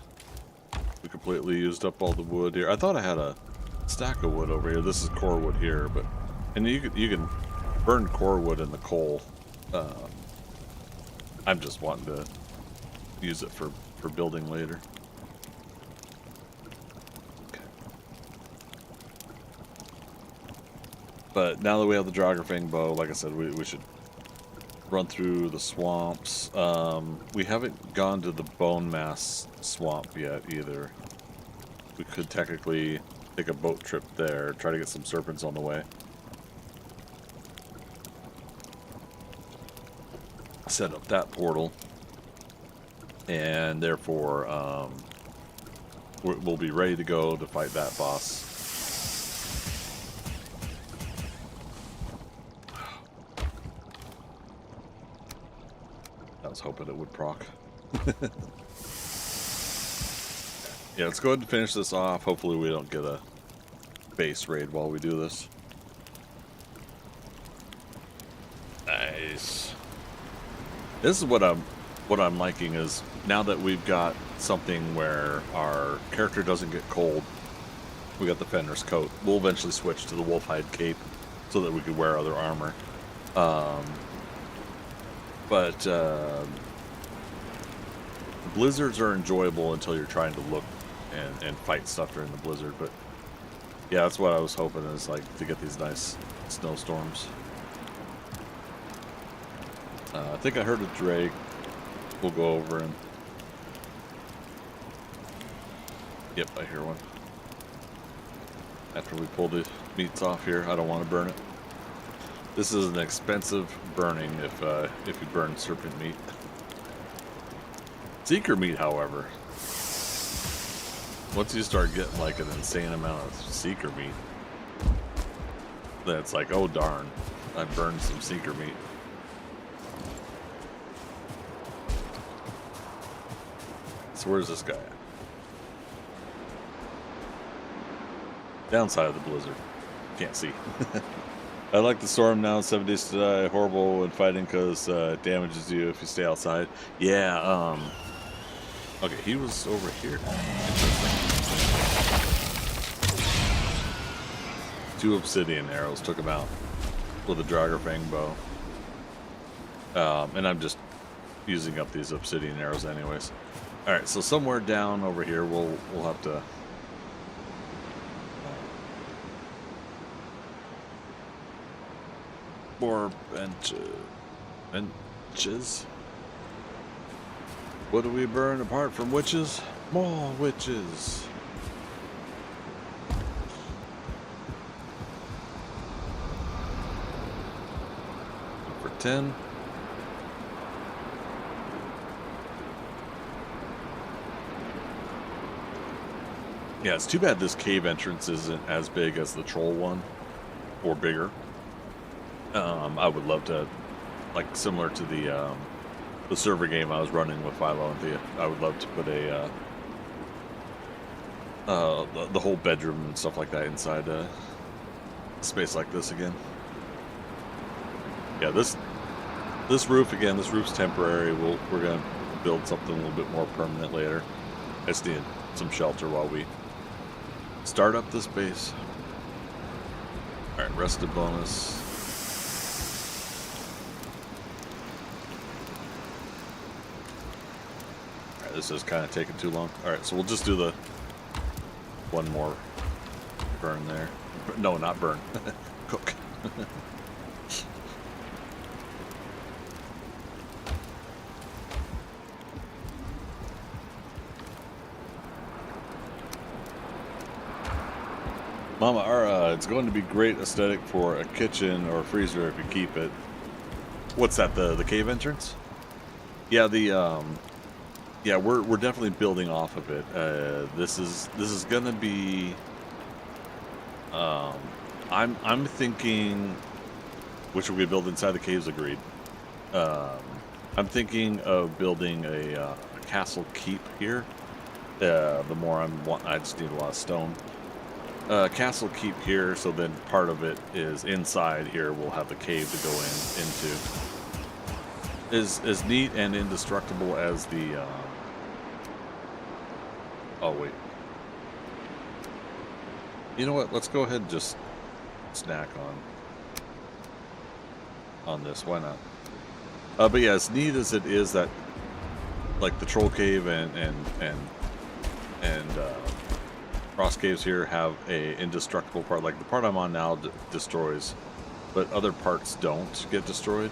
used up all the wood here. I thought I had a stack of wood over here. This is core wood here, but and you can burn core wood in the coal. I'm just wanting to use it for building later. Okay. But now that we have the Draugr bow, like I said, we should run through the swamps. We haven't gone to the Bone Mass swamp yet either. We could technically take a boat trip there, try to get some serpents on the way. Set up that portal, and therefore we'll be ready to go to fight that boss. I was hoping it would proc. Yeah, let's go ahead and finish this off. Hopefully we don't get a base raid while we do this. Nice. This is what I'm liking, is now that we've got something where our character doesn't get cold, We got the Fenrir's coat. We'll eventually switch to the Wolfhide cape so that we could wear other armor. But blizzards are enjoyable until you're trying to look and fight stuff during the blizzard. But yeah, that's what I was hoping, is like to get these nice snowstorms. I think I heard a drake. We'll go over and... Yep, I hear one. After we pull the meats off here, I don't want to burn it. This is an expensive burning if you burn serpent meat. Seeker meat, however, once you start getting like an insane amount of seeker meat, then it's like, oh darn, I burned some seeker meat. So where's this guy at? Downside of the blizzard. Can't see. I like the storm now. 7 days to die. Horrible when fighting because it damages you if you stay outside. Yeah, okay, he was over here. Interesting. 2 obsidian arrows took him out with a Draugr bow. And I'm just using up these obsidian arrows anyways. Alright, so somewhere down over here we'll have to... more benches. What do we burn apart from witches? More witches. For 10. Yeah, it's too bad this cave entrance isn't as big as the troll one, or bigger. I would love to, like, similar to the server game I was running with Philo and Thea, I would love to put a the whole bedroom and stuff like that inside a space like this again. Yeah, this roof again. This roof's temporary. We're gonna build something a little bit more permanent later. I just need some shelter while we start up this base. All right, rested bonus. This is kind of taking too long. Alright, so we'll just do the one more burn there. No, not burn. Cook. Mama, it's going to be great aesthetic for a kitchen or a freezer if you keep it. What's that, the cave entrance? Yeah, yeah, we're definitely building off of it. This is gonna be. I'm thinking, which we build inside the caves. Agreed. I'm thinking of building a castle keep here. The more I just need a lot of stone. Castle keep here, so then part of it is inside here. We'll have the cave to go into. Is as neat and indestructible as the. Oh, wait. You know what? Let's go ahead and just snack on this. Why not? But yeah, as neat as it is that, like, the troll cave and frost caves here have a indestructible part. Like the part I'm on now destroys, but other parts don't get destroyed.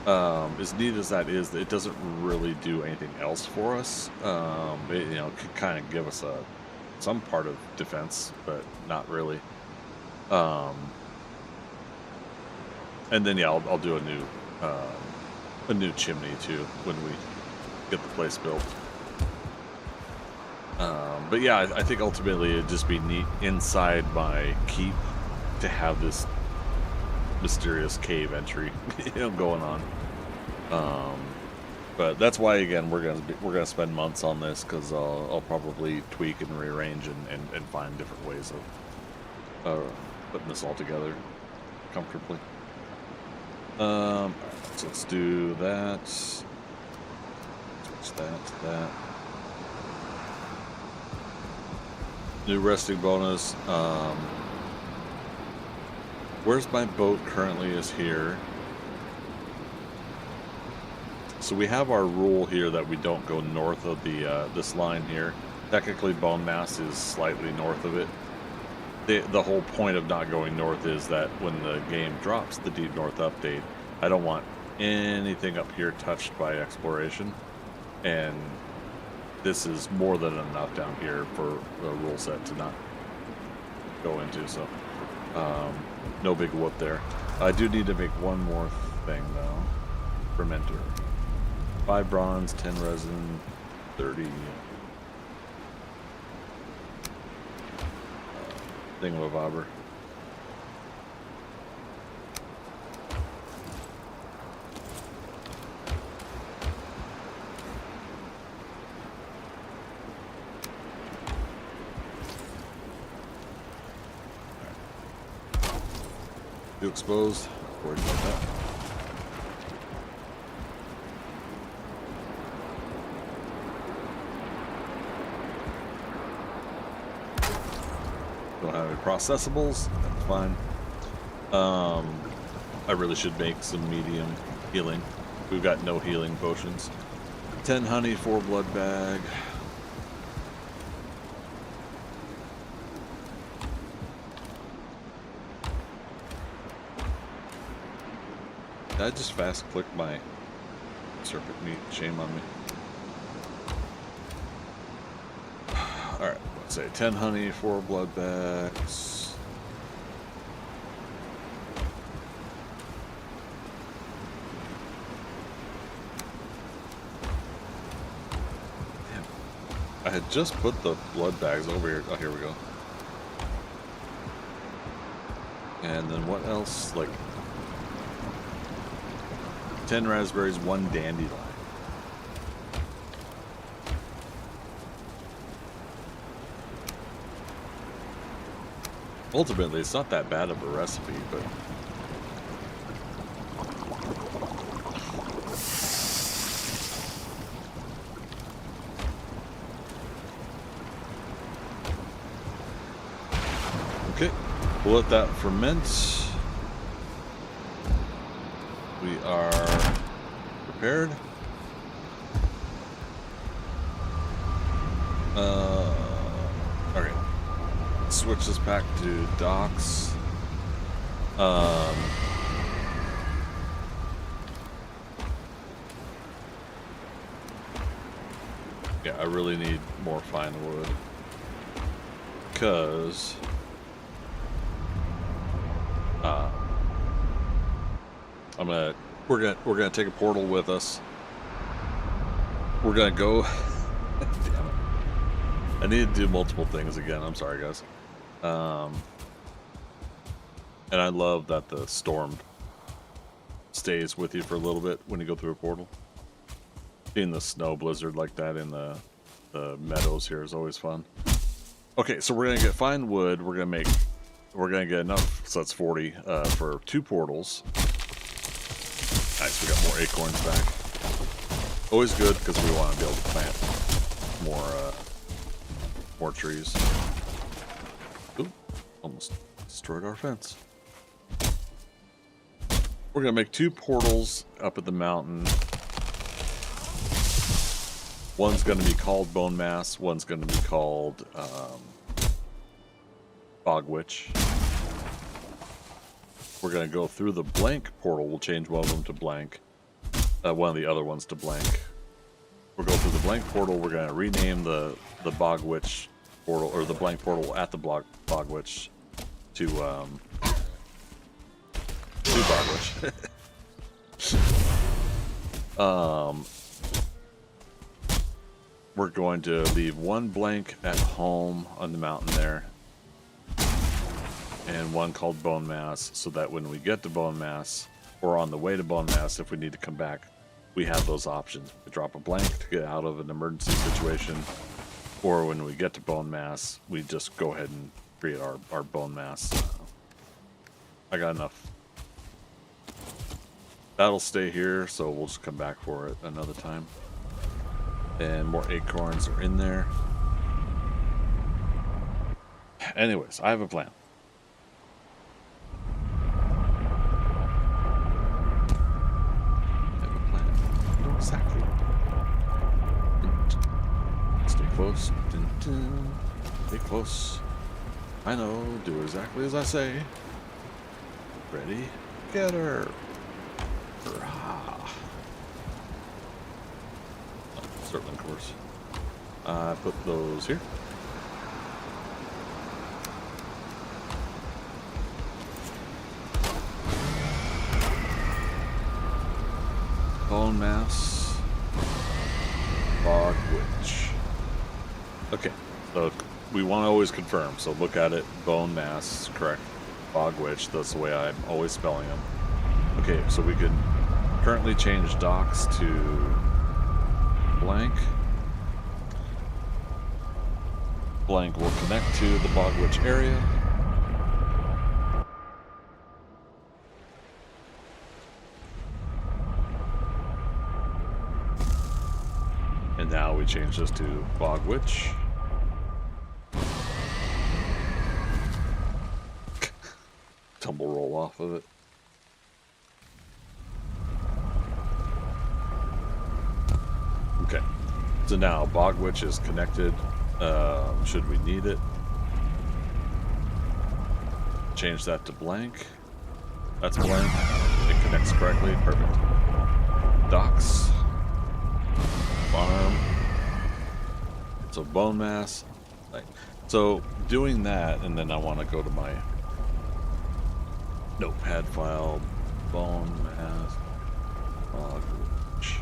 As neat as that is, it doesn't really do anything else for us. It, you know, could kind of give us some part of defense, but not really. And then yeah, I'll do a new chimney too when we get the place built. But yeah, I think ultimately it'd just be neat inside my keep to have this mysterious cave entry, going on. But that's why, again, we're gonna spend months on this, because I'll probably tweak and rearrange and find different ways of putting this all together comfortably. So let's do that. Switch that to that. New resting bonus. Where's my boat currently is here. So we have our rule here that we don't go north of the this line here. Technically, Bone Mass is slightly north of it. The whole point of not going north is that when the game drops the Deep North update, I don't want anything up here touched by exploration. And this is more than enough down here for the rule set to not go into, so no big whoop there. I do need to make one more thing though. Fermenter. 5 bronze, 10 resin, 30 thingamabobber. Too exposed. Worried about that. Don't have any processables. That's fine. I really should make some medium healing. We've got no healing potions. 10 honey, 4 blood bag. Did I just fast click my serpent meat? Shame on me. Alright, let's say 10 honey, 4 blood bags. Damn. I had just put the blood bags over here. Oh, here we go. And then what else? Like 10 raspberries, 1 dandelion. Ultimately, it's not that bad of a recipe, but okay, we'll let that ferment. We are prepared. Okay. Switch this back to docks. Yeah, I really need more fine wood because we're gonna take a portal with us. We're gonna go. Damn it! I need to do multiple things again. I'm sorry, guys. And I love that the storm stays with you for a little bit when you go through a portal. Seeing the snow blizzard like that in the meadows here is always fun. Okay, so we're gonna get fine wood. We're gonna get enough, so that's 40 for 2 portals. Nice, we got more acorns back. Always good because we want to be able to plant more trees. Ooh, almost destroyed our fence. We're gonna make 2 portals up at the mountain. One's gonna be called Bone Mass. One's gonna be called Bog Witch. We're going to go through the blank portal. We'll change one of them to blank. One of the other ones to blank. We'll go through the blank portal. We're going to rename the Bog Witch portal, or the blank portal at the Bog Witch to Bog Witch. We're going to leave 1 blank at home on the mountain there. And 1 called Bone Mass, so that when we get to Bone Mass, or on the way to Bone Mass, if we need to come back, we have those options. We drop a blank to get out of an emergency situation, or when we get to Bone Mass, we just go ahead and create our Bone Mass. I got enough. That'll stay here, so we'll just come back for it another time. And more acorns are in there. Anyways, I have a plan. I know exactly. Stay close. Dun, dun. Stay close. I know. Do exactly as I say. Ready? Get her. Hurrah. Oh, Serpent, of course. I put those here. Bone mass. Bog witch. Okay, so we want to always confirm. So look at it. Bone mass, correct. Bog witch. That's the way I'm always spelling them. Okay, so we can currently change docks to blank. Blank will connect to the Bog Witch area. And now we change this to Bog Witch. Tumble roll off of it. Okay, so now Bog Witch is connected. Should we need it? Change that to blank. That's blank. It connects correctly. Perfect. Docks. Farm. So bone mass. So doing that, and then I want to go to my notepad file. Bone mass. Bog witch.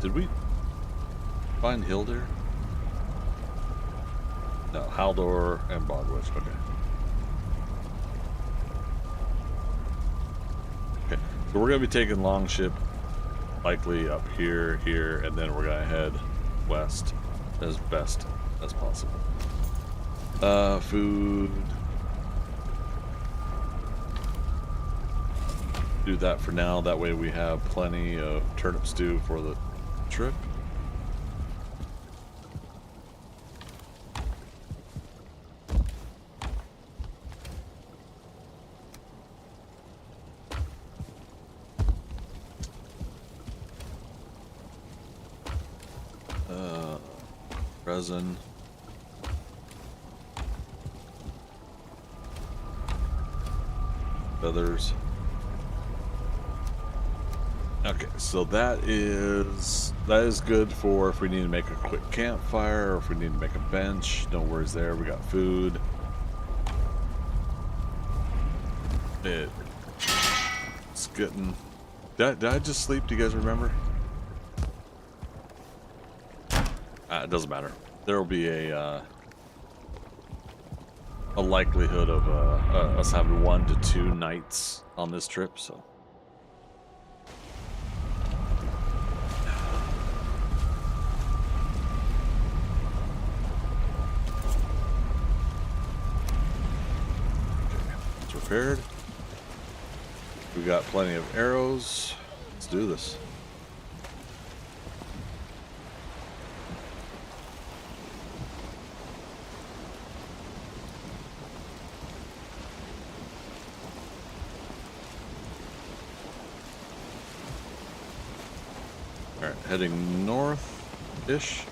Did we find Hildur? No, Haldor and Bogwitch. Okay. Okay. So we're gonna be taking Longship, likely up here, and then we're gonna head west as best as possible. Food. Do that for now. That way we have plenty of turnip stew for the trip. Resin. Feathers. Okay, so that is good for if we need to make a quick campfire or if we need to make a bench. No worries there. We got food. It's getting. Did I just sleep? Do you guys remember? It doesn't matter. There will be a likelihood of us having 1 to 2 nights on this trip, so. Okay, it's repaired. We got plenty of arrows. Let's do this. Alright, heading north-ish,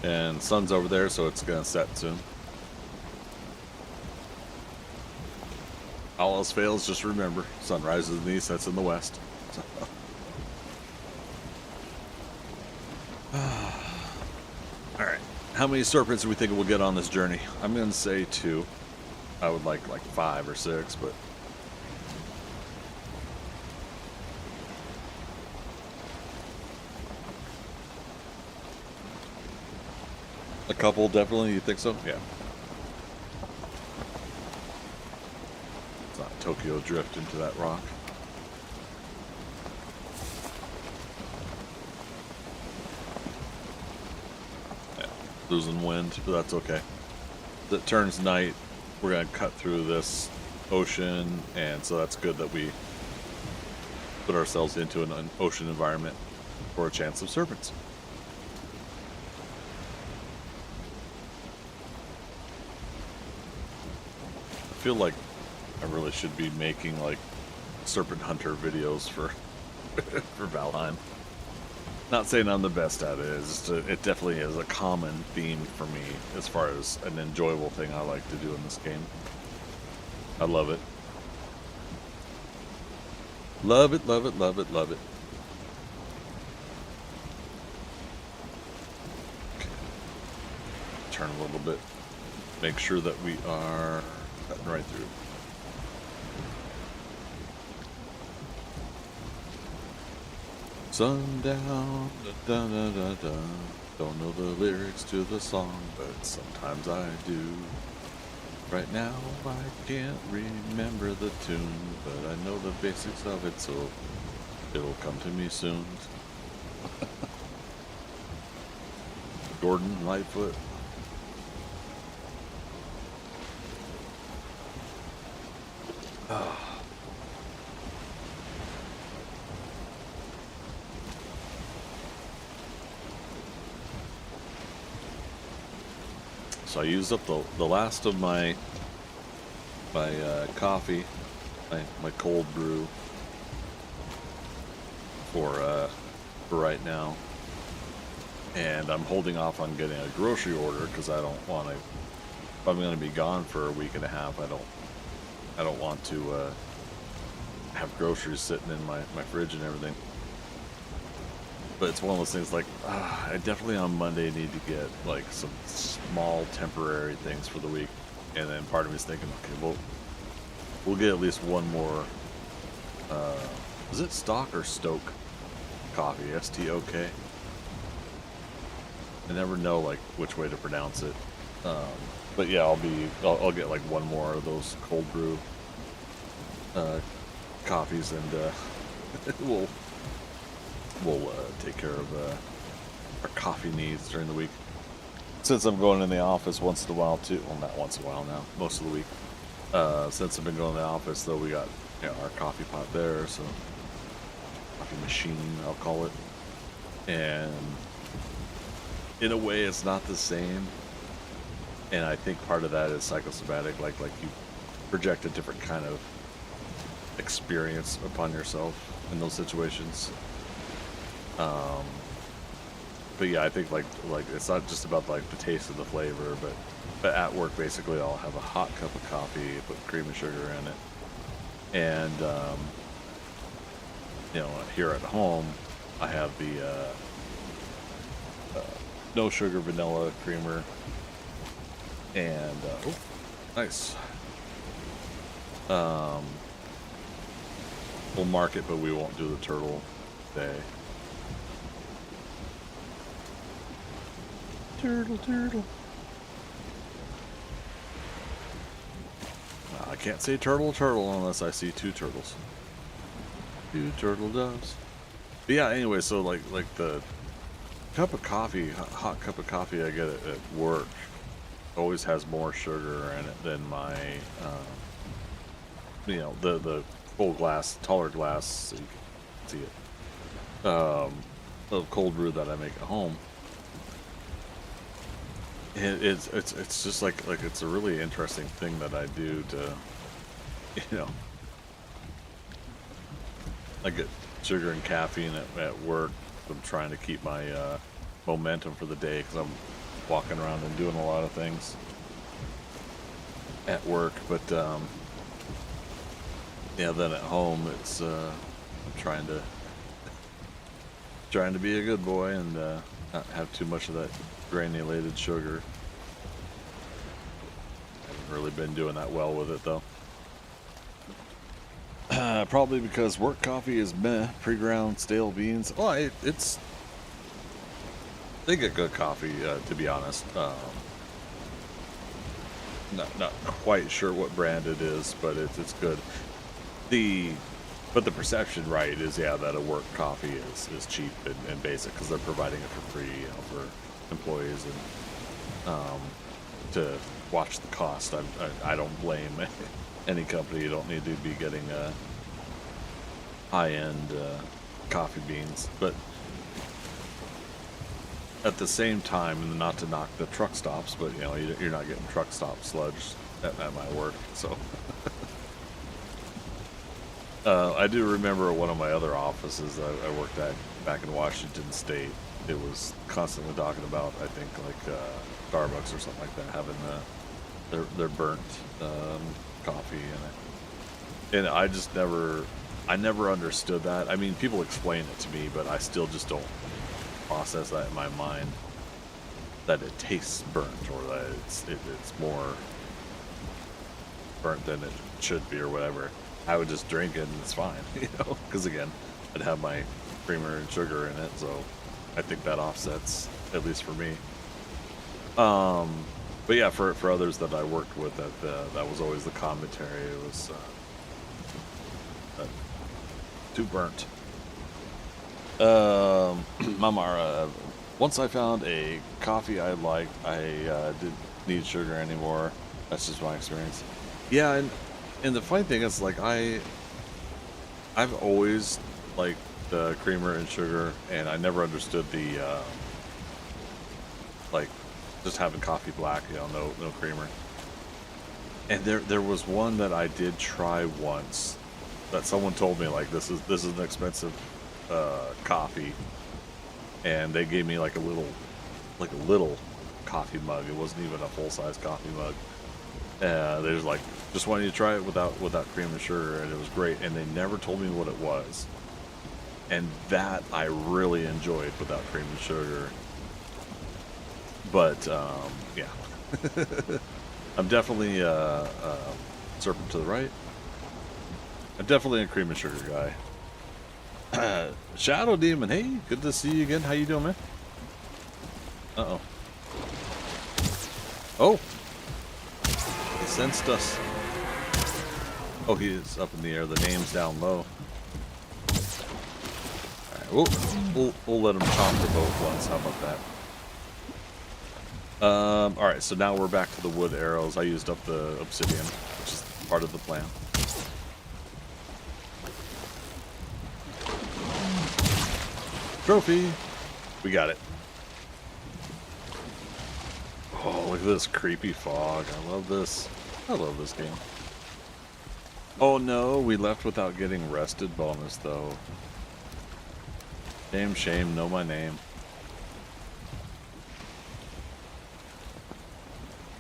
and sun's over there, so it's gonna set soon. All else fails, just remember, sun rises in the east, sets in the west. Alright, how many serpents do we think we'll get on this journey? I'm gonna say 2. I would like 5 or 6, but... A couple, definitely. You think so? Yeah. It's not Tokyo drift into that rock. Yeah. Losing wind, but that's okay. As it turns night, we're going to cut through this ocean, and so that's good that we put ourselves into an ocean environment for a chance of serpents. feel like I really should be making like Serpent Hunter videos for for Valheim. Not saying I'm the best at it. It definitely is a common theme for me as far as an enjoyable thing I like to do in this game. I love it. Love it, love it, love it, love it. Okay. Turn a little bit. Make sure that we are cutting right through. Sundown, da da da da. Don't know the lyrics to the song, but sometimes I do. Right now I can't remember the tune, but I know the basics of it, so it'll come to me soon. Gordon Lightfoot. So I used up the last of my coffee, my cold brew for right now, and I'm holding off on getting a grocery order because I don't want to. If I'm going to be gone for a week and a half, I don't want to have groceries sitting in my fridge and everything. But it's one of those things like, I definitely on Monday need to get like some small temporary things for the week. And then part of me is thinking, okay, we'll get at least one more, is it Stock or Stoke coffee? S-T-O-K? I never know like which way to pronounce it. But yeah, I'll get like one more of those cold brew coffees, and we'll take care of our coffee needs during the week. Since I'm going in the office once in a while too, well, not once in a while now, most of the week. Since I've been going to the office though, we got our coffee pot there, so coffee machine, I'll call it. And in a way, it's not the same. And I think part of that is psychosomatic, like you project a different kind of experience upon yourself in those situations. But yeah, I think like it's not just about like the taste of the flavor, but at work basically I'll have a hot cup of coffee, put cream and sugar in it, and here at home I have the no sugar vanilla creamer, and oh, nice. We'll mark it, but we won't do the turtle day. Turtle. I can't say turtle unless I see two turtles. Two turtle doves. But yeah, anyway, so like the cup of coffee, hot cup of coffee I get at work always has more sugar in it than my, the full glass, taller glass, so you can see it, of cold brew that I make at home. It's just like it's a really interesting thing that I do to, I get sugar and caffeine at work. I'm trying to keep my momentum for the day because I'm walking around and doing a lot of things at work. But then at home it's I'm trying to be a good boy and not have too much of that granulated sugar. Haven't really been doing that well with it though. Probably because work coffee is meh, pre-ground stale beans. Oh, they get good coffee, to be honest. Not quite sure what brand it is, but it's good. But the perception, right, is that a work coffee is cheap and basic because they're providing it for free, for employees, and to watch the cost. I don't blame any company. You don't need to be getting high-end coffee beans, but at the same time, not to knock the truck stops, but you're not getting truck stop sludge at my work. So I do remember one of my other offices I worked at back in Washington State. It was constantly talking about, I think, like Starbucks or something like that having their burnt coffee in it, and I just I never understood that. I mean, people explain it to me, but I still just don't process that in my mind, that it tastes burnt, or that it's more burnt than it should be, or whatever. I would just drink it and it's fine, you know, because again, I'd have my creamer and sugar in it, so I think that offsets, at least for me. But yeah, for others that I worked with, that was always the commentary. It was too burnt. Mamara, once I found a coffee I liked, I didn't need sugar anymore. That's just my experience. Yeah, and the funny thing is, like, I've always liked the creamer and sugar, and I never understood the like just having coffee black, you know, no creamer. And there was one that I did try once that someone told me, like, this is an expensive coffee, and they gave me like a little coffee mug. It wasn't even a full-size coffee mug. They was like, just wanted you to try it without cream and sugar, and it was great. And they never told me what it was, and that I really enjoyed without cream and sugar. But yeah, I'm definitely Serpent to the right. I'm definitely a cream and sugar guy. Shadow Demon, hey, good to see you again. How you doing, man? Uh-oh. Oh! He sensed us. Oh, he is up in the air. The name's down low. Alright, we'll let him chomp the boat once. How about that? Alright, so now we're back to the wood arrows. I used up the obsidian, which is part of the plan. Trophy! We got it. Oh, look at this creepy fog. I love this. I love this game. Oh no, we left without getting rested bonus though. Shame, know my name.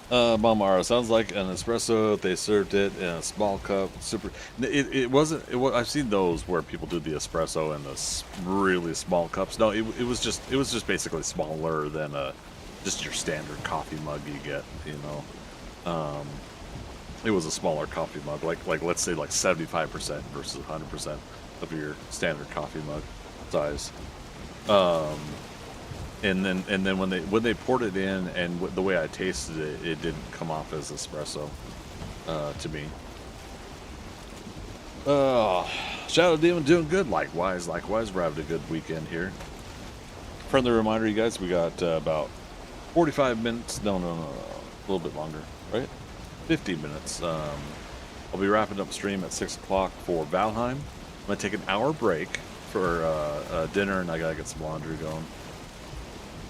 Balmara, sounds like an espresso. They served it in a small cup. Super. It wasn't. I've seen those where people do the espresso in the really small cups. No, it was just basically smaller than just your standard coffee mug you get. You know, it was a smaller coffee mug, like let's say like 75% versus 100% of your standard coffee mug size. And then when they poured it in, and the way I tasted it, it didn't come off as espresso to me. Shadow Demon doing good. Likewise. We're having a good weekend here. Friendly reminder, you guys, we got about 45 minutes. No, a little bit longer, right? 50 minutes. I'll be wrapping up stream at 6 o'clock for Valheim. I'm gonna take an hour break for dinner, and I gotta get some laundry going.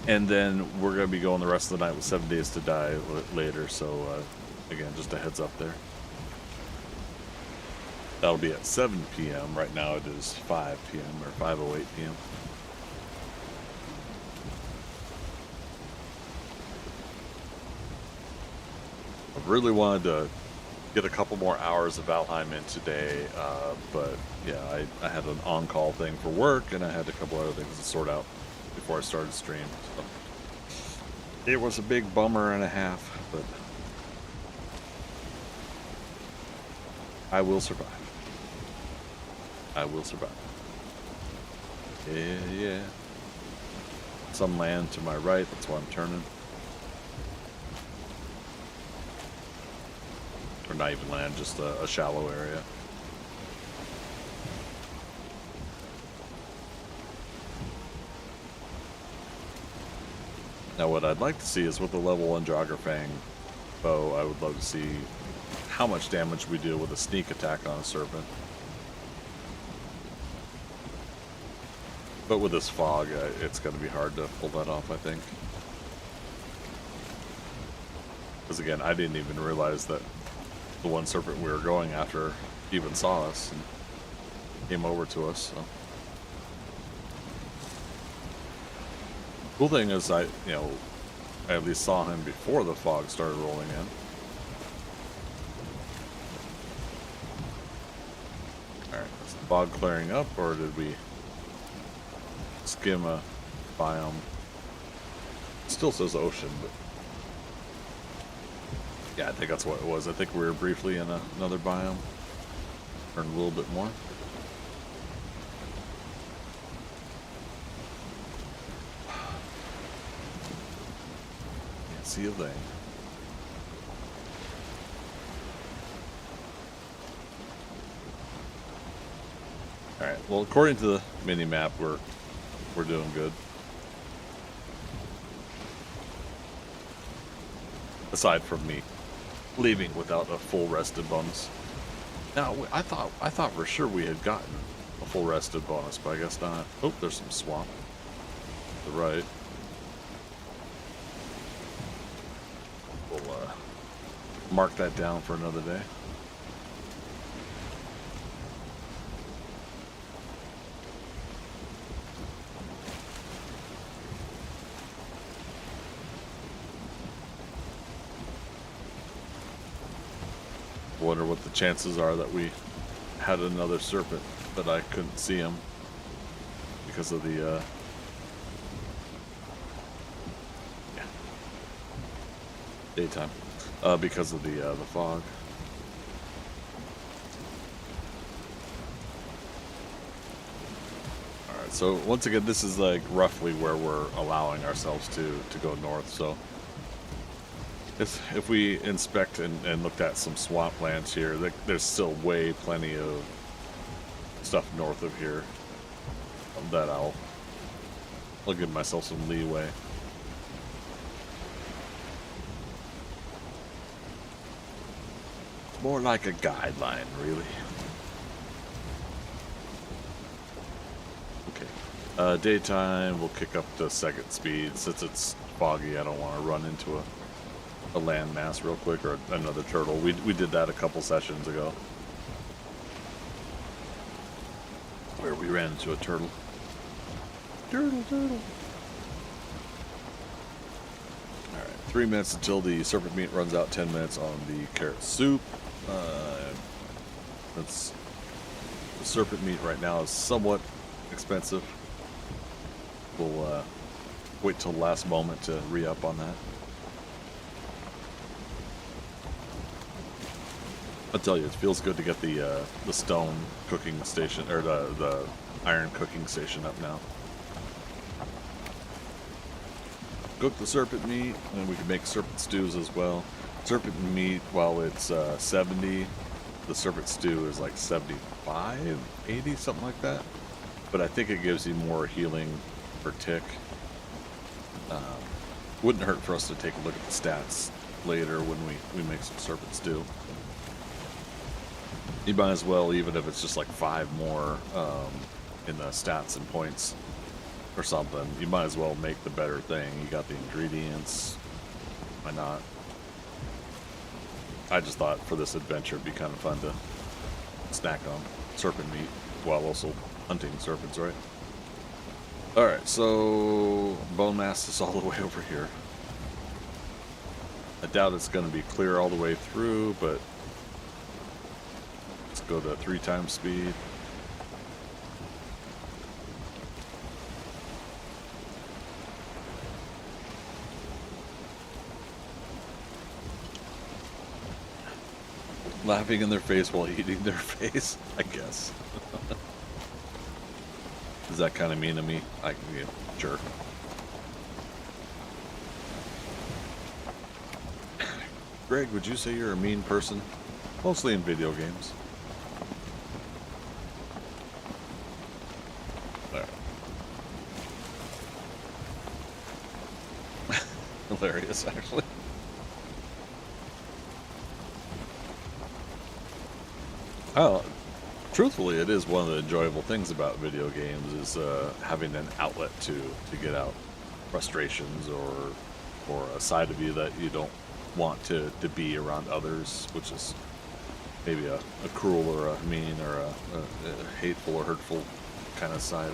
And then we're going to be going the rest of the night with 7 Days to Die later. So, again, just a heads up there. That'll be at 7 p.m. Right now it is 5 p.m. or 5:08 p.m. I really wanted to get a couple more hours of Valheim in today. But, yeah, I had an on-call thing for work, and I had a couple other things to sort out before I started stream. So it was a big bummer and a half, but I will survive. I will survive. Yeah. Some land to my right, that's why I'm turning. Or not even land, just a shallow area. Now what I'd like to see is with the level 1 Joggerfang bow, I would love to see how much damage we do with a sneak attack on a Serpent. But with this fog, it's going to be hard to pull that off, I think. Because again, I didn't even realize that the one serpent we were going after even saw us and came over to us. So cool thing is, I at least saw him before the fog started rolling in. All right, is the fog clearing up, or did we skim a biome? It still says ocean, but yeah, I think that's what it was. I think we were briefly in another biome. Learned a little bit more. Can't see a thing. All right. Well, according to the mini map, we're doing good. Aside from me leaving without a full rested bonus. Now, I thought for sure we had gotten a full rested bonus, but I guess not. Oh, there's some swamp to the right. We'll mark that down for another day. Wonder what the chances are that we had another serpent, but I couldn't see him because of the daytime, because of the fog. All right, so once again, this is like roughly where we're allowing ourselves to go north. So if we inspect and looked at some swamplands here, there's still plenty of stuff north of here that I'll give myself some leeway. More like a guideline, really. Okay. Daytime, we'll kick up to second speed. Since it's foggy, I don't want to run into a landmass real quick, or another turtle. We did that a couple sessions ago, where we ran into a turtle. Turtle. All right, 3 minutes until the serpent meat runs out. 10 minutes on the carrot soup. That's the serpent meat right now is somewhat expensive. We'll wait till the last moment to re-up on that. I'll tell you, it feels good to get the stone cooking station, or the iron cooking station up now. Cook the serpent meat, and we can make serpent stews as well. Serpent meat, while it's 70, the serpent stew is like 75, 80, something like that. But I think it gives you more healing per tick. Wouldn't hurt for us to take a look at the stats later when we make some serpent stew. You might as well, even if it's just like 5 more in the stats and points or something, you might as well make the better thing. You got the ingredients. Why not? I just thought for this adventure it'd be kind of fun to snack on serpent meat while also hunting serpents, right? Alright, so bone mass is all the way over here. I doubt it's going to be clear all the way through, but let's go to 3 times speed. Laughing in their face while eating their face, I guess. Does that kind of mean to me? Yeah, sure. Greg, would you say you're a mean person? Mostly in video games. All right. Hilarious, actually. Oh, truthfully, it is one of the enjoyable things about video games is having an outlet to get out frustrations or a side of you that you don't want to be around others, which is maybe a cruel or a mean or a hateful or hurtful kind of side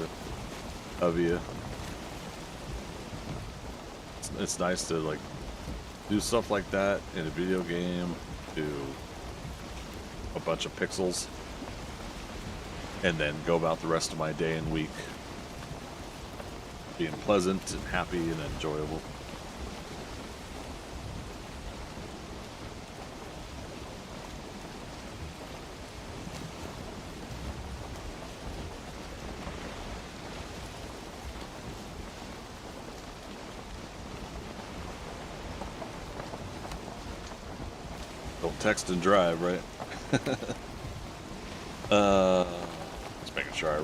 of you. It's nice to like do stuff like that in a video game, do a bunch of pixels, and then go about the rest of my day and week being pleasant and happy and enjoyable. Don't text and drive, right? Just making sure I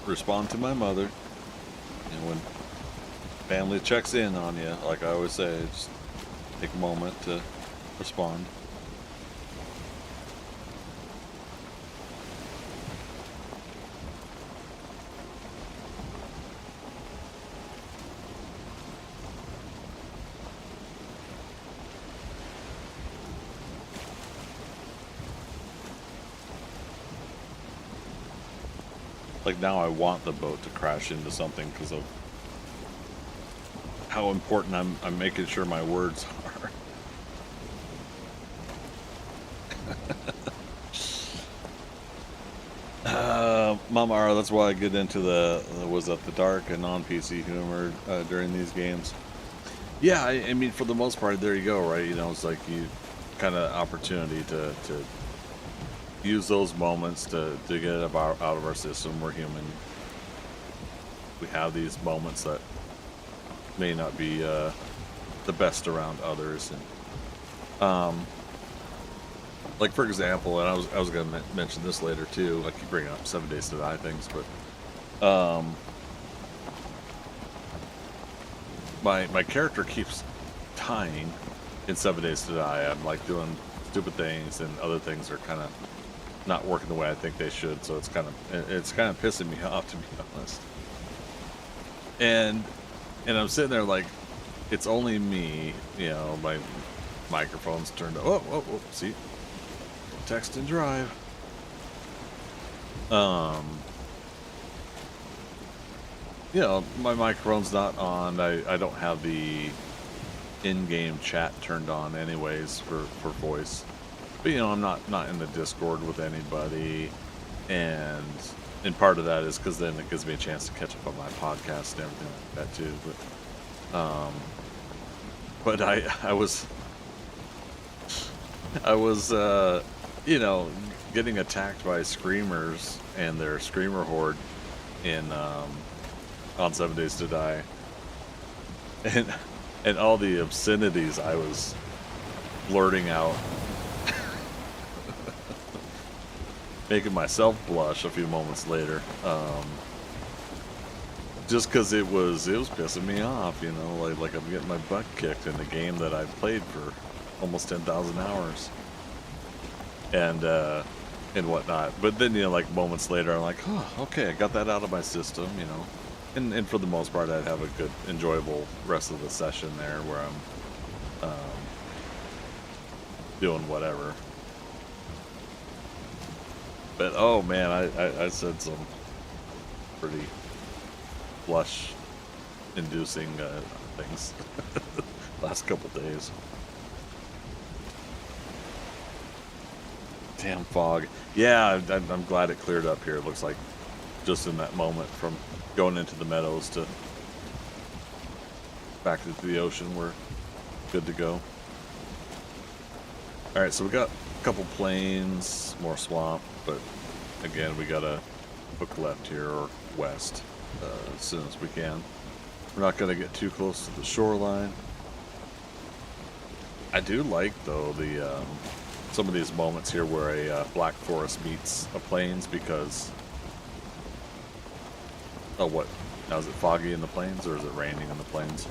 respond to my mother. And when family checks in on you, like I always say, just take a moment to respond. Like now I want the boat to crash into something because of how important I'm making sure my words are. Mama R, that's why I get into the dark and non-PC humor during these games. Yeah, I mean, for the most part, there you go, right? You know, it's like you kind of opportunity to use those moments to get it out of our system. We're human. We have these moments that may not be the best around others, and like for example, and I was going to mention this later too. I keep bringing up 7 Days to Die things, but my character keeps dying in 7 Days to Die. I'm like doing stupid things, and other things are kind of not working the way I think they should. So it's kind of pissing me off, to be honest. And I'm sitting there like, it's only me, you know, my microphone's turned up. Oh, see, text and drive. You know, my microphone's not on. I don't have the in-game chat turned on anyways for voice. But you know, I'm not in the Discord with anybody, and part of that is because then it gives me a chance to catch up on my podcast and everything like that too. But I was you know, getting attacked by screamers and their screamer horde in on 7 Days to Die, and all the obscenities I was blurting out. Making myself blush a few moments later, just because it was pissing me off, you know, like I'm getting my butt kicked in a game that I've played for almost 10,000 hours, and whatnot. But then, you know, like moments later, I'm like, oh, okay, I got that out of my system, you know, and for the most part, I'd have a good, enjoyable rest of the session there where I'm doing whatever. But oh man, I said some pretty blush-inducing things last couple days. Damn fog. Yeah, I'm glad it cleared up here. It looks like just in that moment from going into the meadows to back into the ocean, we're good to go. All right, so we got a couple plains, more swamp, but again, we gotta hook left here or west as soon as we can. We're not gonna get too close to the shoreline. I do like though the some of these moments here where a black forest meets a plains, because what now, is it foggy in the plains or is it raining in the plains?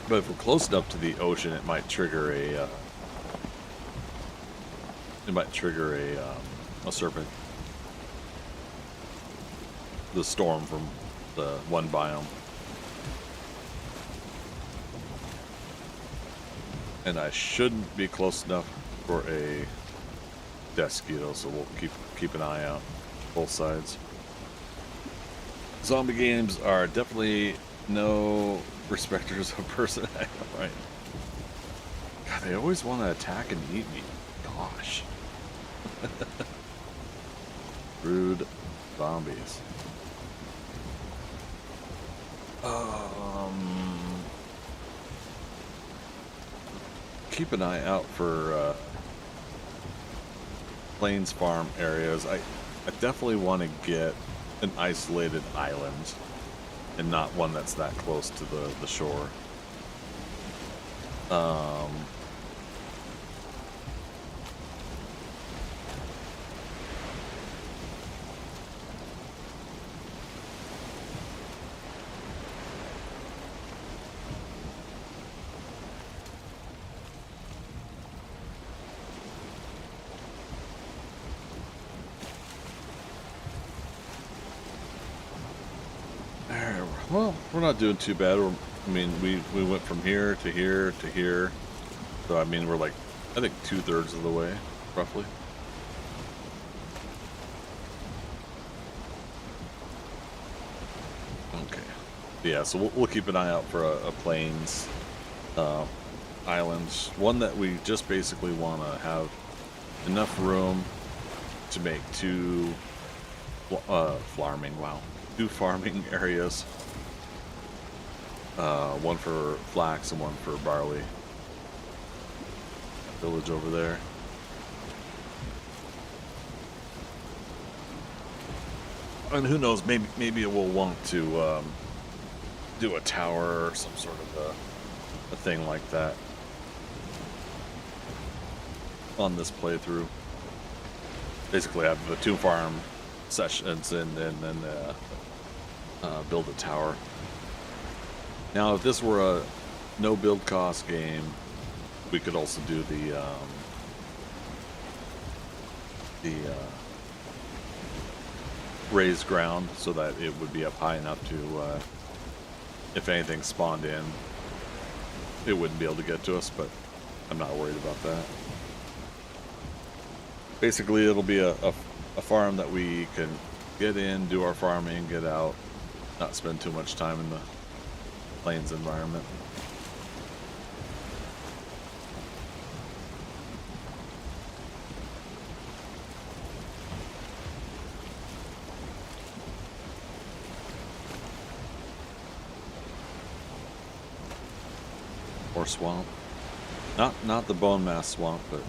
But if we're close enough to the ocean, it might trigger a serpent. The storm from the one biome. And I shouldn't be close enough for a Desquito, so we'll keep an eye out both sides. Zombie games are definitely no respecters of person. I know, right? God, they always want to attack and eat me. Gosh. Rude zombies. Keep an eye out for plains farm areas. I definitely want to get an isolated island and not one that's that close to the shore. Well, we're not doing too bad. I mean, we went from here to here to here. So, I mean, we're like, I think 2/3 of the way, roughly. Okay. Yeah, so we'll keep an eye out for a plains island. One that we just basically want to have enough room to make two two farming areas. One for flax and one for barley. Village over there. And who knows, maybe we'll want to do a tower or some sort of a thing like that on this playthrough. Basically have the two farm sessions and then build a tower. Now, if this were a no build cost game, we could also do the raised ground so that it would be up high enough to, if anything spawned in, it wouldn't be able to get to us, but I'm not worried about that. Basically, it'll be a farm that we can get in, do our farming, get out, not spend too much time in the plains environment. Or swamp. Not the bone mass swamp, but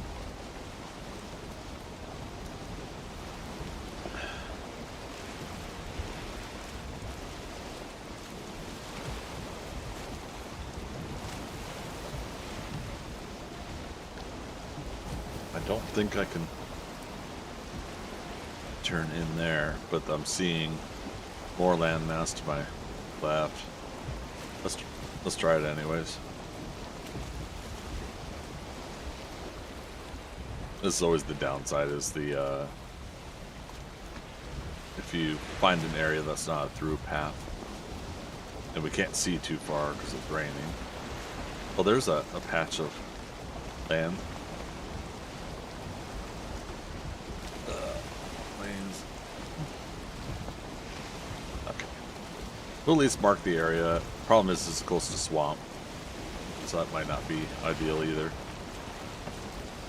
I don't think I can turn in there, but I'm seeing more landmass to my left. Let's try it anyways. This is always the downside, is the if you find an area that's not a through path and we can't see too far because it's raining. Well, there's a patch of land. Lanes. Okay. We'll at least mark the area. Problem is it's close to swamp, so that might not be ideal either.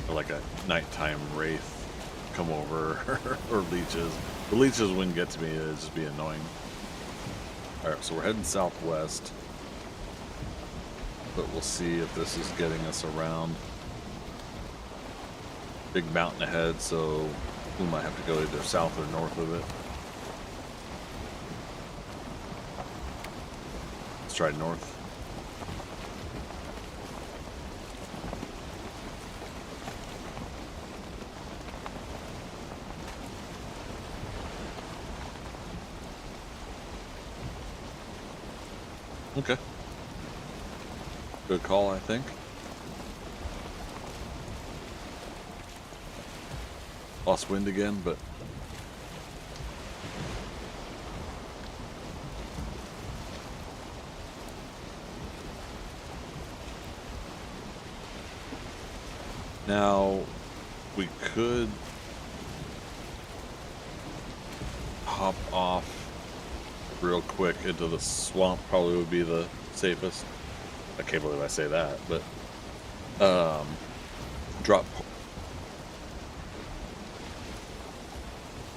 Or like a nighttime wraith come over, or leeches. The leeches wouldn't get to me, it'd just be annoying. Alright, so we're heading southwest. But we'll see if this is getting us around. Big mountain ahead, so we might have to go either south or north of it. Let's try north. Okay. Good call, I think. Lost wind again, but Now, we could hop off real quick into the swamp, probably would be the safest. I can't believe I say that, but drop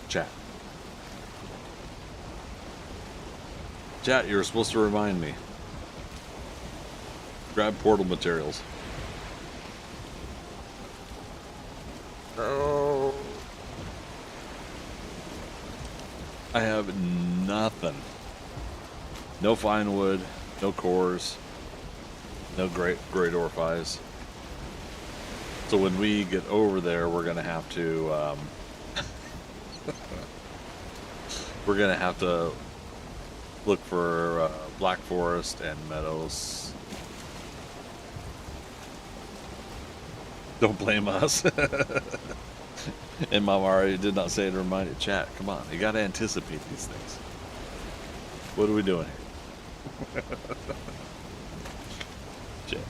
chat. Chat, you're supposed to remind me. Grab portal materials. Oh. I have nothing. No fine wood, no cores, no great orphies. So when we get over there, we're gonna have to look for black forest and meadows. Don't blame us. And Mom already did not say to remind it. Chat, come on, you gotta anticipate these things. What are we doing here? Chat.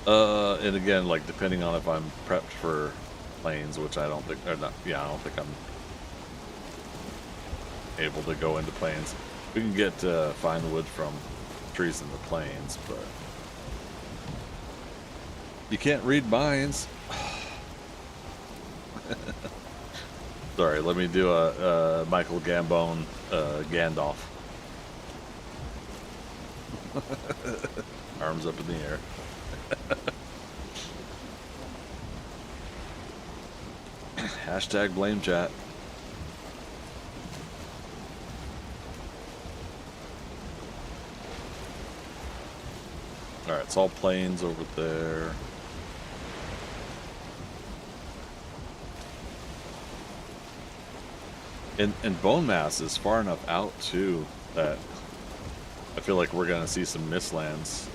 And again, like depending on if I'm prepped for planes, which I don't think, or not, yeah, I don't think I'm able to go into plains. We can get fine wood from trees in the plains, but you can't read minds. Sorry, let me do a Michael Gambone Gandalf. Arms up in the air. Hashtag blame chat. Alright, it's all plains over there. And bone mass is far enough out too that I feel like we're gonna see some mistlands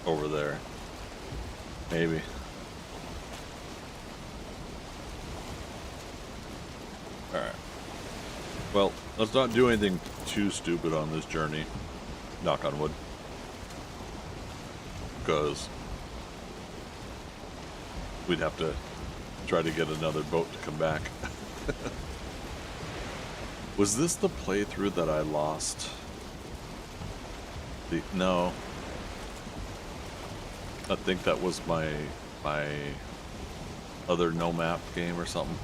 over there. Maybe. Alright. Well, let's not do anything too stupid on this journey. Knock on wood. Because we'd have to try to get another boat to come back. Was this the playthrough that I lost? No. I think that was my other no map game or something.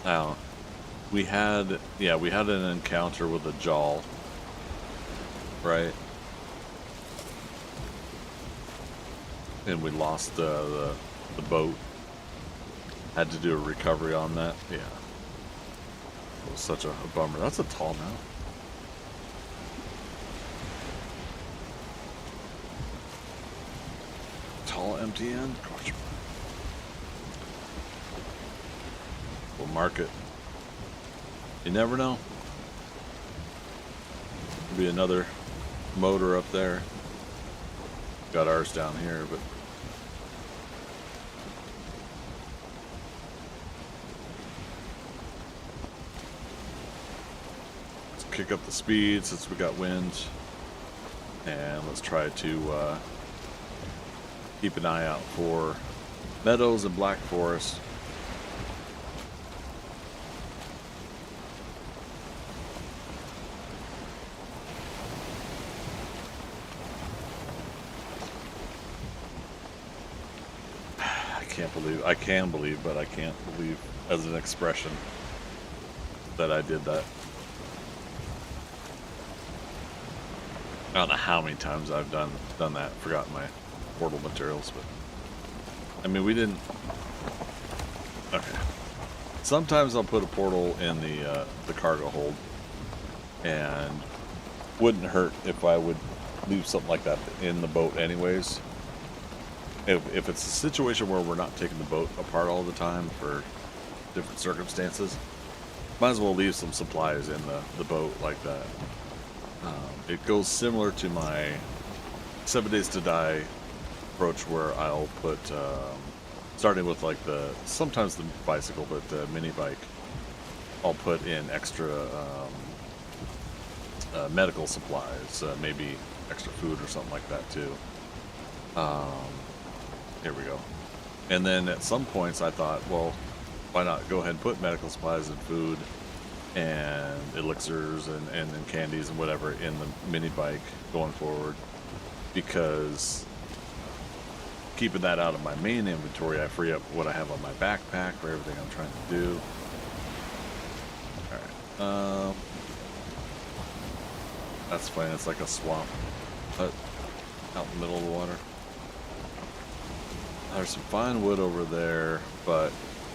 I don't know. We had an encounter with a jawl, right? And we lost the boat. Had to do a recovery on that. Yeah. It was such a bummer. That's a tall mount. Tall empty end? Gosh. We'll mark it. You never know. There'll be another motor up there. Got ours down here, but let's kick up the speed since we got wind, and let's try to keep an eye out for meadows and black forest. I can believe, but I can't believe as an expression that I did that. I don't know how many times I've done that, forgotten my portal materials, but I mean, we didn't. Okay. Sometimes I'll put a portal in the cargo hold, and wouldn't hurt if I would leave something like that in the boat anyways. If it's a situation where we're not taking the boat apart all the time for different circumstances, might as well leave some supplies in the boat like that. It goes similar to my 7 Days to Die approach, where I'll put, starting with like sometimes the bicycle, but the mini bike, I'll put in extra medical supplies, maybe extra food or something like that too. Here we go. And then at some points I thought, well, why not go ahead and put medical supplies and food and elixirs and candies and whatever in the mini bike going forward, because keeping that out of my main inventory, I free up what I have on my backpack for everything I'm trying to do. Alright. That's fine. It's like a swamp hut out in the middle of the water. There's some fine wood over there, but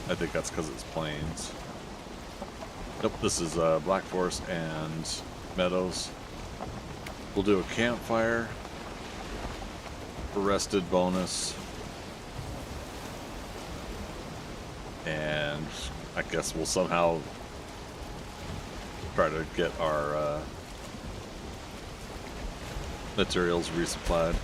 I think that's because it's plains. Nope, this is Black Forest and Meadows. We'll do a campfire for rested bonus. And I guess we'll somehow try to get our materials resupplied.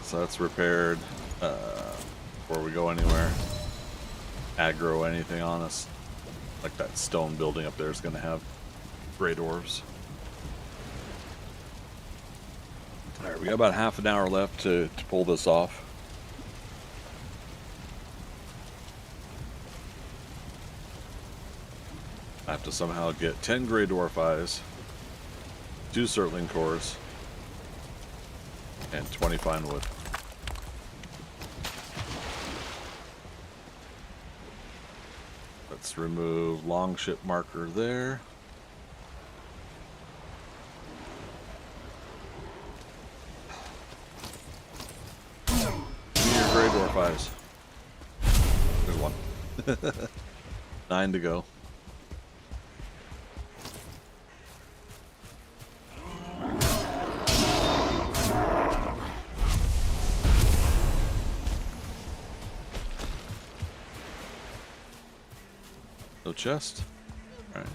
So that's repaired before we go anywhere. Aggro anything on us. Like that stone building up there is going to have great orbs. Alright, we got about half an hour left to pull this off. I have to somehow get 10 gray dwarf eyes, 2 Surtling cores, and 20 fine wood. Let's remove long ship marker there. Give me your gray dwarf eyes. There's one. 9 to go. No chest. All right.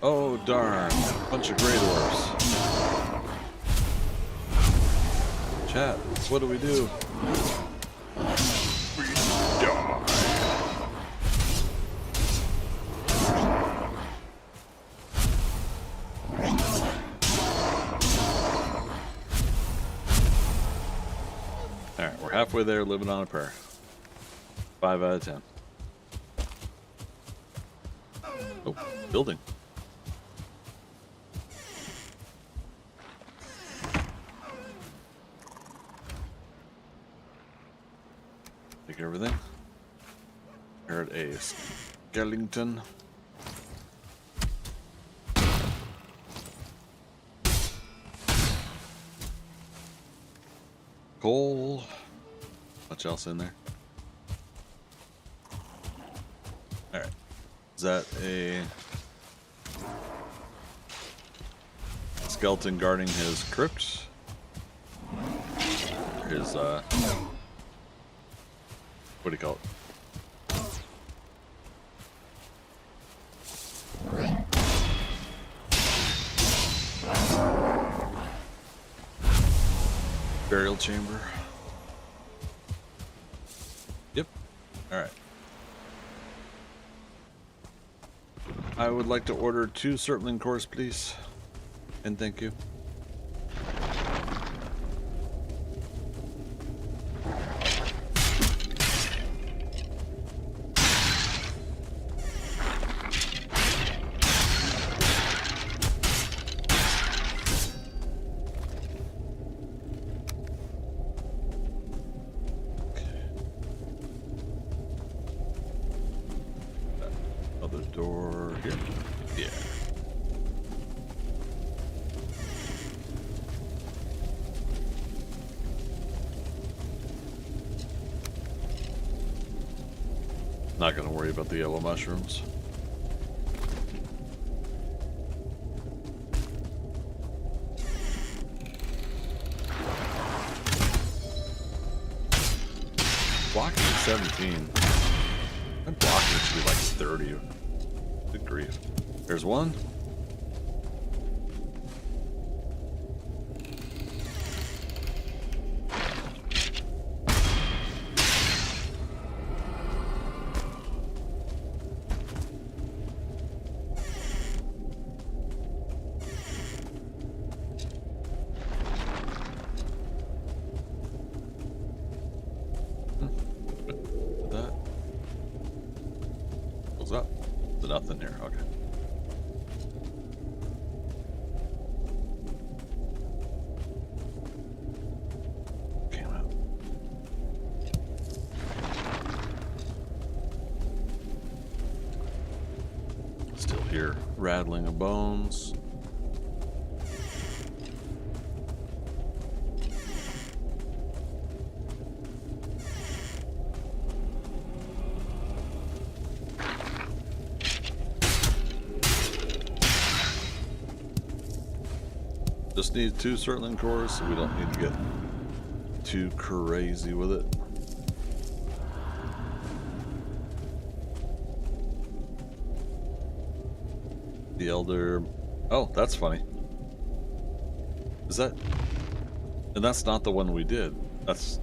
Oh darn! Bunch of gray dwarfs. Chat, what do we do? We die. Alright, we're halfway there, living on a prayer. 5 out of 10. Oh, building. Take everything. Heard a skeleton. Coal. Much else in there? Alright. Is that a skeleton guarding his crypt? His, what do you call it? Burial chamber. Yep. Alright. I would like to order 2 Serpent cores, please. And thank you. Other door here. Yeah. Not gonna worry about the yellow mushrooms. Blocking 17. My blocking should be like 30. Good grief. There's one. nothing here. Okay. Came out. Still here, rattling of bones. Just need 2 Serpent cores, so we don't need to get too crazy with it. The Elder... Oh, that's funny. Is that... And that's not the one we did. That's...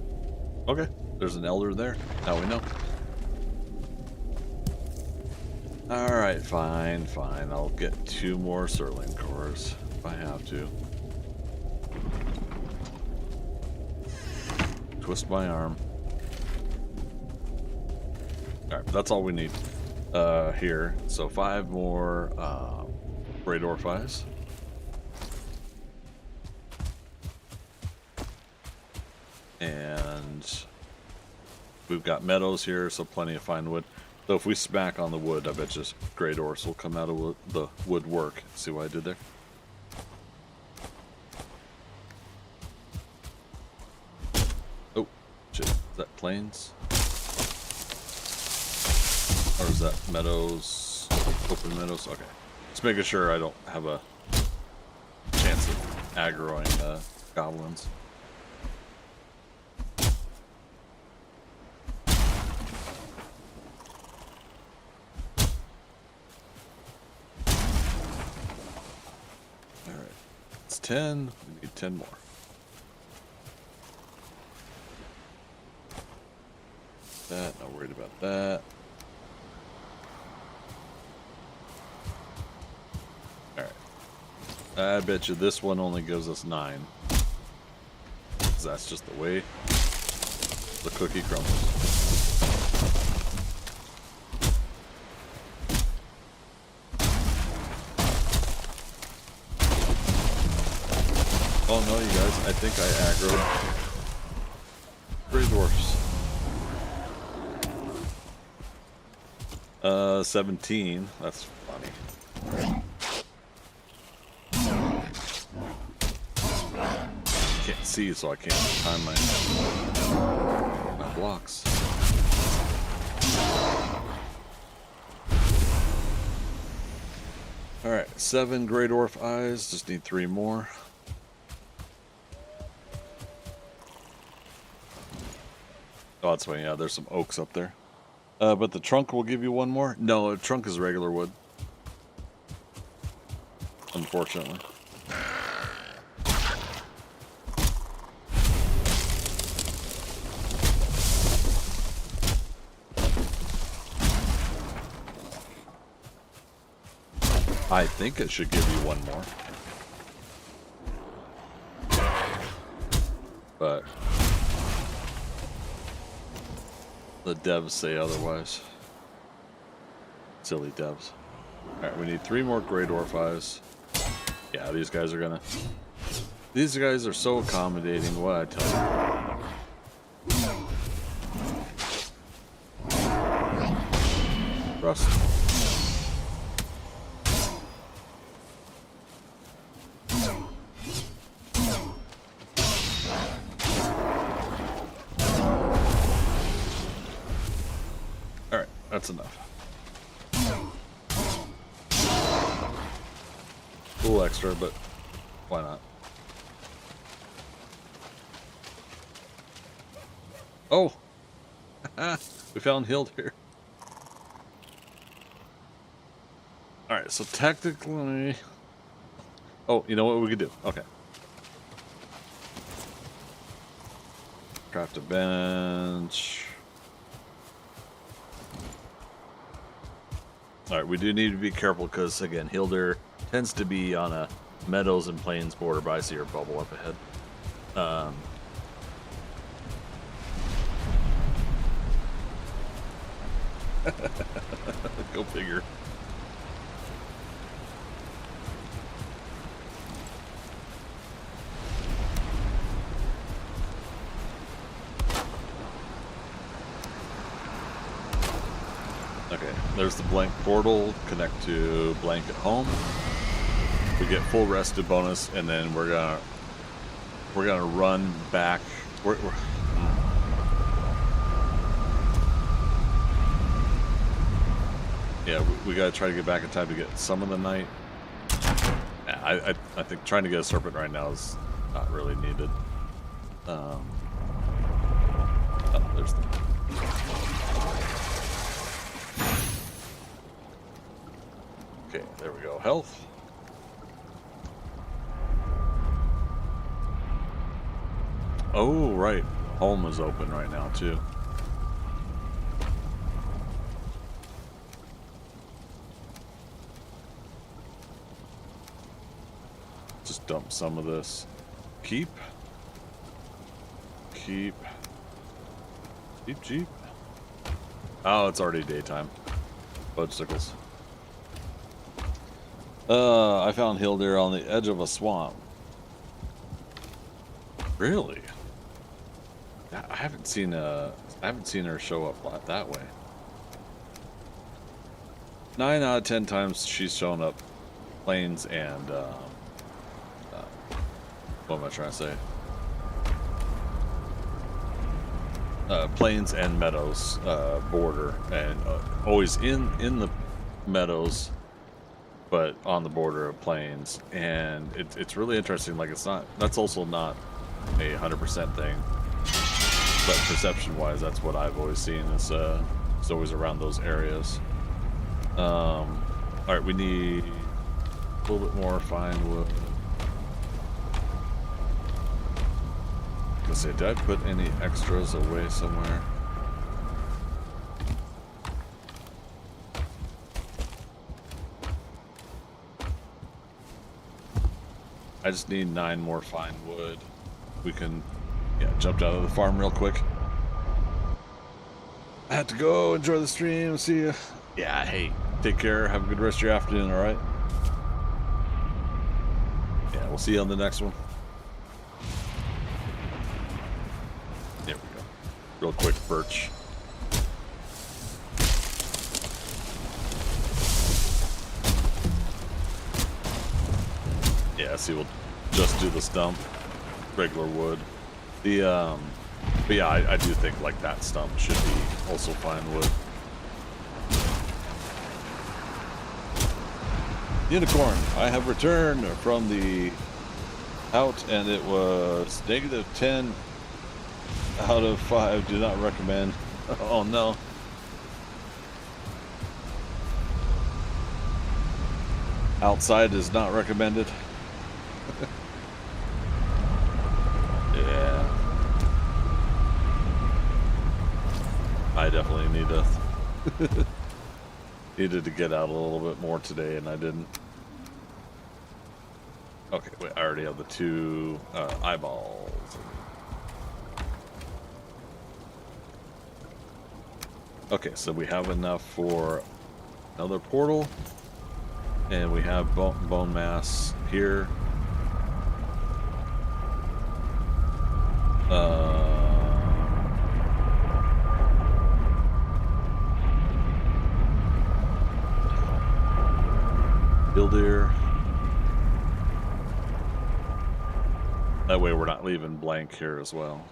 Okay, there's an Elder there. Now we know. Alright, fine. I'll get 2 more Serpent cores if I have to. Twist my arm. Alright, that's all we need here. So 5 more Great Orph Eyes. And we've got meadows here, so plenty of fine wood. So if we smack on the wood, I bet you Great Orphs will come out of the woodwork. See what I did there? Oh, shit. Is that plains? Or is that meadows? Open meadows? Okay. Just making sure I don't have a chance of aggroing goblins. Alright. It's 10. We need 10 more. That, not worried about that. I bet you this one only gives us 9. 'Cause that's just the way the cookie crumbles. Oh no, you guys, I think I aggroed Grey Dwarfs. 17. That's funny. Can't see, so I can't time my blocks. Alright, 7 Great Orph Eyes, just need 3 more. Oh, that's funny, yeah, there's some oaks up there. But the trunk will give you 1 more? No, the trunk is regular wood. Unfortunately. I think it should give you 1 more. But the devs say otherwise. Silly devs. Alright, we need 3 more Great Orph Eyes. Yeah, these guys are so accommodating, what I tell you. Trust. That's enough. A little extra, but why not? Oh! We found Hild here. Alright, so technically... Oh, you know what we could do? Okay. Craft a bench... Alright, we do need to be careful because, again, Hilder tends to be on a meadows and plains border, but I see her bubble up ahead. Go figure. there's the blank portal. Connect to blank at home. We get full rested bonus, and then we're gonna run back. Yeah, we gotta try to get back in time to get some of the night. Yeah, I think trying to get a serpent right now is not really needed. Oh, there's the. Okay, there we go. Health. Oh, right. Home is open right now, too. Just dump some of this. Keep. Oh, it's already daytime. Fudgesicles. I found Hildir on the edge of a swamp. Really? I haven't seen her show up that way. 9 out of 10 times she's shown up plains and what am I trying to say? Plains and meadows border, and always in the meadows, but on the border of plains. And it's really interesting. Like, that's also not a 100% thing, but perception wise, that's what I've always seen. Is it's always around those areas. All right, we need a little bit more fine wood. Let's see, did I put any extras away somewhere? I just need 9 more fine wood. We can, yeah, jumped out of the farm real quick. I have to go. Enjoy the stream. See you. Yeah, hey, take care. Have a good rest of your afternoon, all right? Yeah, we'll see you on the next one. There we go. Real quick, birch. Yeah, see, we'll just do the stump. Regular wood. But yeah, I do think like that stump should be also fine wood. Unicorn, I have returned from the out, and it was -10 out of 5. Do not recommend. Oh no. Outside is not recommended. Yeah. I definitely needed to get out a little bit more today, and I didn't. Okay, wait, I already have the 2 eyeballs. Okay, so we have enough for another portal, and we have bone mass here. Builder. That way we're not leaving blank here as well.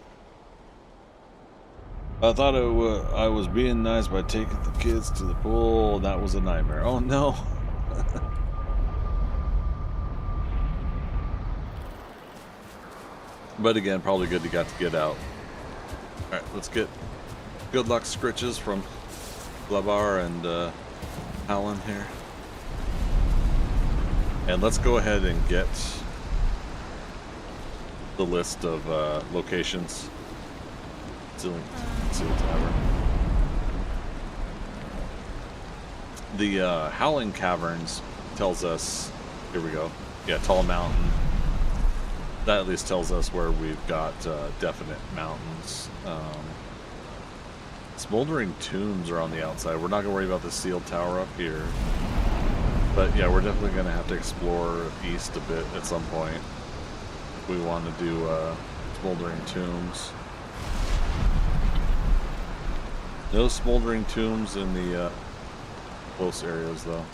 I thought I was being nice by taking the kids to the pool, and that was a nightmare. Oh no. But again, probably good you got to get out. Alright, let's get good luck scritches from Blabar and Alan here. And let's go ahead and get the list of locations. Seal Tavern. The Howling Caverns tells us, here we go, yeah, Tall Mountain. That at least tells us where we've got definite mountains. Smoldering Tombs are on the outside. We're not going to worry about the sealed tower up here. But yeah, we're definitely going to have to explore east a bit at some point. We want to do Smoldering Tombs. No Smoldering Tombs in the close areas though.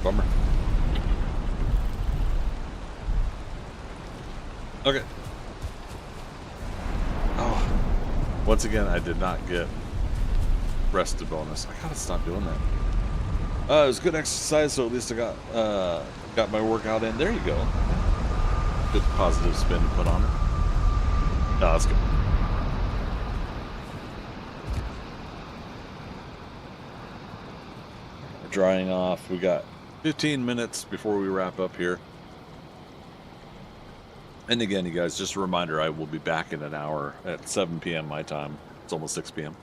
Bummer. Okay. Oh, once again, I did not get rested bonus. I gotta stop doing that. It was good exercise, so at least I got my workout in. There you go. Good positive spin to put on it. No, that's good. We're drying off. We got 15 minutes before we wrap up here. And again, you guys, just a reminder, I will be back in an hour at 7 p.m. my time. It's almost 6 p.m.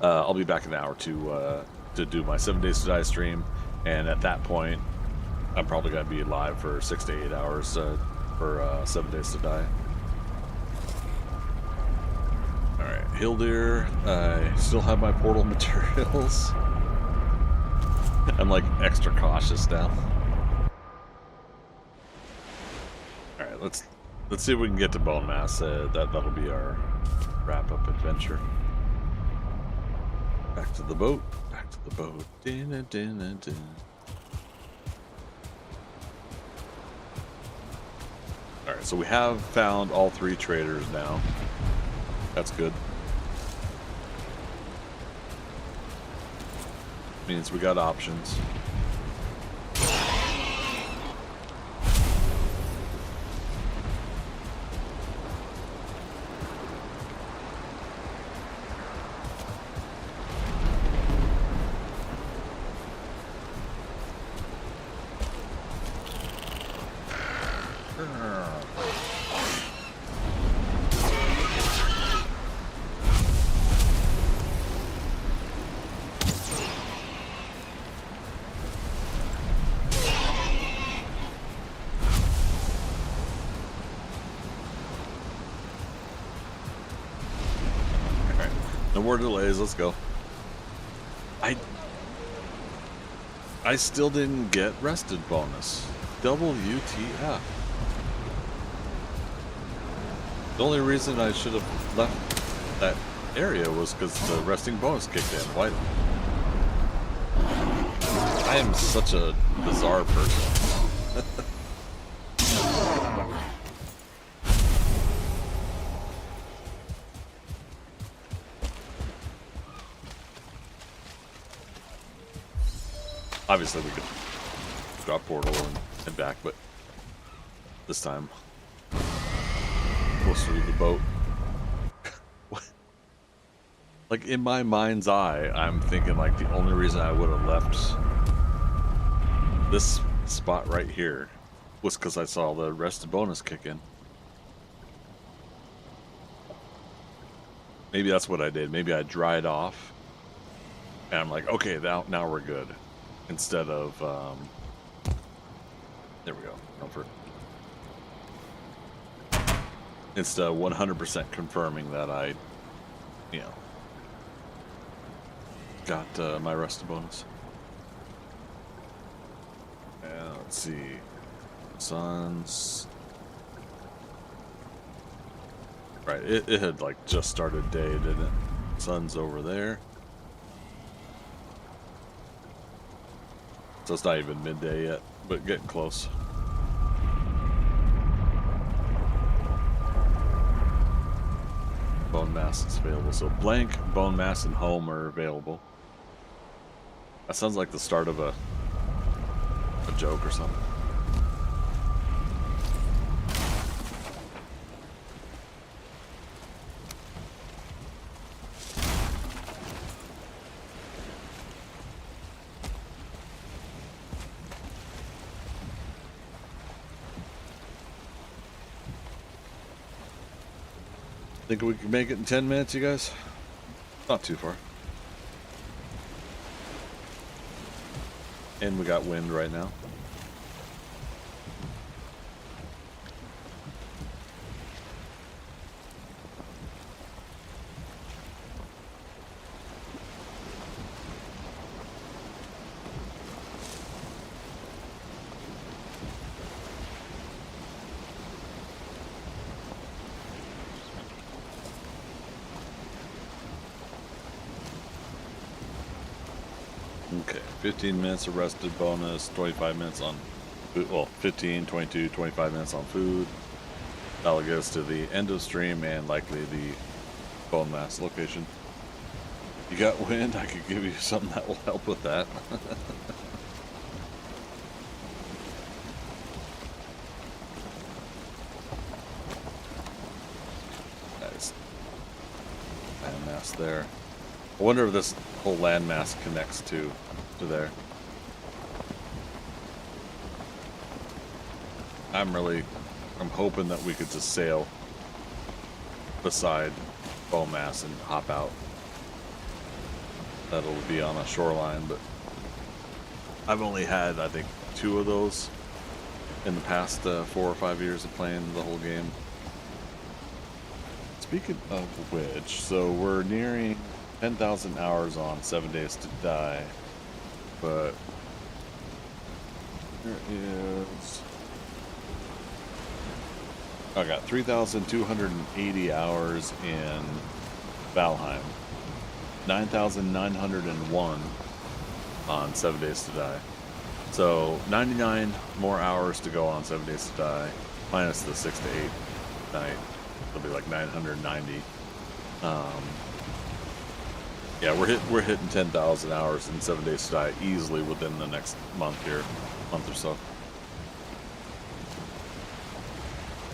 I'll be back in an hour to do my 7 Days to Die stream, and at that point, I'm probably going to be live for 6 to 8 hours for 7 Days to Die. All right, Hill Deer. I still have my portal materials. I'm like extra cautious now. All right, let's see if we can get to Bone Mass. That'll be our wrap-up adventure. Back to the boat. Back to the boat. Din, din, din, din. All right, so we have found all 3 traders now. That's good. Means we got options. No more delays, let's go. I still didn't get rested bonus. WTF. The only reason I should have left that area was because the resting bonus kicked in. Why? I am such a bizarre person. Obviously, we could drop portal and head back, but this time, closer to the boat. Like, in my mind's eye, I'm thinking, like, the only reason I would have left this spot right here was because I saw the rested bonus kick in. Maybe that's what I did. Maybe I dried off, and I'm like, okay, now we're good. Instead of, there we go, comfort. Instead of 100% confirming that I, you know, got my rested bonus. And let's see, Suns. Right, it had like just started day, didn't it? Sun's over there. So it's not even midday yet, but getting close. Bone Mass is available. So Blank, Bone Mass, and Home are available. That sounds like the start of a joke or something. Think we can make it in 10 minutes, you guys? Not too far. And we got wind right now. Okay, 15 minutes of rested bonus, 25 minutes on food. Well, 15, 22, 25 minutes on food. That'll get us to the end of stream and likely the bone mass location. You got wind? I could give you something that will help with that. Nice. Landmass there. I wonder if this whole landmass connects to there. I'm hoping that we could just sail beside bone mass and hop out. That'll be on a shoreline, but I've only had, I think, 2 of those in the past 4 or 5 years of playing the whole game. Speaking of which, so we're nearing 10,000 hours on 7 Days to Die, but there is... I got 3,280 hours in Valheim. 9,901 on 7 Days to Die. So 99 more hours to go on 7 Days to Die, minus the 6 to 8 night. It'll be like 990. Yeah, we're hitting 10,000 hours in 7 Days to Die easily within the next month or so.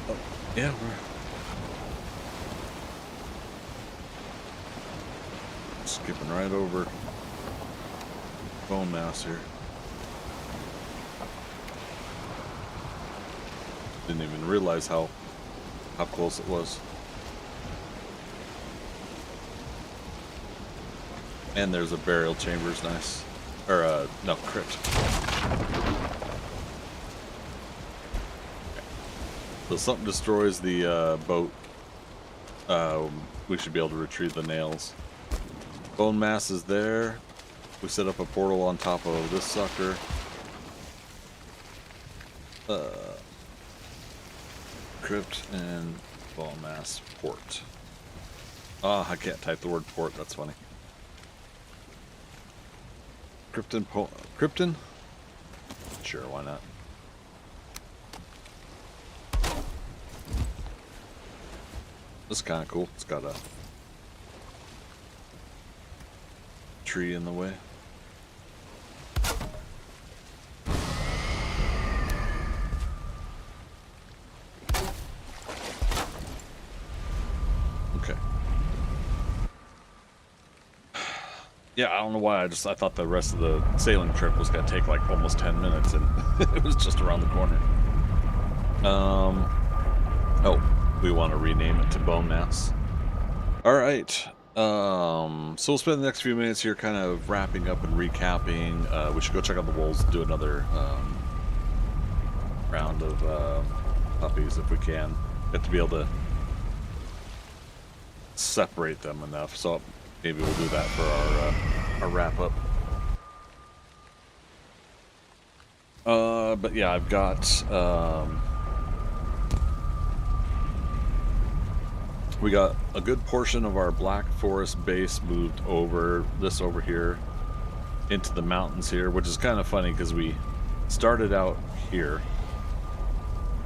Oh, yeah, we're skipping right over bone mass here. Didn't even realize how close it was. And there's a burial chambers, nice. Or no, crypt. So something destroys the boat. We should be able to retrieve the nails. Bone mass is there. We set up a portal on top of this sucker. Crypt and bone mass port. Ah, I can't type the word port. That's funny. Krypton? Sure, why not? This is kind of cool. It's got a tree in the way. Okay. Yeah, I don't know why. I thought the rest of the sailing trip was gonna take like almost 10 minutes, and it was just around the corner. Oh, we want to rename it to Bone Mass. All right. So we'll spend the next few minutes here, kind of wrapping up and recapping. We should go check out the wolves, do another round of puppies if we can. Get to be able to separate them enough, so maybe we'll do that for our wrap up. But yeah, I've got we got a good portion of our Black Forest base moved over here into the mountains here, which is kind of funny because we started out here,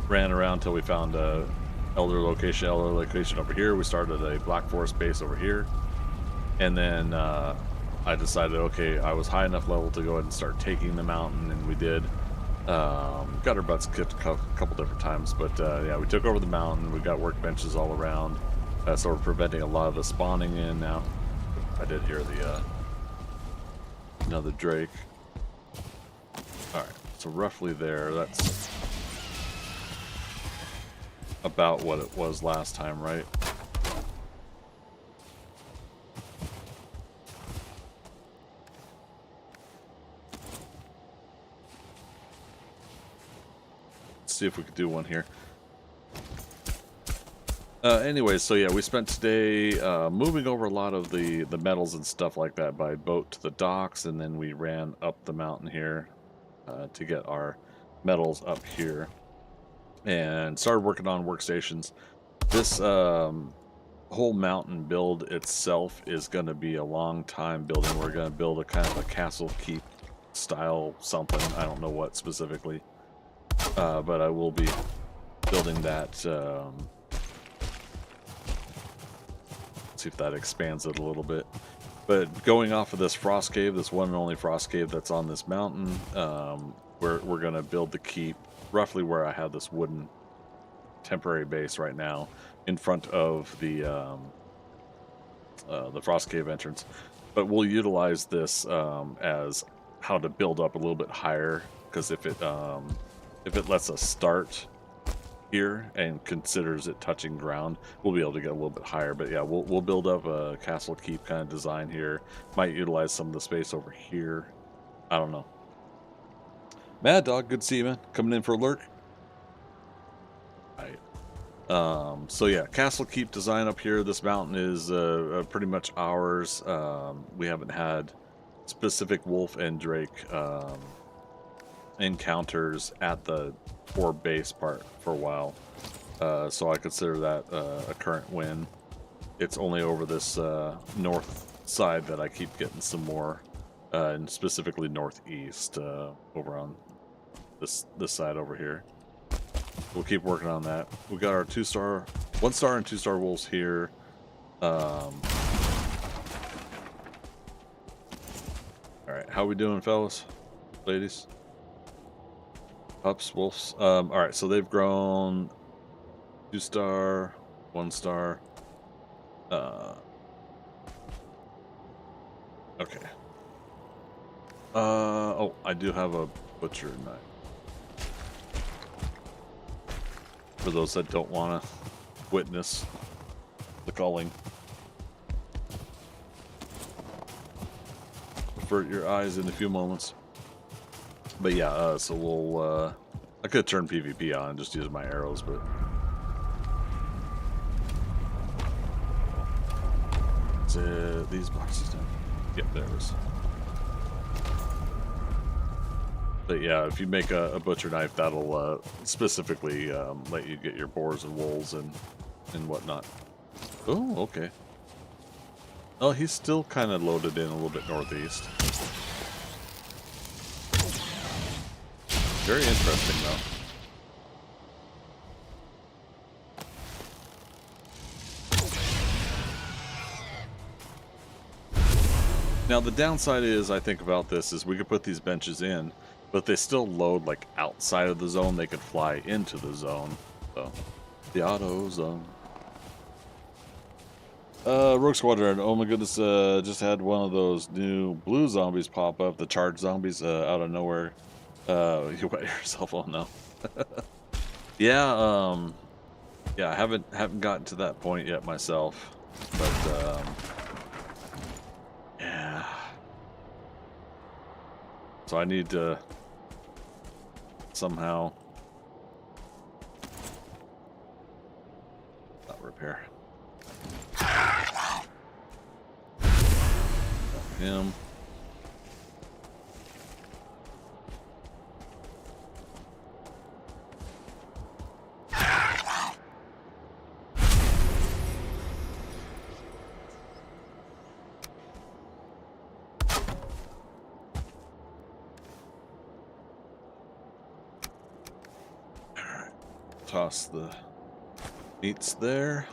ran around till we found a elder location over here. We started a Black Forest base over here, and then I decided, okay, I was high enough level to go ahead and start taking the mountain, and we did. Got our butts kicked a couple different times, but yeah, we took over the mountain. We got workbenches all around, so we're preventing a lot of the spawning in now. I did hear the another drake. All right, so roughly there. That's about what it was last time, right? Let's see if we could do one here. Anyways, so yeah, we spent today moving over a lot of the metals and stuff like that by boat to the docks, and then we ran up the mountain here to get our metals up here, and started working on workstations. This whole mountain build itself is going to be a long time building. We're going to build a kind of a castle keep style something. I don't know what specifically, but I will be building that. See if that expands it a little bit. But going off of this frost cave, this one and only frost cave that's on this mountain, we're gonna build the keep roughly where I have this wooden temporary base right now, in front of the frost cave entrance. But we'll utilize this as how to build up a little bit higher, because if it lets us start here and considers it touching ground, we'll be able to get a little bit higher. But yeah, we'll build up a castle keep kind of design here. Might utilize some of the space over here. I don't know. Mad Dog, good to see you, man. Coming in for a lurk. All right. So yeah, castle keep design up here. This mountain is pretty much ours. We haven't had specific wolf and drake encounters at the core base part for a while, so I consider that a current win. It's only over this north side that I keep getting some more, and specifically northeast, over on this side over here. We'll keep working on that. We got our 1-star and 2-star wolves here. All right, how we doing, fellas, ladies? Pups, wolves. All right, so they've grown 2-star, 1-star. Okay. Oh, I do have a butcher knife. For those that don't want to witness the culling. Avert your eyes in a few moments. But yeah, so we'll, I could turn PvP on and just use my arrows, but... Is it these boxes down? Yep, there it is. But yeah, if you make a butcher knife, that'll specifically let you get your boars and wolves and whatnot. Oh, okay. Oh, he's still kind of loaded in a little bit northeast. Very interesting, though. Now, the downside is, I think about this, is we could put these benches in, but they still load, like, outside of the zone. They could fly into the zone. So, the auto zone. Rogue Squadron, oh my goodness, just had one of those new blue zombies pop up, the charged zombies, out of nowhere. You wet yourself, oh no. Yeah, yeah, I haven't gotten to that point yet myself, but, yeah. So I need to somehow not repair him. Toss the meats there.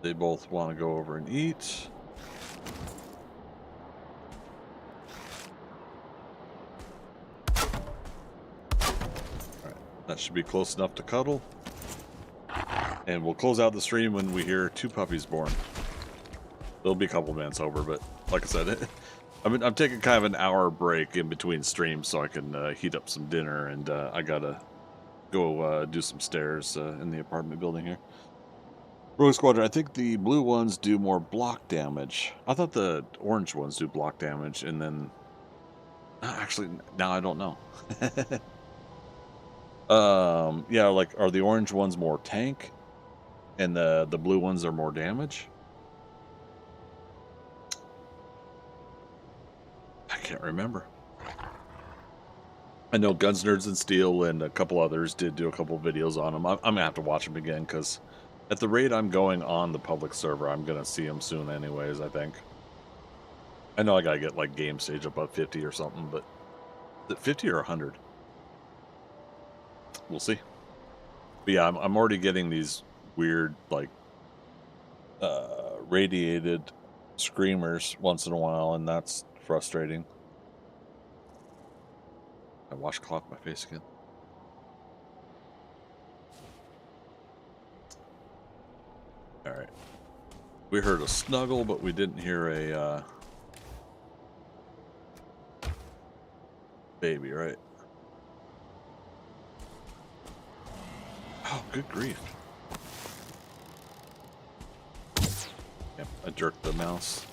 They both want to go over and eat. Alright, that should be close enough to cuddle. And we'll close out the stream when we hear 2 puppies born. There'll be a couple minutes over, but like I said, I'm taking kind of an hour break in between streams so I can heat up some dinner, and I gotta go do some stairs in the apartment building here. Rogue Squadron, I think the blue ones do more block damage. I thought the orange ones do block damage, and then... actually, now I don't know. Yeah, like, are the orange ones more tank, and the blue ones are more damage? I can't remember. I know Guns, Nerds, and Steel and a couple others did do a couple videos on them. I'm gonna have to watch them again, because at the rate I'm going on the public server, I'm gonna see them soon anyways, I think. I know I gotta get like game stage above 50 or something, but is it 50 or 100? We'll see. But yeah, I'm already getting these weird like radiated screamers once in a while, and that's frustrating. I washcloth my face again. All right. We heard a snuggle, but we didn't hear a baby, right? Oh, good grief. Yep, I jerked the mouse.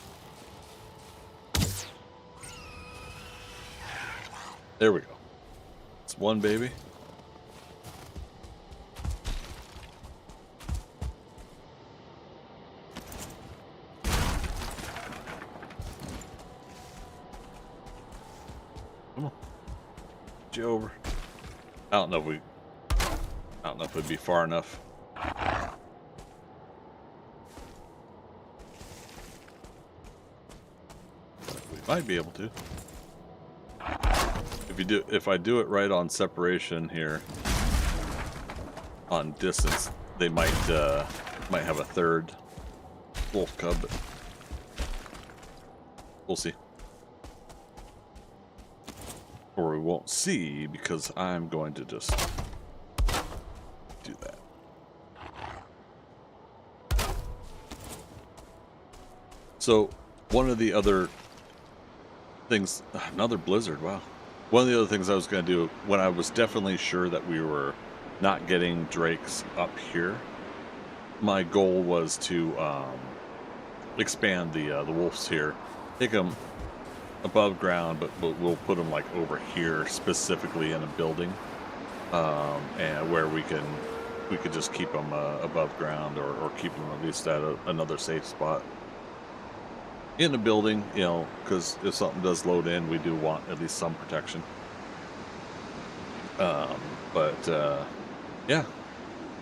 There we go. It's one baby. Come on. Get you over. I don't know if it'd be far enough. We might be able to. If I do it right on separation here, on distance, they might have a third wolf cub, but we'll see. Or we won't see because I'm going to just do that. So one of the other things, another blizzard, wow. One of the other things I was going to do when I was definitely sure that we were not getting drakes up here, my goal was to expand the wolves here, take them above ground, but we'll put them like over here specifically in a building, and where we could just keep them above ground or keep them at least at another safe spot in the building, you know, because if something does load in, we do want at least some protection. Yeah.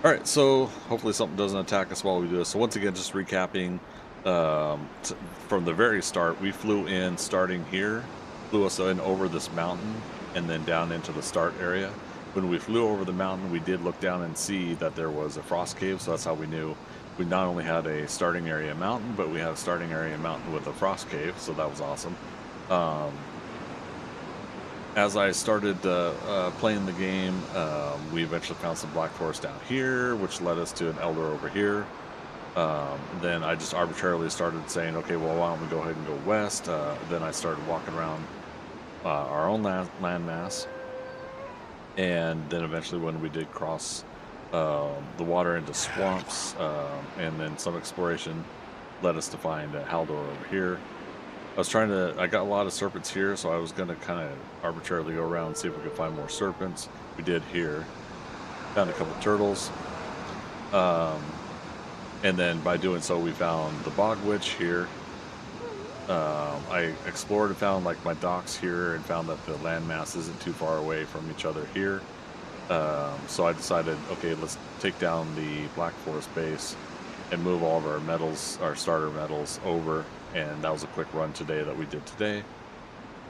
All right, so hopefully something doesn't attack us while we do this. So once again, just recapping, from the very start, we flew in starting here, flew us in over this mountain, and then down into the start area. When we flew over the mountain, we did look down and see that there was a frost cave, so that's how we knew we not only had a starting area mountain, but we had a starting area mountain with a frost cave, so that was awesome. As I started playing the game, we eventually found some black forest down here, which led us to an elder over here. Then I just arbitrarily started saying, okay, well, why don't we go ahead and go west? Then I started walking around our own landmass. And then eventually when we did cross the water into swamps, and then some exploration led us to find Haldor over here. I got a lot of serpents here, so I was going to kind of arbitrarily go around and see if we could find more serpents. We did here. Found a couple turtles. And then by doing so, we found the bog witch here. I explored and found like my docks here and found that the landmass isn't too far away from each other here. So I decided, okay, let's take down the Black Forest base and move all of our metals, our starter metals over. And that was a quick run today that we did today.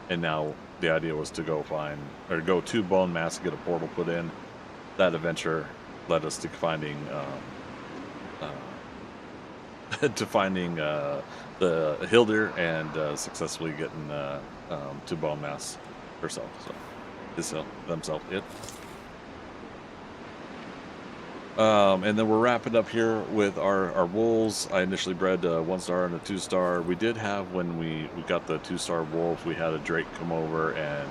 And now the idea was to go to Bone Mass, get a portal put in. That adventure led us to finding the Hildir and successfully getting to Bone Mass herself. So themselves it. And then we're wrapping up here with our wolves. I initially bred a 1-star and a 2-star. We did have, when we got the 2-star wolf, we had a drake come over and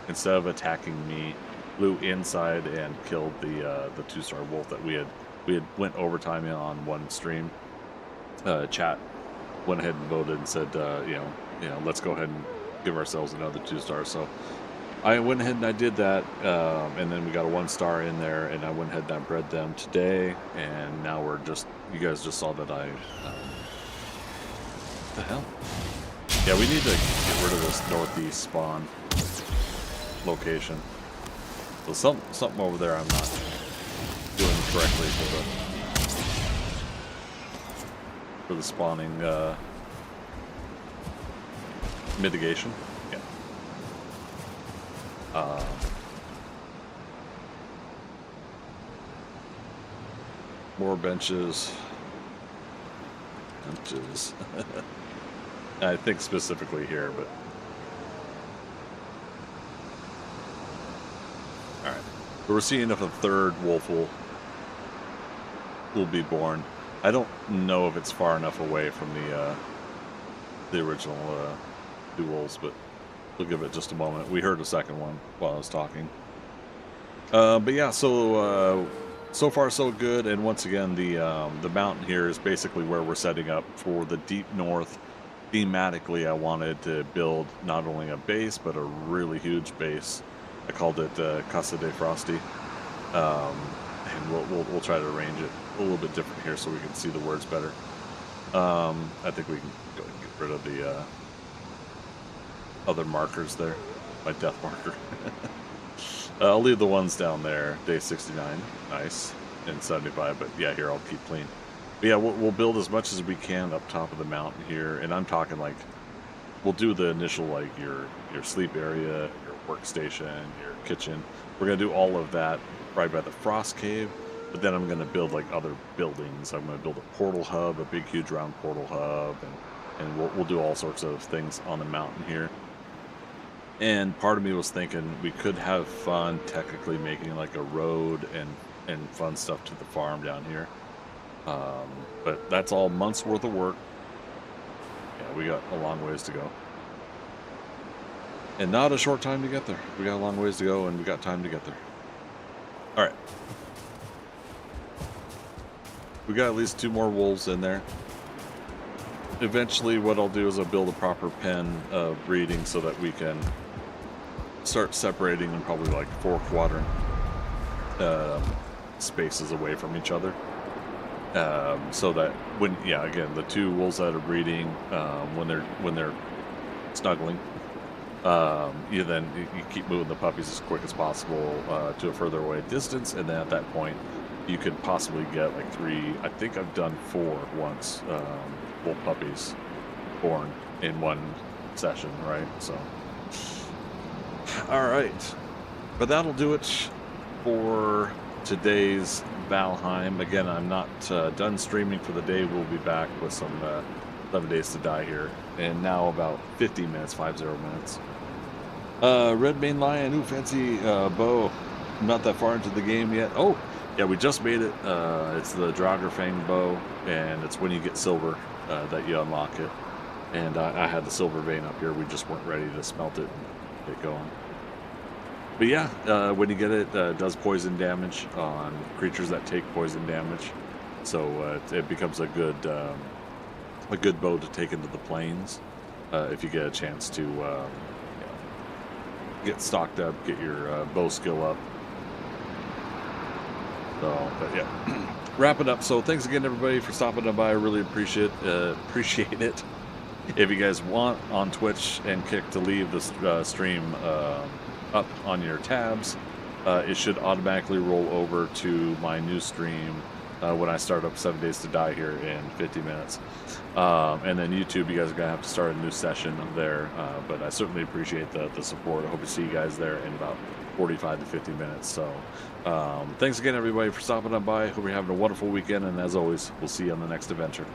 instead of attacking me, flew inside and killed the 2-star wolf that we had went overtime in on one stream. Chat went ahead and voted and said, let's go ahead and give ourselves another 2-star. So I went ahead and I did that, and then we got a 1-star in there, and I went ahead and I bred them today, and now you guys just saw that what the hell? Yeah, we need to get rid of this northeast spawn location. So something over there I'm not doing correctly for the spawning mitigation. Yeah. More benches. Benches. I think specifically here, but all right. So we're seeing if a third wolf will be born. I don't know if it's far enough away from the original two wolves, but we'll give it just a moment. We heard a second one while I was talking. But yeah, so far so good. And once again, the mountain here is basically where we're setting up for the deep north. Thematically, I wanted to build not only a base but a really huge base. I called it Casa de Frosty, and we'll try to arrange it a little bit different here so we can see the words better. I think we can go ahead and get rid of the other markers there, my death marker. I'll leave the ones down there, day 69, nice, and 75, but yeah, here I'll keep clean. But yeah, we'll build as much as we can up top of the mountain here, and I'm talking like, we'll do the initial, like, your sleep area, your workstation, your kitchen. We're going to do all of that right by the frost cave, but then I'm going to build, like, other buildings. I'm going to build a portal hub, a big, huge, round portal hub, and we'll do all sorts of things on the mountain here. And part of me was thinking we could have fun technically making like a road and fun stuff to the farm down here. But that's all months worth of work. Yeah, we got a long ways to go. And not a short time to get there. We got a long ways to go and we got time to get there. All right. We got at least 2 more wolves in there. Eventually what I'll do is I'll build a proper pen of breeding so that we can start separating in probably like 4 quadrant spaces away from each other, so that when again the 2 wolves that are breeding, when they're snuggling, you keep moving the puppies as quick as possible to a further away distance, and then at that point you could possibly get like 3, I think I've done 4 once, wolf puppies born in one session, right? So all right, but that'll do it for today's Valheim. Again, I'm not done streaming for the day. We'll be back with some 11 Days to Die here, and now about 50 minutes, 50 minutes. Red Mane Lion, ooh, fancy bow. Not that far into the game yet. Oh, yeah, we just made it. It's the Draugr bow, and it's when you get silver that you unlock it. And I had the silver vein up here. We just weren't ready to smelt it and get going. But yeah, when you get it, it does poison damage on creatures that take poison damage. So it becomes a good bow to take into the plains if you get a chance to get stocked up, get your bow skill up. So, but yeah, wrap it up. So thanks again, everybody, for stopping by. I really appreciate it. If you guys want on Twitch and Kick to leave the stream up on your tabs, it should automatically roll over to my new stream when I start up 7 Days to Die here in 50 minutes. And then YouTube, you guys are going to have to start a new session there. But I certainly appreciate the support. I hope to see you guys there in about 45 to 50 minutes. So thanks again, everybody, for stopping by. Hope you're having a wonderful weekend. And as always, we'll see you on the next adventure.